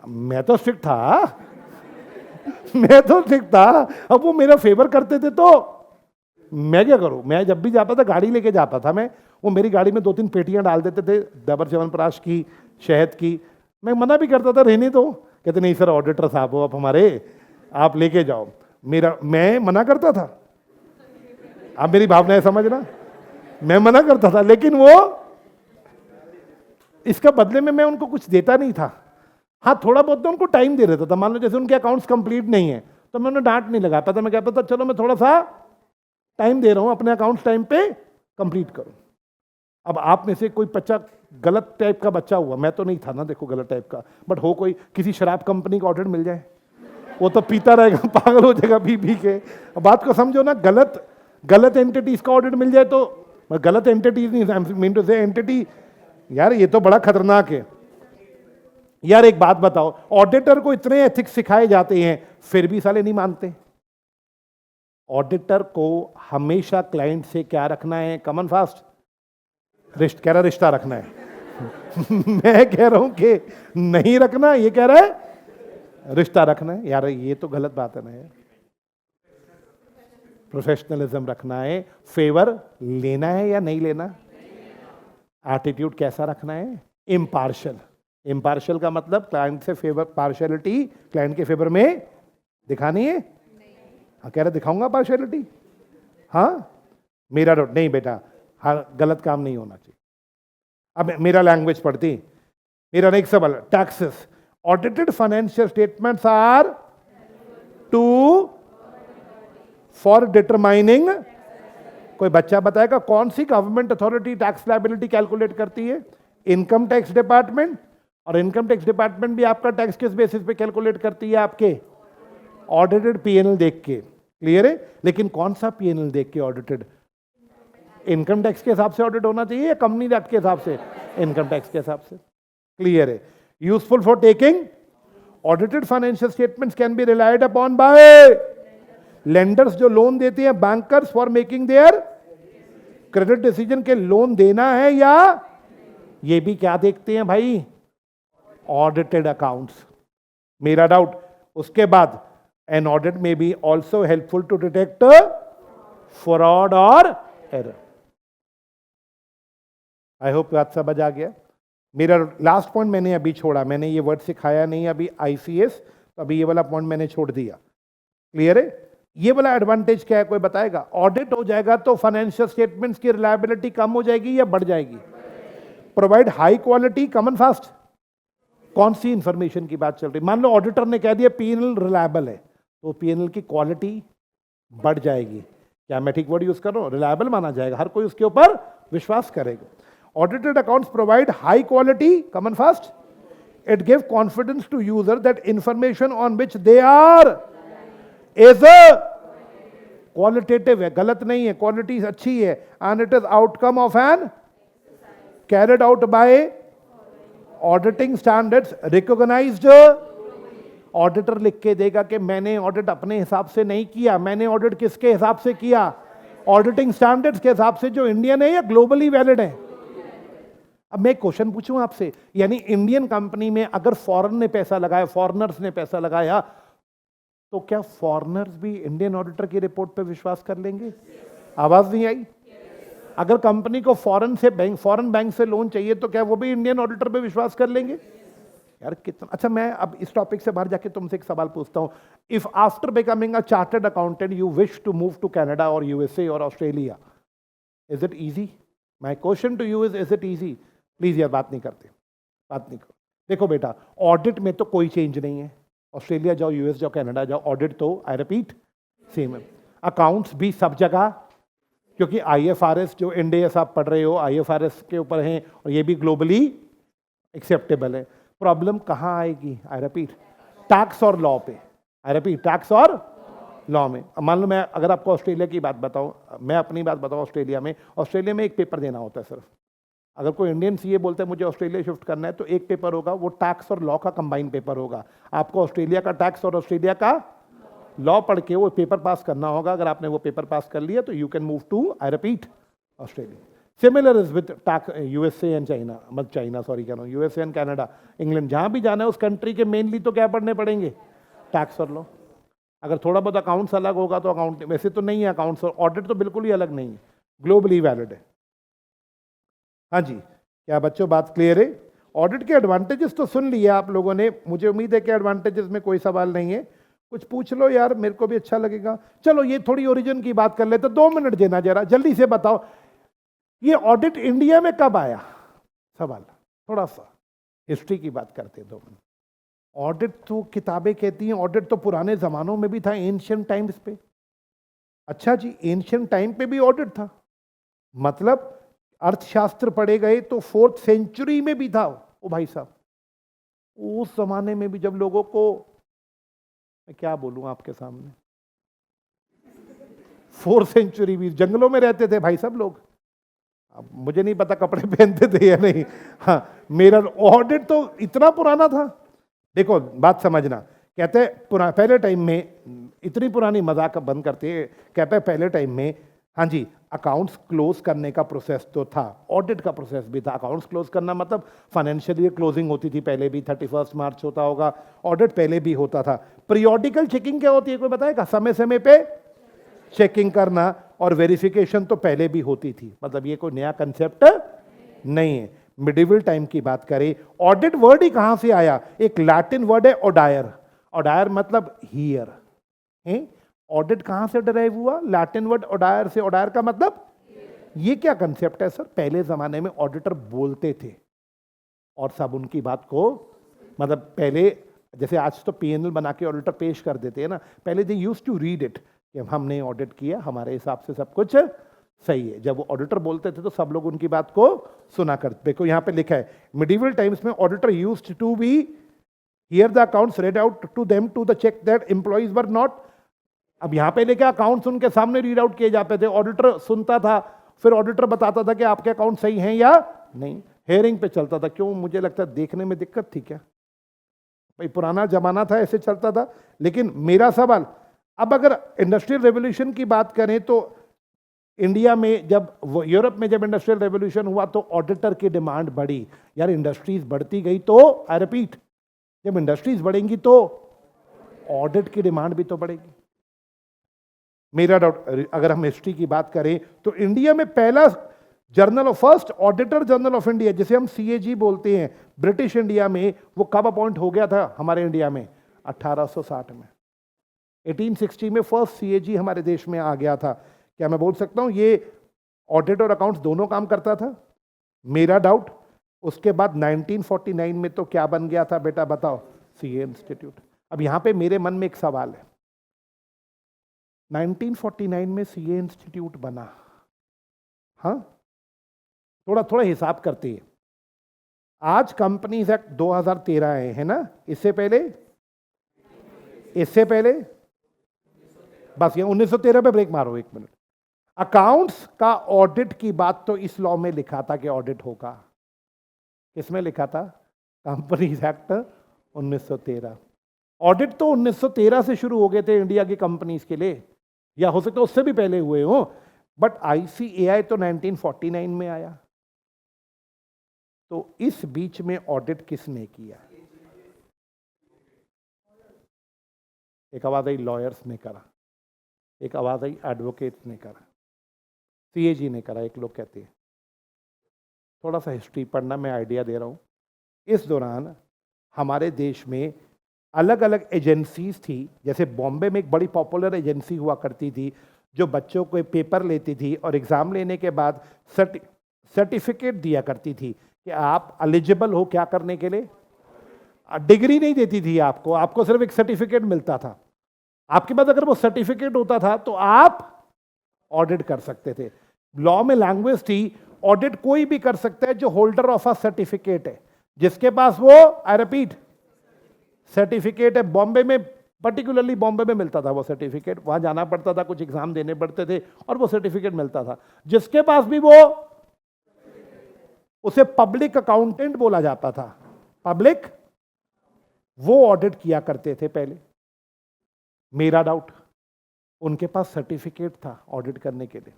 मैं तो स्ट्रिक्ट था मैं तो स्ट्रिक्ट था। अब वो मेरा फेवर करते थे तो मैं क्या करूं? मैं जब भी जाता था गाड़ी लेके जाता था मैं, वो मेरी गाड़ी में 2-3 पेटियां डाल देते थे डाबर च्यवनप्राश की, शहद की। मैं मना भी करता था रहने दो, कहते नहीं सर ऑडिटर साहब हो आप हमारे, आप लेके जाओ। मैं मना करता था, आप मेरी भावनाएं समझना, मैं मना करता था, लेकिन वो इसका बदले में मैं उनको कुछ देता नहीं था। हाँ थोड़ा बहुत तो उनको टाइम दे देता था। मान लो जैसे उनके अकाउंट्स कंप्लीट नहीं है तो मैं उन्हें डांट नहीं लगाता था, मैं कहता था चलो मैं थोड़ा सा टाइम दे रहा हूं, अपने अकाउंट्स टाइम पे कंप्लीट करो। अब आप में से कोई बच्चा गलत टाइप का बच्चा हुआ, मैं तो नहीं था ना देखो गलत टाइप का, बट हो कोई, किसी शराब कंपनी का ऑडिट मिल जाए, वो तो पीता रहेगा, पागल हो जाएगा पी पी के। बात को समझो ना, गलत एंटिटीज का ऑडिट मिल जाए तो, गलत एंटिटीज नहीं, मीन टू से एंटिटी, यार ये तो बड़ा खतरनाक है। यार एक बात बताओ, ऑडिटर को इतने एथिक्स सिखाए जाते हैं फिर भी साले नहीं मानते। ऑडिटर को हमेशा क्लाइंट से क्या रखना है? कमन फास्ट कह रहा रिश्ता रखना है मैं कह रहा हूं कि नहीं रखना, ये कह रहा है रिश्ता रखना है। यार ये तो गलत बात है ना यार। प्रोफेशनलिज्म रखना है, फेवर लेना है या नहीं लेना, एटीट्यूड कैसा रखना है? इम्पार्शियल। इम्पार्शियल का मतलब क्लाइंट से फेवर, पार्शियलिटी क्लाइंट के फेवर में दिखानी है। हाँ कह रहे दिखाऊंगा पार्शियलिटी, हाँ मेरा नहीं बेटा, हाँ गलत काम नहीं होना चाहिए। अब मेरा लैंग्वेज पढ़ती, मेरा नेक्स्ट सवाल, taxes. Audited financial statements are to for determining, कोई बच्चा बताएगा कौन सी government authority tax liability calculate करती है? Income tax department. और इनकम टैक्स डिपार्टमेंट भी आपका टैक्स किस बेसिस पे कैलकुलेट करती है? आपके ऑडिटेड पीएनएल देख के। क्लियर है? लेकिन कौन सा पीएनएल देख के ऑडिटेड? इनकम टैक्स के हिसाब से ऑडिट होना चाहिए या कंपनी एक्ट के हिसाब से? इनकम टैक्स के हिसाब से। क्लियर है? Useful for taking audited financial statements can be relied upon by lenders, जो लोन देते हैं, bankers, for making their credit decision के लोन देना है या ये भी क्या देखते हैं भाई? Audited accounts. मेरा डाउट। उसके बाद an audit may be also helpful to detect fraud और एरर। आई होप बात समझ आ गया। मेरा लास्ट पॉइंट मैंने अभी छोड़ा, मैंने ये वर्ड सिखाया नहीं अभी आईसीएस, तो अभी ये वाला पॉइंट मैंने छोड़ दिया। क्लियर है? ये वाला एडवांटेज क्या है, कोई बताएगा? ऑडिट हो जाएगा तो फाइनेंशियल स्टेटमेंट्स की रिलायबिलिटी कम हो जाएगी या बढ़ जाएगी? Provide high quality, common fast. कौन सी इंफॉर्मेशन की बात चल रही? मान लो ऑडिटर ने कह दिया पीएनएल रिलायबल है, तो पीएनएल की क्वालिटी बढ़ जाएगी। क्या मैं ठीक वर्ड यूज कर रहा हूं? रिलायबल माना जाएगा, हर कोई उसके ऊपर विश्वास करेगा। Audited accounts provide high quality, common fast. It gives confidence to user that information on which they are is a qualitative है, गलत नहीं है, quality अच्छी है, and it is outcome of an carried out by auditing standards recognized. Auditor लिख के देगा कि मैंने ऑडिट अपने हिसाब से नहीं किया, मैंने ऑडिट किसके हिसाब से किया? ऑडिटिंग स्टैंडर्ड्स के हिसाब से, जो इंडियन है या ग्लोबली वैलिड है। अब मैं क्वेश्चन पूछूं आपसे, यानी इंडियन कंपनी में अगर फॉरेन ने पैसा लगाया, फॉरेनर्स ने पैसा लगाया, तो क्या फॉरेनर्स भी इंडियन ऑडिटर की रिपोर्ट पे विश्वास कर लेंगे? आवाज नहीं आई? अगर कंपनी को फॉरेन बैंक से लोन चाहिए, तो क्या वो भी इंडियन ऑडिटर पे विश्वास कर लेंगे? यार कितना अच्छा। मैं अब इस टॉपिक से बाहर जाके तुमसे एक सवाल पूछता हूं। If after becoming a chartered accountant you wish to move to Canada और यूएसए और Australia, is it easy? My question to you is it easy? Please यार बात नहीं करते, बात नहीं करो। देखो बेटा, ऑडिट में तो कोई चेंज नहीं है। ऑस्ट्रेलिया जाओ, यूएस जाओ, कनाडा जाओ, ऑडिट तो आई रिपीट सेम है। अकाउंट्स भी सब जगह, क्योंकि आईएफआरएस जो इंडिया आप पढ़ रहे हो आईएफआरएस के ऊपर हैं, और ये भी ग्लोबली एक्सेप्टेबल है। प्रॉब्लम कहाँ आएगी? आई रिपीट, टैक्स और लॉ पे। आई रिपीट, टैक्स और लॉ में। मान लो मैं अगर आपको ऑस्ट्रेलिया की बात बताऊं, मैं अपनी बात बताऊं, ऑस्ट्रेलिया में एक पेपर देना होता है सिर्फ। अगर कोई इंडियन सीए बोलता है मुझे ऑस्ट्रेलिया शिफ्ट करना है, तो एक पेपर होगा, वो टैक्स और लॉ का कंबाइंड पेपर होगा। आपको ऑस्ट्रेलिया का टैक्स और ऑस्ट्रेलिया का लॉ पढ़ के वो पेपर पास करना होगा। अगर आपने वो पेपर पास कर लिया तो you can move to, I repeat, Australia. Similar is with tax USA and China, मत चाइना सॉरी कह रहा हूँ, यूएसए एंड कनाडा, इंग्लैंड, जहाँ भी जाना है उस कंट्री के मेनली तो क्या पढ़ने पड़ेंगे? टैक्स और लॉ। अगर थोड़ा बहुत अकाउंट्स अलग होगा तो अकाउंट, वैसे तो नहीं है अकाउंट्स और ऑडिट तो बिल्कुल ही अलग नहीं है, ग्लोबली वैलिड है। हाँ जी, क्या बच्चों बात क्लियर है? ऑडिट के एडवांटेजेस तो सुन लिए आप लोगों ने, मुझे उम्मीद है कि एडवांटेजेस में कोई सवाल नहीं है। कुछ पूछ लो यार, मेरे को भी अच्छा लगेगा। चलो ये थोड़ी ओरिजिन की बात कर लेते, 2 मिनट देना जरा, जल्दी से बताओ ये ऑडिट इंडिया में कब आया? सवाल थोड़ा सा हिस्ट्री की बात करते हैं 2 मिनट। ऑडिट तो किताबें कहती हैं ऑडिट तो पुराने जमानों में भी था, एंशिएंट टाइम्स पे। अच्छा जी, एंशिएंट टाइम पे भी ऑडिट था? मतलब अर्थशास्त्र पढ़े गए तो 4th सेंचुरी में भी था। ओ भाई साहब, उस जमाने में भी जब लोगों को, मैं क्या बोलूं आपके सामने, 4th सेंचुरी भी जंगलों में रहते थे भाई साहब लोग। अब मुझे नहीं पता कपड़े पहनते थे या नहीं। हाँ, मेरा ऑडिट तो इतना पुराना था। देखो बात समझना, कहते हैं पहले टाइम में, इतनी पुरानी मजाक बंद करते हैं, कहते हैं पहले टाइम में, हाँ जी, अकाउंट्स क्लोज करने का प्रोसेस तो था, ऑडिट का प्रोसेस भी था। अकाउंट्स क्लोज करना मतलब फाइनेंशियल ईयर क्लोजिंग होती थी पहले भी, 31 मार्च होता होगा, ऑडिट पहले भी होता था। पीरियोडिकल चेकिंग क्या होती है, कोई बताएगा? समय समय पे चेकिंग करना, और वेरिफिकेशन तो पहले भी होती थी। मतलब ये कोई नया कंसेप्ट नहीं है। मिडिवल टाइम की बात करें, ऑडिट वर्ड ही कहां से आया? एक लैटिन वर्ड है ओडायर। ओडायर मतलब हियर है। ऑडिट कहां से डिराइव हुआ? लैटिन वर्ड ओडायर से। ओडायर का मतलब, ये क्या कंसेप्ट है सर? पहले जमाने में ऑडिटर बोलते थे और सब उनकी बात को, मतलब पहले जैसे आज तो पीएनएल बना के ऑडिटर पेश कर देते हैं ना, पहले they used to read it, कि हमने ऑडिट किया, हमारे हिसाब से सब कुछ सही है। जब वो ऑडिटर बोलते थे तो सब लोग उनकी बात को सुना करते। देखो यहाँ पे लिखा है, मिडिवल टाइम्स में auditor used to be hear the accounts read out to them to the check that employees were not. अब यहाँ पे लेके अकाउंट्स उनके सामने रीड आउट किए जाते थे, ऑडिटर सुनता था, फिर ऑडिटर बताता था कि आपके अकाउंट सही हैं या नहीं। हेयरिंग पे चलता था। क्यों? मुझे लगता है देखने में दिक्कत थी क्या भाई, पुराना जमाना था, ऐसे चलता था। लेकिन मेरा सवाल, अब अगर इंडस्ट्रियल रेवोल्यूशन की बात करें तो इंडिया में जब यूरोप में जब इंडस्ट्रियल रेवोल्यूशन हुआ तो ऑडिटर की डिमांड बढ़ी। यार इंडस्ट्रीज बढ़ती गई तो, आई रिपीट, जब इंडस्ट्रीज बढ़ेंगी तो ऑडिट की डिमांड भी तो बढ़ेगी। मेरा डाउट, अगर हम हिस्ट्री की बात करें तो इंडिया में पहला journal of first auditor general of India, जिसे हम सीएजी बोलते हैं, ब्रिटिश इंडिया में, वो कब अपॉइंट हो गया था हमारे इंडिया में? 1860 में। 1860 में फर्स्ट सीएजी हमारे देश में आ गया था। क्या मैं बोल सकता हूं ये ऑडिट और अकाउंट्स दोनों काम करता था? मेरा डाउट। उसके बाद 1949 में तो क्या बन गया था बेटा, बताओ? CA institute. अब यहां पे मेरे मन में एक सवाल है, 1949 में सीए इंस्टीट्यूट बना, हाँ, थोड़ा थोड़ा हिसाब करते हैं। आज कंपनीज एक्ट 2013 है ना? इससे पहले बस ये 1913 पे ब्रेक मारो एक मिनट। अकाउंट्स का ऑडिट की बात तो इस लॉ में लिखा था कि ऑडिट होगा। किसमें लिखा था? Companies act 1913। ऑडिट तो 1913 से शुरू हो गए थे इंडिया की कंपनीज के लिए, या हो सकता है उससे भी पहले हुए हो, बट आईसीएआई तो 1949 में आया। तो इस बीच में ऑडिट किसने किया? एक आवाज आई लॉयर्स ने करा, एक आवाज आई एडवोकेट्स ने करा, सीएजी ने करा, एक लोग कहते हैं। थोड़ा सा हिस्ट्री पढ़ना, मैं आइडिया दे रहा हूं। इस दौरान हमारे देश में अलग अलग एजेंसीज थी। जैसे बॉम्बे में एक बड़ी पॉपुलर एजेंसी हुआ करती थी जो बच्चों को पेपर लेती थी और एग्जाम लेने के बाद सर्टिफिकेट दिया करती थी कि आप एलिजिबल हो क्या करने के लिए। डिग्री नहीं देती थी आपको, आपको सिर्फ एक सर्टिफिकेट मिलता था। आपके पास अगर वो सर्टिफिकेट होता था तो आप ऑडिट कर सकते थे। लॉ में लैंग्वेज थी, ऑडिट कोई भी कर सकता है जो होल्डर ऑफ अ सर्टिफिकेट है, जिसके पास वो, आई रिपीट, सर्टिफिकेट है। बॉम्बे में, पर्टिकुलरली बॉम्बे में मिलता था वो सर्टिफिकेट, वहां जाना पड़ता था, कुछ एग्जाम देने पड़ते थे और वो सर्टिफिकेट मिलता था। जिसके पास भी वो, उसे पब्लिक अकाउंटेंट बोला जाता था। पब्लिक, वो ऑडिट किया करते थे पहले। मेरा डाउट, उनके पास सर्टिफिकेट था ऑडिट करने के लिए।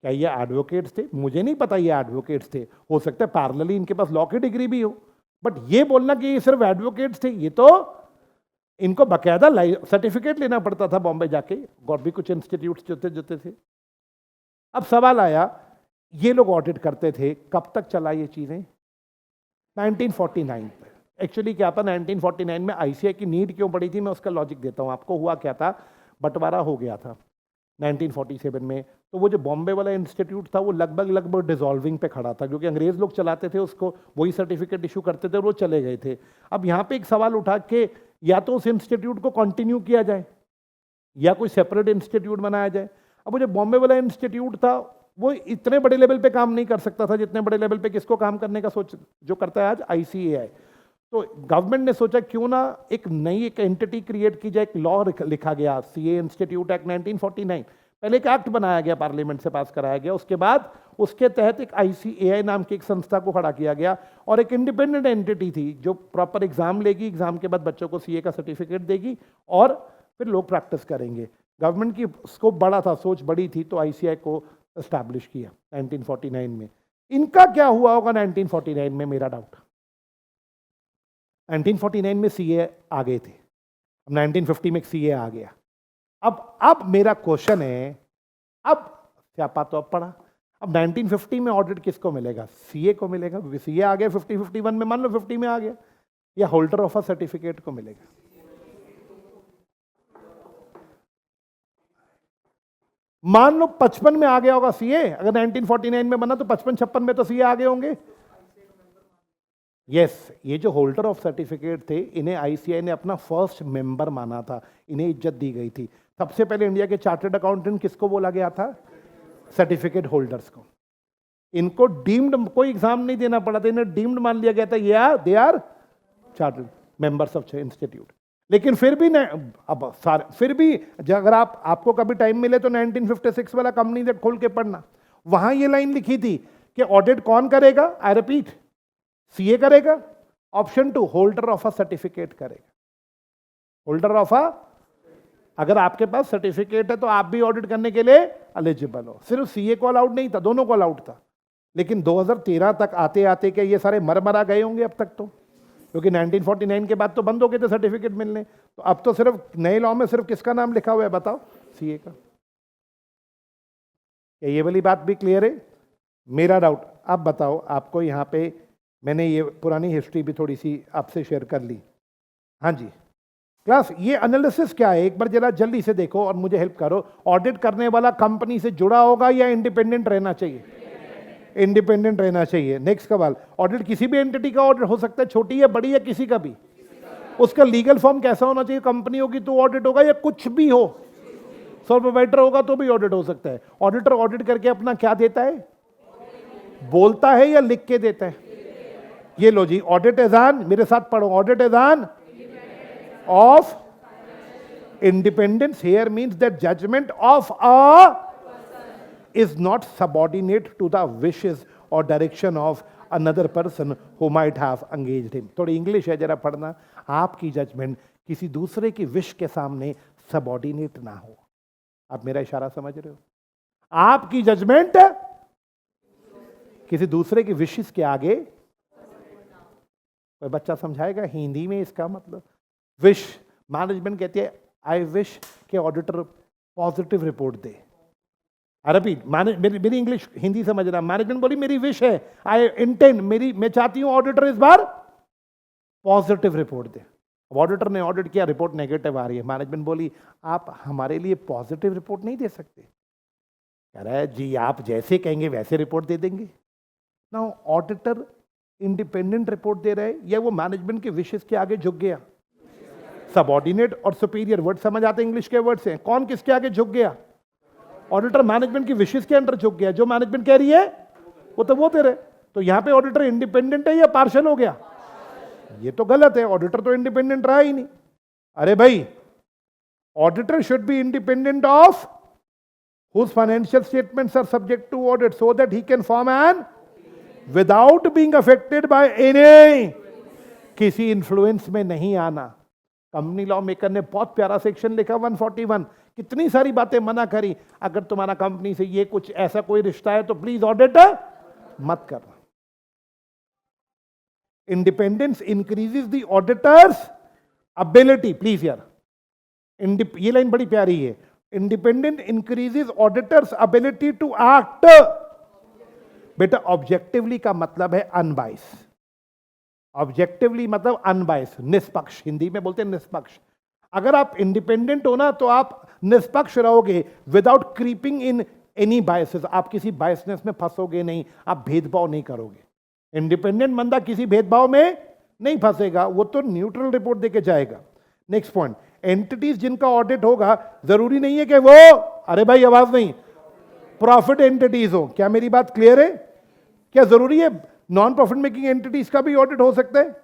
क्या ये एडवोकेट्स थे? मुझे नहीं पता ये एडवोकेट्स थे, हो सकता है पैरेलली इनके पास लॉ की डिग्री भी हो, बट ये बोलना कि ये सिर्फ एडवोकेट्स थे, ये तो इनको बकायदा सर्टिफिकेट लेना पड़ता था बॉम्बे जाके, और भी कुछ इंस्टीट्यूट्स जो थे। अब सवाल आया, ये लोग ऑडिट करते थे, कब तक चला ये चीजें? 1949 पे। एक्चुअली क्या था, 1949 में आईसीआई की नीड क्यों पड़ी थी, मैं उसका लॉजिक देता हूं आपको। हुआ क्या था, बंटवारा हो गया था 1947 में, तो वो जो बॉम्बे वाला इंस्टीट्यूट था वो लगभग डिसॉल्विंग पे खड़ा था, क्योंकि अंग्रेज लोग चलाते थे उसको, वही सर्टिफिकेट इशू करते थे और वो चले गए थे। अब यहाँ पे एक सवाल उठा के या तो उस इंस्टीट्यूट को कंटिन्यू किया जाए या कोई सेपरेट इंस्टीट्यूट बनाया जाए। अब वो जो बॉम्बे वाला इंस्टीट्यूट था वो इतने बड़े लेवल पे काम नहीं कर सकता था जितने बड़े लेवल पे किसको काम करने का सोच जो करता है आज आईसीएआई। तो गवर्नमेंट ने सोचा क्यों ना एक नई एक एंटिटी क्रिएट की जाए। एक लॉ लिखा गया, सीए इंस्टीट्यूट एक्ट 1949। पहले एक एक्ट बनाया गया, पार्लियामेंट से पास कराया गया, उसके बाद उसके तहत एक आईसीएआई नाम की एक संस्था को खड़ा किया गया और एक इंडिपेंडेंट एंटिटी थी जो प्रॉपर एग्जाम लेगी, एग्जाम के बाद बच्चों को सीए का सर्टिफिकेट देगी और फिर लोग प्रैक्टिस करेंगे। गवर्नमेंट की स्कोप बड़ा था, सोच बड़ी थी, तो आईसीएआई को एस्टैब्लिश किया 1949 में। इनका क्या हुआ होगा 1949 में, मेरा डाउट। 1949 में सीए आ गए थे, अब 1950 में सीए आ गया। अब मेरा क्वेश्चन है, अब स्यापा तो अब पड़ा, अब 1950 में ऑडिट किसको मिलेगा? सीए को मिलेगा, क्योंकि सीए आ गया 51 में, मान लो 50 में आ गया, या होल्डर ऑफ अ सर्टिफिकेट को मिलेगा? मान लो 55 में आ गया होगा सीए, अगर 1949 में बना तो 55-56 में तो सीए आ गए होंगे। यस, ये जो होल्डर ऑफ सर्टिफिकेट थे, इन्हें आईसीआई ने अपना फर्स्ट मेंबर माना था, इन्हें इज्जत दी गई थी। सबसे पहले इंडिया के चार्टर्ड अकाउंटेंट किसको बोला गया था? सर्टिफिकेट होल्डर्स को। इनको डीम्ड, कोई एग्जाम नहीं देना पड़ा था, इन्हें डीम्ड मान लिया गया था, ये they are chartered members of institute. लेकिन फिर भी अब सारे, फिर भी अगर आपको कभी टाइम मिले तो 1956 वाला कंपनी एक्ट खोल के पढ़ना, वहां ये लाइन लिखी थी कि ऑडिट कौन करेगा? आई रिपीट, सीए करेगा। Option 2, holder of a certificate करेगा। होल्डर ऑफ अ, अगर आपके पास सर्टिफिकेट है तो आप भी ऑडिट करने के लिए एलिजिबल हो। सिर्फ सीए को अलाउड नहीं था, दोनों को अलाउड था। लेकिन 2013 तक आते आते के ये सारे मरा गए होंगे अब तक तो, क्योंकि 1949 के बाद तो बंद हो गए थे सर्टिफिकेट मिलने। तो अब तो सिर्फ नए लॉ में सिर्फ किसका नाम लिखा हुआ है बताओ? सीए का। क्या ये वाली बात भी क्लियर है? मेरा डाउट, अब बताओ आपको, यहाँ पे मैंने ये पुरानी हिस्ट्री भी थोड़ी सी आपसे शेयर कर ली। हाँ जी क्लास, ये एनालिसिस क्या है? एक बार जरा जल्दी से देखो और मुझे हेल्प करो। ऑडिट करने वाला कंपनी से जुड़ा होगा या इंडिपेंडेंट रहना चाहिए? इंडिपेंडेंट रहना चाहिए। नेक्स्ट सवाल, ऑडिट किसी भी एंटिटी का ऑडिट हो सकता है, छोटी या बड़ी या किसी का भी? उसका लीगल फॉर्म कैसा होना चाहिए? कंपनी होगी तो ऑडिट होगा या कुछ भी हो? सोल प्रोवाइडर होगा तो भी ऑडिट हो सकता है। ऑडिटर ऑडिट करके अपना क्या देता है? बोलता है या लिख के देता है? ये लो जी, ऑडिट इज ऑन, मेरे साथ पढ़ो, audit is on of independence here means that judgment of a is not subordinate to the wishes or direction of another person who might have engaged him। थोड़ी इंग्लिश है, जरा पढ़ना। आपकी judgement किसी दूसरे की विश के सामने सबॉर्डिनेट ना हो। आप मेरा इशारा समझ रहे हो? आपकी जजमेंट किसी दूसरे की विशेस के आगे, कोई बच्चा समझाएगा हिंदी में इसका मतलब? विश, मैनेजमेंट कहती है आई विश के ऑडिटर पॉजिटिव रिपोर्ट दे। अरबी मेरी इंग्लिश हिंदी समझ रहा। मैनेजमेंट बोली मेरी विश है, आई इंटेंड, मैं चाहती हूं ऑडिटर इस बार पॉजिटिव रिपोर्ट दे। अब ऑडिटर ने ऑडिट किया, रिपोर्ट नेगेटिव आ रही है। मैनेजमेंट बोली आप हमारे लिए पॉजिटिव रिपोर्ट नहीं दे सकते? कह रहा है जी आप जैसे कहेंगे वैसे रिपोर्ट दे देंगे। नाउ ऑडिटर इंडिपेंडेंट रिपोर्ट दे रहे या वो मैनेजमेंट के विशेस के आगे झुक गया? सबऑर्डिनेट और सुपीरियर वर्ड समझ आते इंग्लिश के वर्ड से। कौन किसके आगे झुक गया? ऑडिटर मैनेजमेंट की विशेस के अंदर झुक गया। जो मैनेजमेंट कह रही है वो तो वो तेरे। तो यहां पे ऑडिटर इंडिपेंडेंट है या पार्शियल हो गया? ये तो गलत है, ऑडिटर तो इंडिपेंडेंट रहा ही नहीं। अरे भाई, auditor should be independent of whose financial statements are subject to audit so that he can form an without being affected by any, किसी इन्फ्लुएंस में नहीं आना। कंपनी लॉ मेकर ने बहुत प्यारा सेक्शन लिखा 141, कितनी सारी बातें मना करी। अगर तुम्हारा कंपनी से ये कुछ ऐसा कोई रिश्ता है तो प्लीज ऑडिट मत करना। Independence increases the auditor's ability, please यार, ये लाइन बड़ी प्यारी है। Independent increases auditor's ability to act. बेटा ऑब्जेक्टिवली का मतलब है अनबाइस। ऑब्जेक्टिवली मतलब अनबाइस, निष्पक्ष, हिंदी में बोलते हैं निष्पक्ष। अगर आप इंडिपेंडेंट हो ना तो आप निष्पक्ष रहोगे without creeping in any biases. आप किसी बायसनेस में फंसोगे नहीं, आप भेदभाव नहीं करोगे। इंडिपेंडेंट बंदा किसी भेदभाव में नहीं फंसेगा, वो तो न्यूट्रल रिपोर्ट देके जाएगा। नेक्स्ट पॉइंट, एंटिटीज जिनका ऑडिट होगा जरूरी नहीं है कि वो, अरे भाई आवाज नहीं, प्रॉफिट एंटिटीज हो। क्या मेरी बात क्लियर है? क्या जरूरी है नॉन प्रॉफिट मेकिंग एंटिटीज का भी ऑडिट हो सकता है?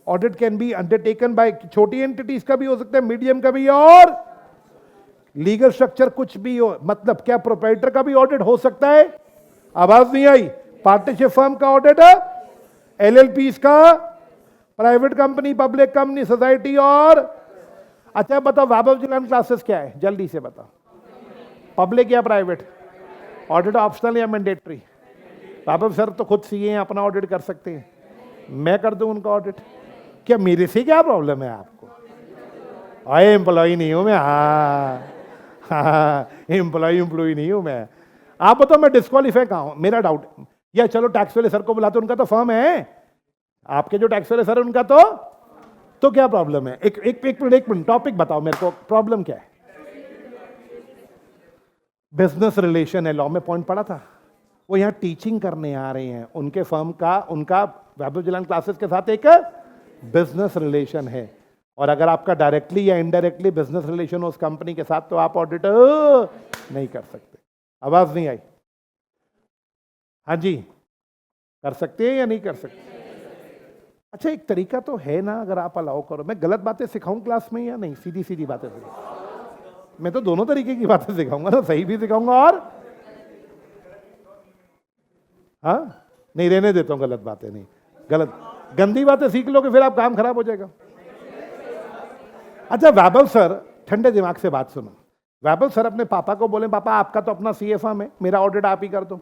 Audit can be undertaken by, छोटी एंटिटीज का भी हो सकता है, मीडियम का भी, और लीगल स्ट्रक्चर कुछ भी हो। मतलब क्या प्रोप्राइटर का भी ऑडिट हो सकता है? आवाज नहीं आई। पार्टनरशिप फर्म का ऑडिट, एलएलपीज का, private company, public company, society, और अच्छा बताओ वैभव जिलान क्लासेस क्या है, जल्दी से बताओ। पब्लिक या प्राइवेट? ऑडिट ऑप्शनल या मैंडेटरी? वैभव सर तो खुद सीए हैं, अपना ऑडिट कर सकते हैं, मैं कर दूं उनका ऑडिट? क्या मेरे से क्या प्रॉब्लम है आपको? अरे एम्प्लॉय नहीं हूं मैं, हाँ एम्प्लॉय नहीं हूं मैं। आप बताओ मैं डिस्क्वालीफाई कहाँ हूं? मेरा डाउट, या चलो टैक्स वाले सर को बुलाते, उनका तो फर्म है। आपके जो टैक्स वाले सर उनका तो क्या प्रॉब्लम है? एक मिनट, टॉपिक बताओ मेरे को, प्रॉब्लम क्या है? बिजनेस रिलेशन है, लॉ में पॉइंट पढ़ा था। वो यहाँ टीचिंग करने आ रहे हैं, उनके फर्म का, उनका वैभव जिलान क्लासेस के साथ एक बिजनेस रिलेशन है। और अगर आपका डायरेक्टली या इनडायरेक्टली बिजनेस रिलेशन हो उस कंपनी के साथ, तो आप ऑडिट नहीं कर सकते। आवाज नहीं आई? हाँ जी, कर सकते हैं या नहीं कर सकते? अच्छा, एक तरीका तो है ना, अगर आप अलाउ करो। मैं गलत बातें सिखाऊं क्लास में या नहीं? सीधी सीधी बातें सिखाऊं? मैं तो दोनों तरीके की बातें सिखाऊंगा ना, सही भी सिखाऊंगा और हाँ नहीं, रहने देता हूं गलत बातें। नहीं, गलत गंदी बातें सीख लोगे फिर आप काम खराब हो जाएगा। अच्छा, वैभव सर, ठंडे दिमाग से बात सुनो। वैभव सर अपने पापा को बोले, पापा आपका तो अपना सीए फर्म है, मेरा ऑडिट आप ही कर दो।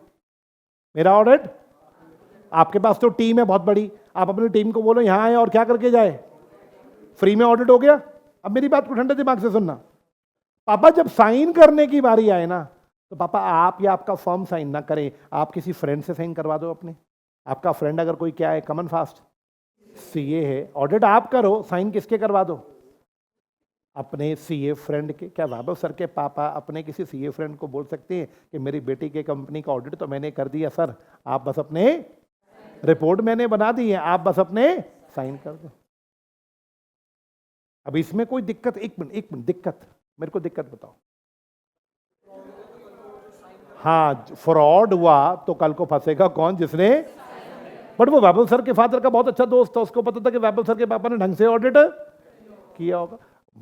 मेरा ऑडिट, आपके पास तो टीम है बहुत बड़ी, आप अपनी टीम को बोलो यहां आए और क्या करके जाए, फ्री में ऑडिट हो गया। अब मेरी बात को ठंडे दिमाग से सुनना। पापा जब साइन करने की बारी आए ना, तो पापा आप या आपका फर्म साइन ना करें, आप किसी फ्रेंड से साइन करवा दो अपने। आपका फ्रेंड अगर कोई क्या है, कमन फास्ट सीए है, ऑडिट आप करो, साइन किसके करवा दो? अपने सीए फ्रेंड के। क्या वैभव सर के पापा अपने किसी सीए फ्रेंड को बोल सकते हैं कि मेरी बेटी के कंपनी का ऑडिट तो मैंने कर दिया सर, आप बस अपने रिपोर्ट मैंने बना दी है, आप बस अपने साइन कर दो। अब इसमें कोई दिक्कत? एक मिनट दिक्कत, मेरे को दिक्कत बताओ। हाँ, फ्रॉड हुआ तो कल को फंसेगा कौन? जिसने। बट वो वैभव सर के फादर का बहुत अच्छा दोस्त था, उसको पता था कि वैभव सर के पापा ने ढंग से ऑडिट किया होगा।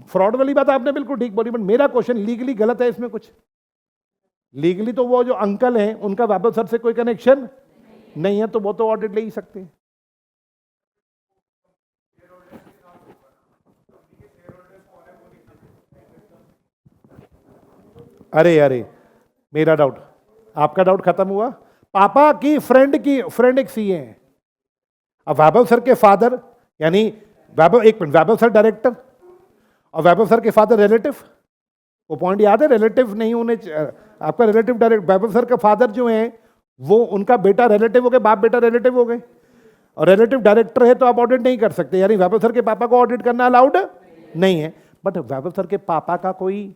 फ्रॉड वाली बात आपने बिल्कुल ठीक बोली, बट मेरा क्वेश्चन लीगली गलत है इसमें कुछ? लीगली तो वो जो अंकल हैं उनका वैभव सर से कोई कनेक्शन नहीं है, तो वो तो ऑडिट ले ही सकते हैं। अरे मेरा डाउट, आपका डाउट खत्म हुआ। पापा की फ्रेंड एक सीए है। अब वैभव सर के फादर, यानी वैभव सर डायरेक्टर और वैभव सर के फादर रिलेटिव। वो पॉइंट याद है? रिलेटिव नहीं होने, आपका रिलेटिव डायरेक्ट, वैभव सर का फादर जो है वो उनका बेटा रिलेटिव हो गए, बाप बेटा रिलेटिव हो गए, और रिलेटिव डायरेक्टर है तो आप ऑडिट नहीं कर सकते, यानी वैभव सर के पापा को ऑडिट करना अलाउड नहीं है। बट वैभव सर के पापा का कोई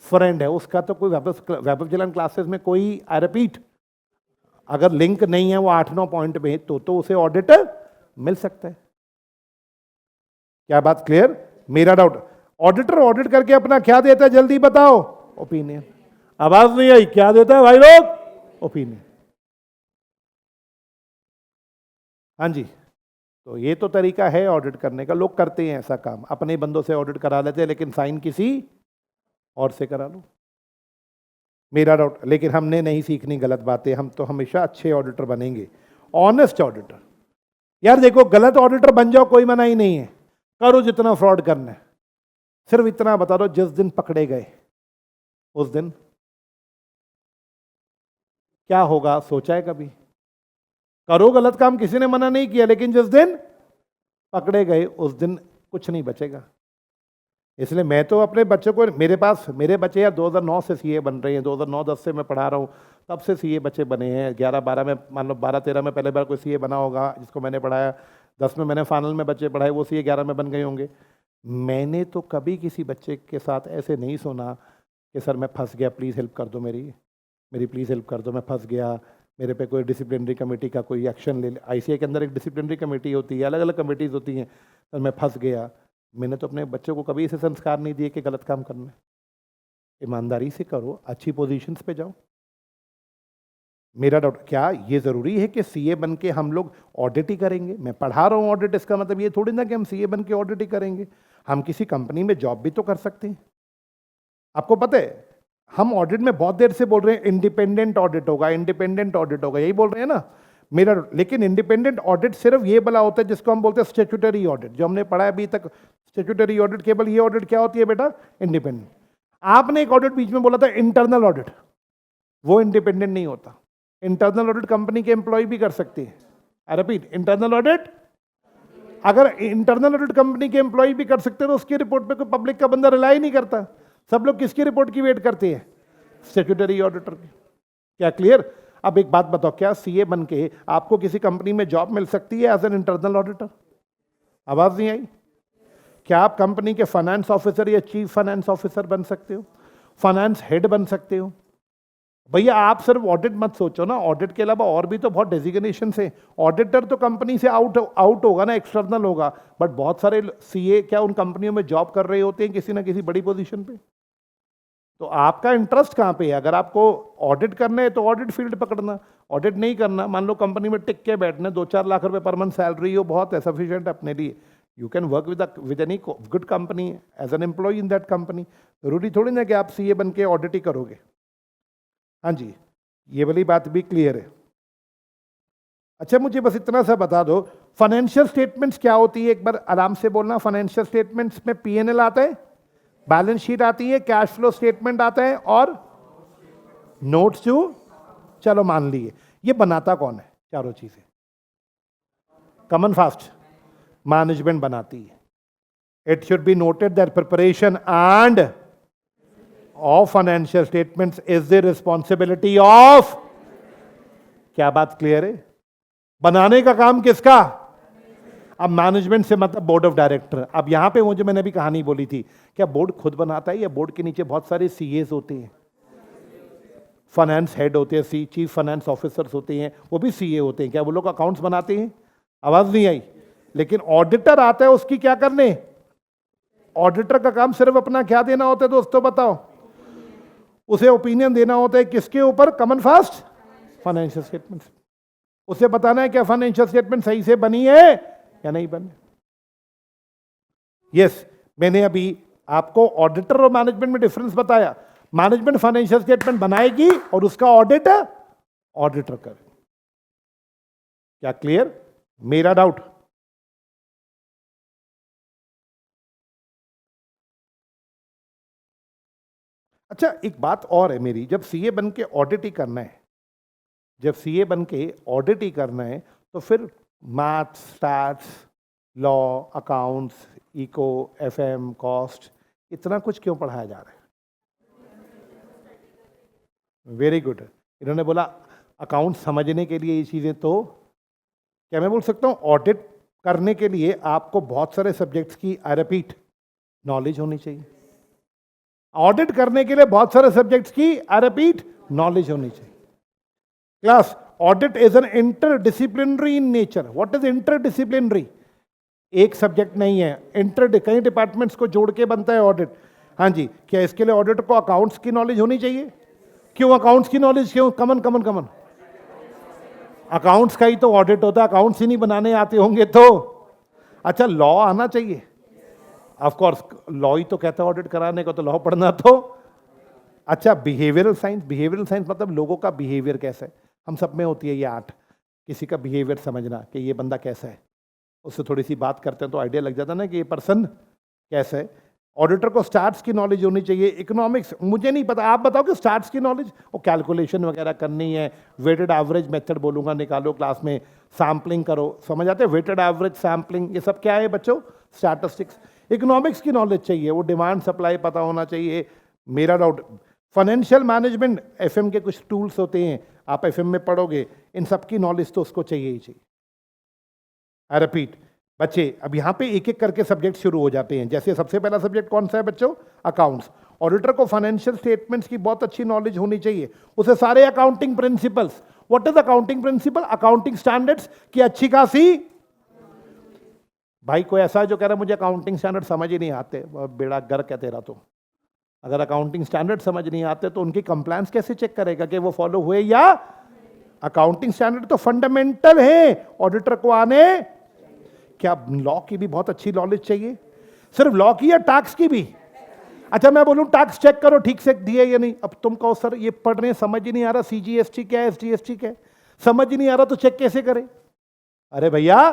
फ्रेंड है, उसका तो कोई वैभव जलन क्लासेस में कोई, आई रिपीट, अगर लिंक नहीं है वो 8-9 पॉइंट में, तो उसे ऑडिट मिल सकता है। क्या बात क्लियर? मेरा डाउट, ऑडिटर ऑडिट करके अपना क्या देता है जल्दी बताओ? ओपिनियन। आवाज नहीं आई? क्या देता है भाई लोग? ओपिनियन। हाँ जी, तो ये तो तरीका है ऑडिट करने का, लोग करते हैं ऐसा काम, अपने बंदों से ऑडिट करा लेते हैं, लेकिन साइन किसी और से करा लो। मेरा डाउट, लेकिन हमने नहीं सीखनी गलत बातें, हम तो हमेशा अच्छे ऑडिटर बनेंगे, ऑनेस्ट ऑडिटर। यार देखो, गलत ऑडिटर बन जाओ, कोई मना ही नहीं है, करो जितना फ्रॉड करना है, सिर्फ इतना बता दो जिस दिन पकड़े गए उस दिन क्या होगा, सोचा है कभी? करो गलत काम, किसी ने मना नहीं किया, लेकिन जिस दिन पकड़े गए उस दिन कुछ नहीं बचेगा। इसलिए मैं तो अपने बच्चों को, मेरे बच्चे यार 2009 से सीए बन रहे हैं, 2009-10 से मैं पढ़ा रहा हूँ, तब से सीए बच्चे बने हैं। 11-12 में, मान लो 12-13 में पहले बार कोई सीए बना होगा जिसको मैंने पढ़ाया, 10 में मैंने फाइनल में बच्चे पढ़ाए, वो सीए 11 में बन गए होंगे। मैंने तो कभी किसी बच्चे के साथ ऐसे नहीं सुना कि सर मैं फंस गया, प्लीज़ हेल्प कर दो, मेरी प्लीज़ हेल्प कर दो, मैं फंस गया, मेरे पे कोई डिसिप्लिनरी कमेटी का कोई एक्शन ले ले। आईसीए के अंदर एक डिसिप्लिनरी कमेटी होती है, अलग अलग कमेटीज़ होती हैं, सर मैं फंस गया। मैंने तो अपने बच्चों को कभी ऐसे संस्कार नहीं दिए कि गलत काम करना है। ईमानदारी से करो, अच्छी पोजीशंस पे जाओ। मेरा डाउट, क्या ये ज़रूरी है कि सीए बन के हम लोग ऑडिट ही करेंगे? मैं पढ़ा रहा हूँ ऑडिट, इसका मतलब ये थोड़ी ना कि हम सीए बन के ऑडिट ही करेंगे। हम किसी कंपनी में जॉब भी तो कर सकते हैं। आपको पता है, हम ऑडिट में बहुत देर से बोल रहे हैं इंडिपेंडेंट ऑडिट होगा, इंडिपेंडेंट ऑडिट होगा, यही बोल रहे हैं ना मेरा। लेकिन इंडिपेंडेंट ऑडिट सिर्फ ये बला होता है जिसको हम बोलते हैं स्टैट्यूटरी ऑडिट, जो हमने पढ़ा है अभी तक। स्टैट्यूटरी ऑडिट, केवल ये ऑडिट क्या होती है बेटा? इंडिपेंडेंट। आपने एक ऑडिट बीच में बोला था इंटरनल ऑडिट, वो इंडिपेंडेंट नहीं होता। इंटरनल ऑडिट कंपनी के एम्प्लॉय भी कर सकते हैं। आई रिपीट, इंटरनल ऑडिट, अगर इंटरनल ऑडिट कंपनी के एम्प्लॉय भी कर सकते हैं तो उसकी रिपोर्ट पे कोई पब्लिक का बंदा रिलाई नहीं करता। सब लोग किसकी रिपोर्ट की वेट करते हैं? स्टैट्यूटरी ऑडिटर की। क्या क्लियर? अब एक बात बताओ, क्या सीए बन के आपको किसी कंपनी में जॉब मिल सकती है एज एन इंटरनल ऑडिटर? आवाज नहीं आई? क्या आप कंपनी के फाइनेंस ऑफिसर या चीफ फाइनेंस ऑफिसर बन सकते हो? फाइनेंस हेड बन सकते हो? भैया आप सिर्फ ऑडिट मत सोचो ना, ऑडिट के अलावा और भी तो बहुत डेजिग्नेशन है। ऑडिटर तो कंपनी से आउट होगा ना, एक्सटर्नल होगा, बट बहुत सारे सीए क्या उन कंपनियों में जॉब कर रहे होते हैं किसी ना किसी बड़ी पोजीशन पे। तो आपका इंटरेस्ट कहाँ पे है? अगर आपको ऑडिट करना है तो ऑडिट फील्ड पकड़ना, ऑडिट नहीं करना, मान लो कंपनी में टिक के बैठना, 2-4 लाख रुपए पर मंथ सैलरी हो, बहुत है, सफिशिएंट अपने लिए, you can work with any good company as an employ in that company. जरूरी थोड़ी ना कि आप सीए बन के ऑडिट ही करोगे। हाँ जी, ये वाली बात भी क्लियर है। अच्छा, मुझे बस इतना सा बता दो, फाइनेंशियल स्टेटमेंट्स क्या होती है, एक बार आराम से बोलना। फाइनेंशियल स्टेटमेंट्स में पीएनएल आता है, बैलेंस शीट आती है, कैश फ्लो स्टेटमेंट आता है और नोट्स टू, चलो मान लिए। ये बनाता कौन है चारों चीजें? कॉमन फास्ट मैनेजमेंट बनाती है। It should be noted that preparation end of financial statements is the responsibility of, क्या बात क्लियर है? बनाने का काम किसका? अब मैनेजमेंट से मतलब बोर्ड ऑफ डायरेक्टर। अब यहां पे वो जो मैंने अभी कहानी बोली थी, क्या बोर्ड खुद बनाता है या बोर्ड के नीचे बहुत सारे सीएस होते हैं, फाइनेंस हेड होते हैं, चीफ फाइनेंस ऑफिसर्स होते हैं, वो भी सीए होते हैं, क्या वो लोग अकाउंट्स बनाते हैं? आवाज नहीं आई। लेकिन ऑडिटर आता है, उसकी क्या करने? ऑडिटर का काम सिर्फ अपना क्या देना होता है दोस्तों, बताओ? उसे ओपिनियन देना होता है किसके ऊपर? Common fast financial statements. उसे बताना है क्या फाइनेंशियल स्टेटमेंट सही से बनी है या नहीं बनी। यस, मैंने अभी आपको ऑडिटर और मैनेजमेंट में डिफरेंस बताया। मैनेजमेंट फाइनेंशियल स्टेटमेंट बनाएगी और उसका ऑडिट ऑडिटर करे। क्या क्लियर? मेरा डाउट? अच्छा, एक बात और है मेरी, जब सीए बन के ऑडिट ही करना है, जब सीए बन के ऑडिट ही करना है, तो फिर maths, stats, law, accounts, eco, FM, cost, इतना कुछ क्यों पढ़ाया जा रहा है? Very good. इन्होंने बोला अकाउंट समझने के लिए ये चीजें, तो क्या मैं बोल सकता हूं ऑडिट करने के लिए आपको बहुत सारे सब्जेक्ट्स की, आई रिपीट, नॉलेज होनी चाहिए। ऑडिट करने के लिए बहुत सारे सब्जेक्ट्स की, आई रिपीट, नॉलेज होनी चाहिए। Class, audit is an interdisciplinary in nature. What is interdisciplinary? एक सब्जेक्ट नहीं है, कई डिपार्टमेंट्स को जोड़ के बनता है ऑडिट। हाँ जी, क्या इसके लिए ऑडिटर को अकाउंट्स की नॉलेज होनी चाहिए? क्यों अकाउंट्स की नॉलेज? क्यों? कमन कमन कमन, अकाउंट्स का ही तो ऑडिट होता है, अकाउंट्स ही नहीं बनाने आते होंगे तो। अच्छा, लॉ आना चाहिए, ऑफ कोर्स लॉ ही तो कहता है ऑडिट कराने को, तो लॉ पढ़ना तो। अच्छा, बिहेवियरल साइंस, बिहेवियरल साइंस मतलब लोगों का बिहेवियर कैसा है, हम सब में होती है ये आर्ट, किसी का बिहेवियर समझना कि ये बंदा कैसा है, उससे थोड़ी सी बात करते हैं तो आइडिया लग जाता है ना कि ये पर्सन कैसा है। ऑडिटर को स्टैट्स की नॉलेज होनी चाहिए, इकोनॉमिक्स, मुझे नहीं पता, आप बताओ कि स्टैट्स की नॉलेज, वो कैलकुलेशन वगैरह करनी है, वेटेड एवरेज मेथड बोलूंगा निकालो क्लास में, सैम्पलिंग करो, समझ आते हैं, वेटेड एवरेज, सैम्पलिंग, ये सब क्या है बच्चों? स्टैटिस्टिक्स। इकोनॉमिक्स की नॉलेज चाहिए, वो डिमांड सप्लाई पता होना चाहिए। मेरा डाउट, फाइनेंशियल मैनेजमेंट, एफएम के कुछ टूल्स होते हैं, आप एफएम में पढ़ोगे, इन सब की नॉलेज तो उसको चाहिए ही चाहिए। आई रिपीट बच्चे, अब यहां पे एक एक करके सब्जेक्ट शुरू हो जाते हैं। जैसे सबसे पहला सब्जेक्ट कौन सा है बच्चों? अकाउंट्स। ऑडिटर को फाइनेंशियल स्टेटमेंट्स की बहुत अच्छी नॉलेज होनी चाहिए, उसे सारे accounting principles, what is accounting principle, accounting standards की अच्छी खासी। भाई कोई ऐसा है जो कह रहा है मुझे अकाउंटिंग स्टैंडर्ड समझ ही नहीं आते, बेड़ा गर्क है तेरा। तो अगर अकाउंटिंग स्टैंडर्ड समझ नहीं आते तो उनकी कंप्लायंस कैसे चेक करेगा कि वो फॉलो हुए या? अकाउंटिंग स्टैंडर्ड तो फंडामेंटल है ऑडिटर को आने। क्या लॉ की भी बहुत अच्छी नॉलेज चाहिए? सिर्फ लॉ की या टैक्स की भी? अच्छा, मैं बोलूं टैक्स चेक करो ठीक से दिए या नहीं, अब तुम कहो सर ये पढ़ रहे हैं समझ ही नहीं आ रहा, सीजीएसटी क्या है, एसजीएसटी क्या है, समझ ही नहीं आ रहा, तो चेक कैसे करें? अरे भैया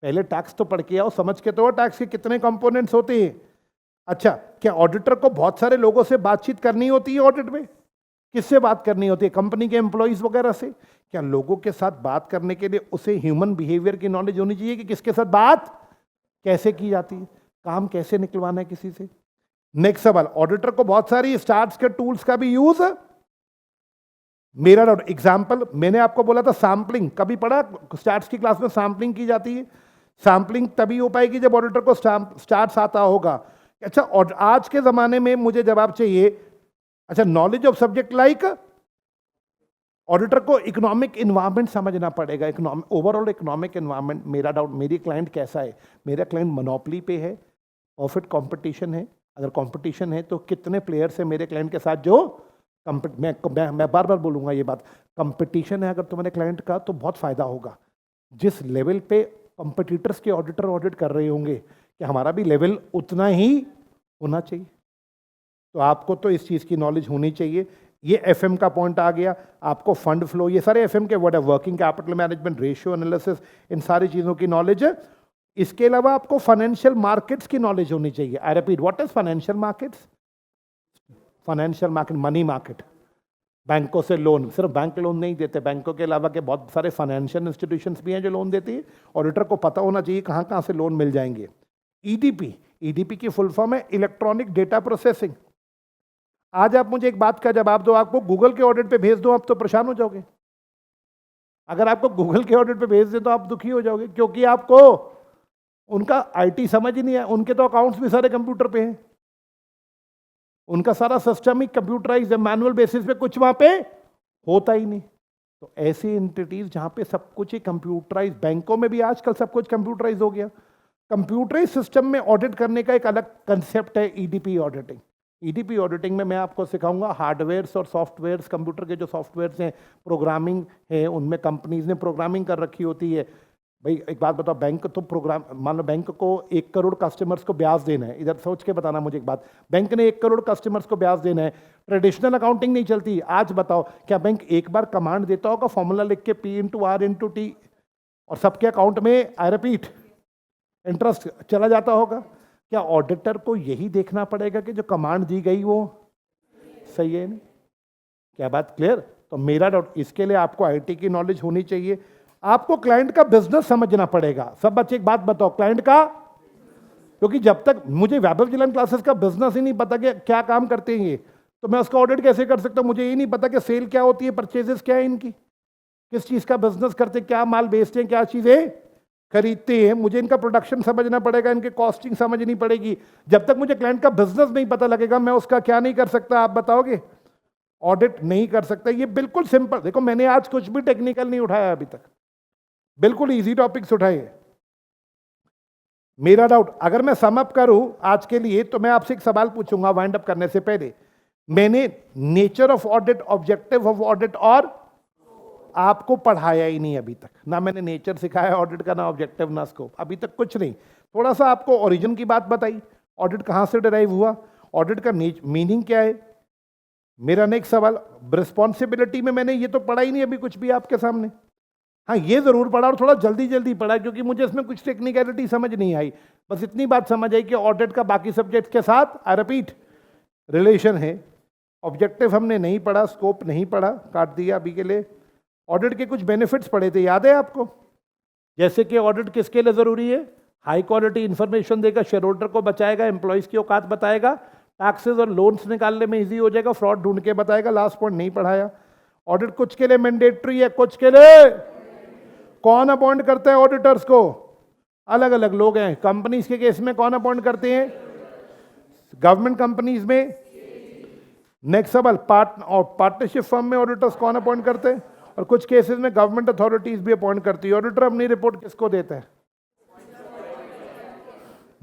पहले टैक्स तो पढ़ के आओ, समझ के तो टैक्स के कितने कंपोनेंट्स होते हैं। अच्छा, क्या ऑडिटर को बहुत सारे लोगों से बातचीत करनी होती है ऑडिट में? किससे बात करनी होती है? कंपनी के एम्प्लॉइज वगैरह से। क्या लोगों के साथ बात करने के लिए उसे ह्यूमन बिहेवियर की नॉलेज होनी चाहिए कि किसके साथ बात कैसे की जाती है, काम कैसे निकलवाना है किसी से। नेक्स्ट सवाल, ऑडिटर को बहुत सारी स्टार्स के टूल्स का भी यूज, मेरा डाउट, एग्जाम्पल मैंने आपको बोला था सैम्पलिंग, कभी पढ़ा स्टार्स की क्लास में सैम्पलिंग की जाती है? सैम्पलिंग तभी हो पाएगी जब ऑडिटर को स्टार्स आता होगा। अच्छा, और आज के जमाने में मुझे जवाब चाहिए, अच्छा, knowledge of subject like auditor को इकोनॉमिक इन्वायरमेंट समझना पड़ेगा, इकोनॉमिक ओवरऑल इकोनॉमिक इन्वायरमेंट। मेरा डाउट, मेरी क्लाइंट कैसा है, मेरा क्लाइंट मोनोपोली पे है, परफेक्ट कंपटीशन है? अगर कंपटीशन है तो कितने प्लेयर्स हैं मेरे क्लाइंट के साथ जो मैं बार बार बोलूंगा ये बात, कंपटीशन है अगर तुम्हारे क्लाइंट का तो बहुत फायदा होगा। जिस लेवल पे कंपटीटर्स के ऑडिटर ऑडिट कर रहे होंगे कि हमारा भी लेवल उतना ही होना चाहिए। तो आपको तो इस चीज़ की नॉलेज होनी चाहिए। ये एफएम का पॉइंट आ गया, आपको फंड फ्लो, ये सारे एफएम के वर्ड है, working capital management, ratio analysis, इन सारी चीज़ों की नॉलेज है। इसके अलावा आपको फाइनेंशियल मार्केट्स की नॉलेज होनी चाहिए। I repeat, what is financial markets? Financial market, money market, बैंकों से लोन, सिर्फ बैंक लोन नहीं देते, बैंकों के अलावा के बहुत सारे फाइनेंशियल इंस्टीट्यूशंस भी हैं जो लोन देती है। ऑडिटर को पता होना चाहिए कहाँ कहाँ से लोन मिल जाएंगे। ईडीपी, ईडीपी की फुल फॉर्म है इलेक्ट्रॉनिक डेटा प्रोसेसिंग। आज आप मुझे एक बात का जवाब दो, आपको गूगल के ऑडिट पे भेज दो, आप तो परेशान हो जाओगे। अगर आपको गूगल के ऑडिट पे भेज दे तो आप दुखी हो जाओगे, क्योंकि आपको उनका आईटी समझ ही नहीं है। उनके तो अकाउंट्स भी सारे कंप्यूटर पे हैं, उनका सारा सिस्टम ही कंप्यूटराइज है, मैनुअल बेसिस पे कुछ वहां पे होता ही नहीं। तो ऐसी एंटिटीज जहां पे सब कुछ ही कंप्यूटराइज, बैंकों में भी आजकल सब कुछ कंप्यूटराइज हो गया। कंप्यूटराइज सिस्टम में ऑडिट करने का एक अलग कंसेप्ट है ईडीपी ऑडिटिंग। ईडीपी ऑडिटिंग में मैं आपको सिखाऊंगा हार्डवेयर्स और सॉफ्टवेयर्स, कंप्यूटर के जो सॉफ्टवेयर्स हैं, प्रोग्रामिंग है, उनमें कंपनीज ने प्रोग्रामिंग कर रखी होती है। भाई एक बात बताओ, बैंक तो प्रोग्राम, मान लो बैंक को 1 करोड़ कस्टमर्स को ब्याज देना है, इधर सोच के बताना मुझे एक बात, बैंक ने 1 करोड़ कस्टमर्स को ब्याज देना है, ट्रेडिशनल अकाउंटिंग नहीं चलती। आज बताओ, क्या बैंक एक बार कमांड देता होगा फॉर्मूला लिख के P/R/T और सबके अकाउंट में, आई रिपीट, इंटरेस्ट चला जाता होगा? क्या ऑडिटर को यही देखना पड़ेगा कि जो कमांड दी गई वो सही है? नहीं? क्या बात क्लियर? तो मेरा डाउट, इसके लिए आपको आईटी की नॉलेज होनी चाहिए, आपको क्लाइंट का बिजनेस समझना पड़ेगा। सब बच्चे एक बात बताओ, क्लाइंट का, क्योंकि जब तक मुझे वैभव जिलन क्लासेस का बिजनेस ही नहीं पता कि क्या काम करते हैं ये, तो मैं उसका ऑडिट कैसे कर सकता हूं? मुझे ये नहीं पता कि सेल क्या होती है, परचेजेस क्या है इनकी, किस चीज का बिजनेस करते, क्या माल बेचते हैं, क्या चीजें खरीदते हैं, मुझे इनका प्रोडक्शन समझना पड़ेगा, इनके कॉस्टिंग समझनी पड़ेगी। जब तक मुझे क्लाइंट का बिजनेस नहीं पता लगेगा, मैं उसका क्या नहीं कर सकता, आप बताओगे? ऑडिट नहीं कर सकता। ये बिल्कुल सिंपल, देखो मैंने आज कुछ भी टेक्निकल नहीं उठाया अभी तक, बिल्कुल इजी टॉपिक्स उठाए। मेरा डाउट, अगर मैं सम अप करूं आज के लिए, तो मैं आपसे एक सवाल पूछूंगा वाइंड अप करने से पहले। मैंने nature of audit, objective of audit और आपको पढ़ाया ही नहीं अभी तक, ना मैंने नेचर सिखाया ऑडिट का, ना ऑब्जेक्टिव, ना स्कोप, अभी तक कुछ नहीं। थोड़ा सा आपको ओरिजिन की बात बताई, ऑडिट कहां से डिराइव हुआ, ऑडिट का मीनिंग क्या है। मेरा नेक्स्ट सवाल, रिस्पॉन्सिबिलिटी में मैंने ये तो पढ़ा ही नहीं अभी कुछ भी आपके सामने। हाँ, ये जरूर पढ़ा और थोड़ा जल्दी जल्दी पढ़ा, क्योंकि मुझे इसमें कुछ टेक्निकलिटी समझ नहीं आई। बस इतनी बात समझ आई कि ऑडिट का बाकी सब्जेक्ट के साथ, आई रिपीट, रिलेशन है। ऑब्जेक्टिव हमने नहीं पढ़ा, स्कोप नहीं पढ़ा, काट दिया अभी के लिए। ऑडिट के कुछ बेनिफिट्स पढ़े थे, याद है आपको? जैसे कि ऑडिट किसके लिए जरूरी है? हाई क्वालिटी इंफॉर्मेशन देगा, शेयर होल्डर को बचाएगा, एम्प्लॉइज की औकात बताएगा, टैक्सेस और लोन्स निकालने में इजी हो जाएगा, फ्रॉड ढूंढ के बताएगा। लास्ट पॉइंट नहीं पढ़ाया। ऑडिट कुछ के लिए मैंडेटरी है, कुछ के लिए। कौन अपॉइंट करता है ऑडिटर्स को? अलग अलग लोग हैं। कंपनीज के केस में कौन अपॉइंट करते हैं? गवर्नमेंट कंपनीज में। नेक्स्ट सवाल, पार्टनरशिप फर्म में ऑडिटर्स कौन अपॉइंट करते हैं? और कुछ केसेस में गवर्नमेंट अथॉरिटीज भी अपॉइंट करती है। ऑडिटर अपनी रिपोर्ट किसको देता है?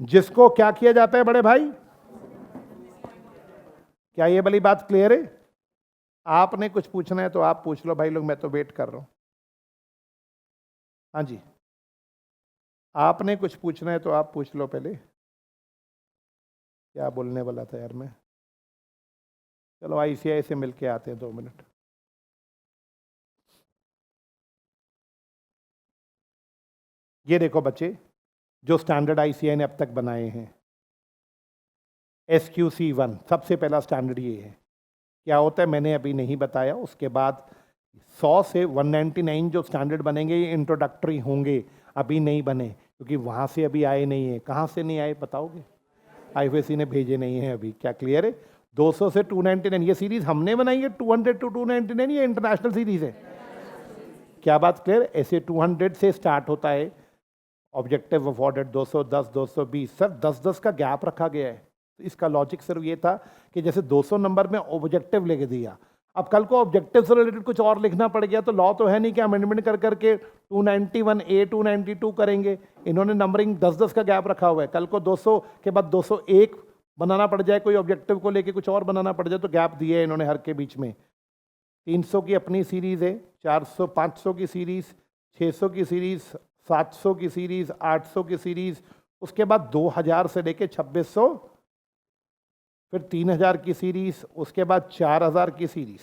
जिसको क्या किया जाता है बड़े भाई? क्या ये वाली बात क्लियर है? आपने कुछ पूछना है तो आप पूछ लो भाई लोग, मैं तो वेट कर रहा हूं। हाँ जी, आपने कुछ पूछना है तो आप पूछ लो पहले। क्या बोलने वाला था यार मैं? चलो आईसीआई से मिलके आते हैं, 2 मिनट। ये देखो बच्चे, जो स्टैंडर्ड आईसीआई ने अब तक बनाए हैं, SQC1 सबसे पहला स्टैंडर्ड ये है। क्या होता है मैंने अभी नहीं बताया। उसके बाद 100 से 199 जो स्टैंडर्ड बनेंगे ये इंट्रोडक्टरी होंगे, अभी नहीं बने, क्योंकि वहाँ से अभी आए नहीं है। कहाँ से नहीं आए बताओगे? आईएफएससी ने भेजे नहीं है अभी। क्या क्लियर है? 200 से 299 ये सीरीज हमने बनाई है, 200 to 299 ये इंटरनेशनल सीरीज है। क्या बात क्लियर? ऐसे 200 से स्टार्ट होता है ऑब्जेक्टिव ऑफ ऑडिट, 210, 220। सर 10-10 का गैप रखा गया है। तो इसका लॉजिक सिर्फ ये था कि जैसे 200 नंबर में ऑब्जेक्टिव लिख दिया, अब कल को ऑब्जेक्टिव से रिलेटेड कुछ और लिखना पड़ गया तो लॉ तो है नहीं कि अमेंडमेंट कर करके 291A 292 करेंगे। इन्होंने नंबरिंग 10-10 का गैप रखा हुआ है, कल को 200 के बाद 201 बनाना पड़ जाए, कोई ऑब्जेक्टिव को लेके कुछ और बनाना पड़ जाए तो गैप दिए है इन्होंने हर के बीच में। 300 की अपनी सीरीज है, 400 500 की सीरीज, 600 की सीरीज, 700 की सीरीज, 800 की सीरीज, उसके बाद 2000 से लेके 2600, फिर 3000 की सीरीज, उसके बाद 4000 की सीरीज।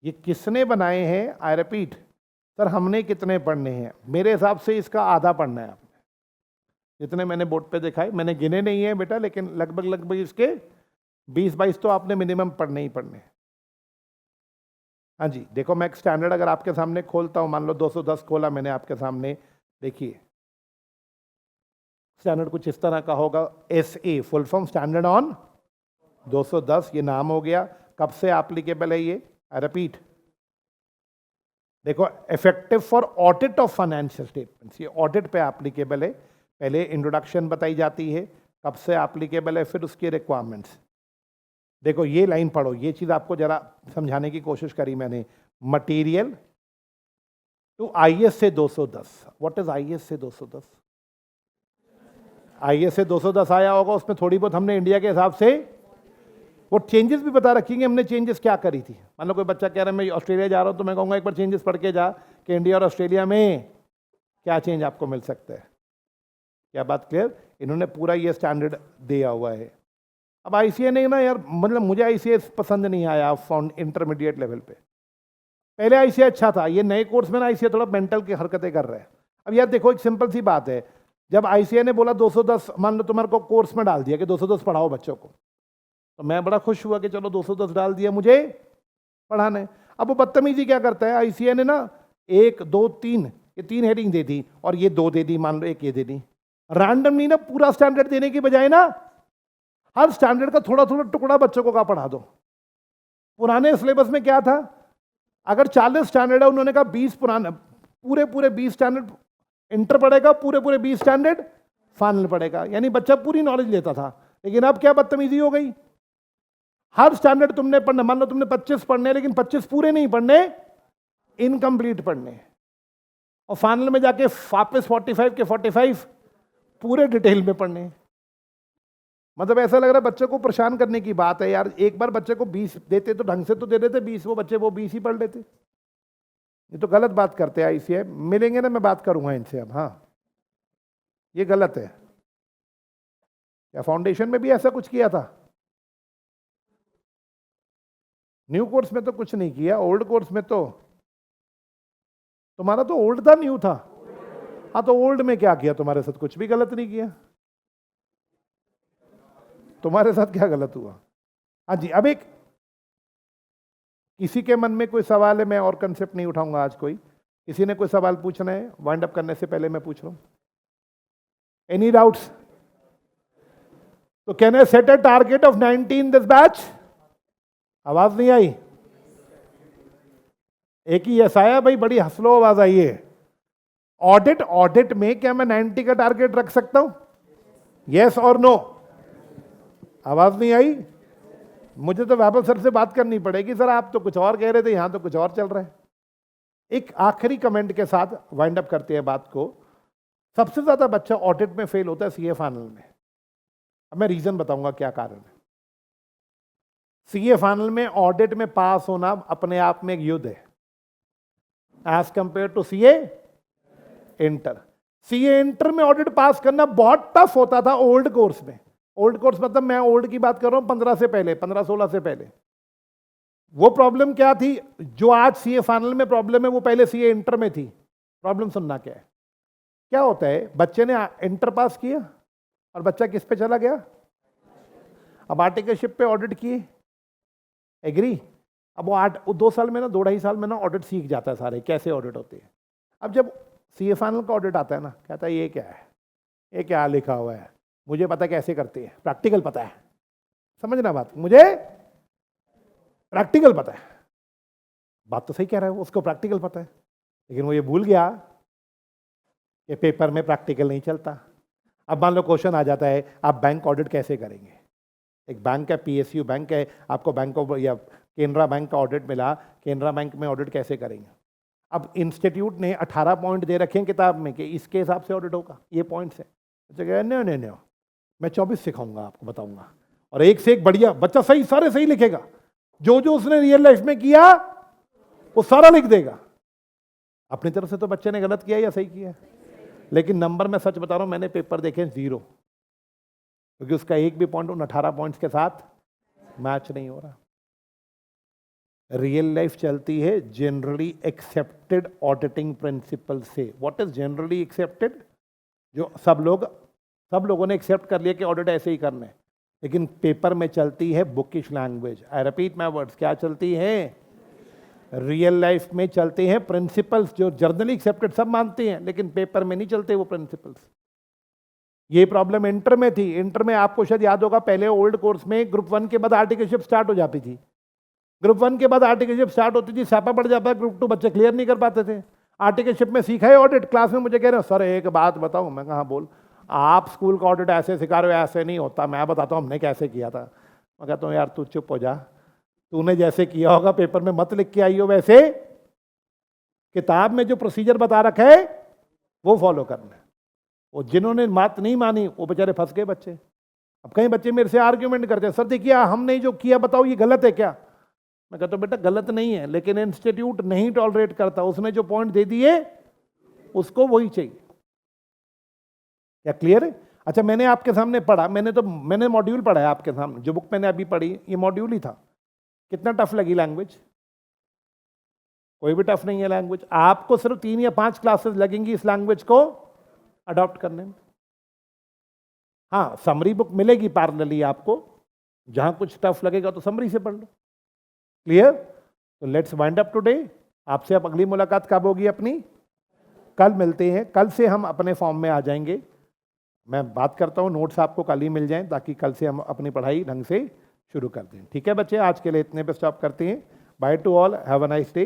ये किसने बनाए हैं? आई रिपीट सर, हमने कितने पढ़ने हैं? मेरे हिसाब से इसका आधा पढ़ना है आपने, जितने मैंने बोर्ड पे देखा है। मैंने गिने नहीं है बेटा, लेकिन लगभग लगभग इसके 20-22 तो आपने मिनिमम पढ़ने ही पढ़ने हैं। हाँ जी, देखो मैं एक स्टैंडर्ड अगर आपके सामने खोलता हूं, मान लो 210 खोला मैंने आपके सामने, देखिए स्टैंडर्ड कुछ इस तरह का होगा। SA full form standard on 210, ये नाम हो गया। कब से एप्लीकेबल है ये? आई रिपीट, देखो effective for audit of financial statements, ये ऑडिट पे एप्लीकेबल है। पहले इंट्रोडक्शन बताई जाती है, कब से एप्लीकेबल है, फिर उसकी रिक्वायरमेंट्स। देखो ये लाइन पढ़ो, ये चीज आपको जरा समझाने की कोशिश करी मैंने। मटेरियल टू IS से 210। व्हाट इज IS से 210? IS से 210 आया होगा, उसमें थोड़ी बहुत हमने इंडिया के हिसाब से वो चेंजेस भी बता रखेंगे हमने, चेंजेस क्या करी थी। मान लो कोई बच्चा कह रहा है मैं ऑस्ट्रेलिया जा रहा हूं, तो मैं कहूंगा एक बार चेंजेस पढ़ के जा कि इंडिया और ऑस्ट्रेलिया में क्या चेंज आपको मिल सकता है। क्या बात क्लियर? इन्होंने पूरा ये स्टैंडर्ड दिया हुआ है। अब ICA ने ना यार, मतलब मुझे ICA पसंद नहीं आया फाउंड इंटरमीडिएट लेवल पे। पहले ICA अच्छा था, ये नए कोर्स में ना ICA थोड़ा मेंटल की हरकतें कर रहे हैं। अब यार देखो एक सिंपल सी बात है, जब ICA ने बोला 210, मान लो तुम्हारे को कोर्स में डाल दिया कि 210 पढ़ाओ बच्चों को, तो मैं बड़ा खुश हुआ कि चलो 210 डाल दिया, मुझे पढ़ाना है। अब वो बदतमीजी क्या करता है, ICA ने ना 1 2 3 ये 3 हेडिंग दे दी और ये 2 दे दी, मान लो 1 ये दे दी। रैंडमली ना पूरा स्टैंडर्ड देने की बजाय ना हर स्टैंडर्ड का थोड़ा थोड़ा टुकड़ा बच्चों को का पढ़ा दो। पुराने सिलेबस में क्या था, अगर 40 स्टैंडर्ड है, उन्होंने कहा 20 पुराने पूरे 20 स्टैंडर्ड इंटर पढ़ेगा, पूरे 20 स्टैंडर्ड फाइनल पढ़ेगा, यानी बच्चा पूरी नॉलेज लेता था। लेकिन अब क्या बदतमीजी हो गई, हर स्टैंडर्ड तुमने पढ़ना, मान लो तुमने 25 पढ़ने, लेकिन 25 पूरे नहीं पढ़ने, इनकम्प्लीट पढ़ने, और फाइनल में जाके वापस 45 के 45 पूरे डिटेल में पढ़ने। मतलब ऐसा लग रहा है बच्चे को परेशान करने की बात है यार। एक बार बच्चे को 20 देते तो ढंग से तो दे देते 20, वो बच्चे वो 20 ही पढ़ लेते। ये तो गलत बात करते हैं ICA। मिलेंगे ना, मैं बात करूंगा इनसे अब। हाँ, ये गलत है। या फाउंडेशन में भी ऐसा कुछ किया था? न्यू कोर्स में तो कुछ नहीं किया, ओल्ड कोर्स में तो तुम्हारा तो ओल्ड था, न्यू था। हाँ, तो ओल्ड में क्या किया? तुम्हारे साथ कुछ भी गलत नहीं किया। तुम्हारे साथ क्या गलत हुआ? हाँ जी, अब एक किसी के मन में कोई सवाल है, मैं और कंसेप्ट नहीं उठाऊंगा आज। कोई किसी ने कोई सवाल पूछना है? वाइंड अप करने से पहले मैं पूछ रहा हूं, एनी डाउट्स? तो can I set a target of 90 in this batch? आवाज नहीं आई? एक ही यस आया भाई, बड़ी हंसलो आवाज आई है। ऑडिट में क्या मैं 90 का टारगेट रख सकता हूं? यस और नो? आवाज नहीं आई? मुझे तो वैभव सर से बात करनी पड़ेगी। सर आप तो कुछ और कह रहे थे, यहां तो कुछ और चल रहा है। एक आखिरी कमेंट के साथ वाइंड अप करते हैं बात को। सबसे ज्यादा बच्चा ऑडिट में फेल होता है CA फाइनल में। अब मैं रीजन बताऊंगा क्या कारण है। CA फाइनल में ऑडिट में पास होना अपने आप में एक युद्ध है, as compare to CA inter. CA inter में ऑडिट पास करना बहुत टफ होता था ओल्ड कोर्स में। ओल्ड कोर्स मतलब मैं ओल्ड की बात कर रहा हूं 15 से पहले, 15-16 से पहले। वो प्रॉब्लम क्या थी जो आज CA फाइनल में प्रॉब्लम है, वो पहले CA इंटर में थी। प्रॉब्लम सुनना क्या है। क्या होता है, बच्चे ने इंटर पास किया और बच्चा किस पे चला गया? अब आर्टिकलशिप पे ऑडिट किए, एग्री। अब वो 2 साल में ना, 2-2.5 साल में ना ऑडिट सीख जाता है सारे, कैसे ऑडिट होते हैं। अब जब CA फाइनल का ऑडिट आता है ना, कहता है ये क्या है, ये क्या लिखा हुआ है, मुझे पता कैसे करते हैं, प्रैक्टिकल पता है। समझना बात, मुझे प्रैक्टिकल पता है। बात तो सही कह रहा है, उसको प्रैक्टिकल पता है, लेकिन वो ये भूल गया कि पेपर में प्रैक्टिकल नहीं चलता। अब मान लो क्वेश्चन आ जाता है, आप बैंक ऑडिट कैसे करेंगे? एक बैंक है, PSU बैंक है, आपको बैंक ऑफ या केनरा बैंक का ऑडिट मिला, केनरा बैंक में ऑडिट कैसे करेंगे? अब इंस्टीट्यूट ने 18 पॉइंट दे रखे हैं किताब में कि इसके हिसाब से ऑडिट होगा, ये पॉइंट्स है। नहीं नहीं नहीं, मैं 24 सिखाऊंगा, आपको बताऊंगा, और एक से एक बढ़िया, बच्चा सही, सारे सही लिखेगा, जो जो उसने रियल लाइफ में किया वो सारा लिख देगा। अपनी तरफ से तो बच्चे ने गलत किया या सही किया, लेकिन नंबर में सच बता रहा हूं, मैंने पेपर देखे 0, क्योंकि उसका एक भी पॉइंट उन 18 पॉइंट्स के साथ मैच नहीं हो रहा। रियल लाइफ चलती है जनरली एक्सेप्टेड ऑडिटिंग प्रिंसिपल से। What is generally accepted? जो सब लोगों ने एक्सेप्ट कर लिया कि ऑडिट ऐसे ही करना है, लेकिन पेपर में चलती है bookish language. I repeat my words, क्या चलती है? रियल लाइफ में चलते हैं प्रिंसिपल्स जो जनरली एक्सेप्टेड, सब मानते हैं, लेकिन पेपर में नहीं चलते वो प्रिंसिपल्स। ये प्रॉब्लम इंटर में थी। इंटर में आपको शायद याद होगा, पहले ओल्ड कोर्स में ग्रुप 1 के बाद आर्टिकलशिप स्टार्ट हो जाती थी। ग्रुप 1 के बाद आर्टिकलशिप स्टार्ट होती थी, छापा पड़ जाता, ग्रुप 2 बच्चे क्लियर नहीं कर पाते थे। आर्टिकलशिप में सीखा है ऑडिट, क्लास में मुझे कह रहे हो सर एक बात बताऊं, मैं कहा बोल। आप स्कूल का ऑडिट ऐसे सिखा रहे हो, ऐसे नहीं होता, मैं बताता हूं हमने कैसे किया था। मैं कहता हूं यार तू चुप हो जा, तूने जैसे किया होगा पेपर में मत लिख के आई हो, वैसे किताब में जो प्रोसीजर बता रखा है वो फॉलो करना है। वो जिन्होंने बात नहीं मानी वो बेचारे फंस गए बच्चे। अब कई बच्चे मेरे से आर्ग्यूमेंट करते हैं, सर देखिए हमने जो किया बताओ ये गलत है क्या? मैं कहता हूं बेटा गलत नहीं है, लेकिन इंस्टीट्यूट नहीं टॉलरेट करता, उसने जो पॉइंट दे दिए उसको वही चाहिए। क्या क्लियर है? अच्छा, मैंने आपके सामने पढ़ा, मैंने मॉड्यूल पढ़ा है आपके सामने, जो बुक मैंने अभी पढ़ी ये मॉड्यूल ही था। कितना टफ लगी लैंग्वेज? कोई भी टफ नहीं है लैंग्वेज। आपको सिर्फ 3 या 5 क्लासेस लगेंगी इस लैंग्वेज को अडॉप्ट करने में। हाँ, समरी बुक मिलेगी पैरेलली आपको, जहां कुछ टफ लगेगा तो समरी से पढ़ लो। क्लियर? तो लेट्स वाइंड अप टुडे। आपसे अब अगली मुलाकात कब होगी अपनी? कल मिलते हैं। कल से हम अपने फॉर्म में आ जाएंगे। मैं बात करता हूं नोट्स आपको कल ही मिल जाएं, ताकि कल से हम अपनी पढ़ाई ढंग से शुरू कर दें। ठीक है बच्चे, आज के लिए इतने पे स्टॉप करते हैं। By two all, have a nice day.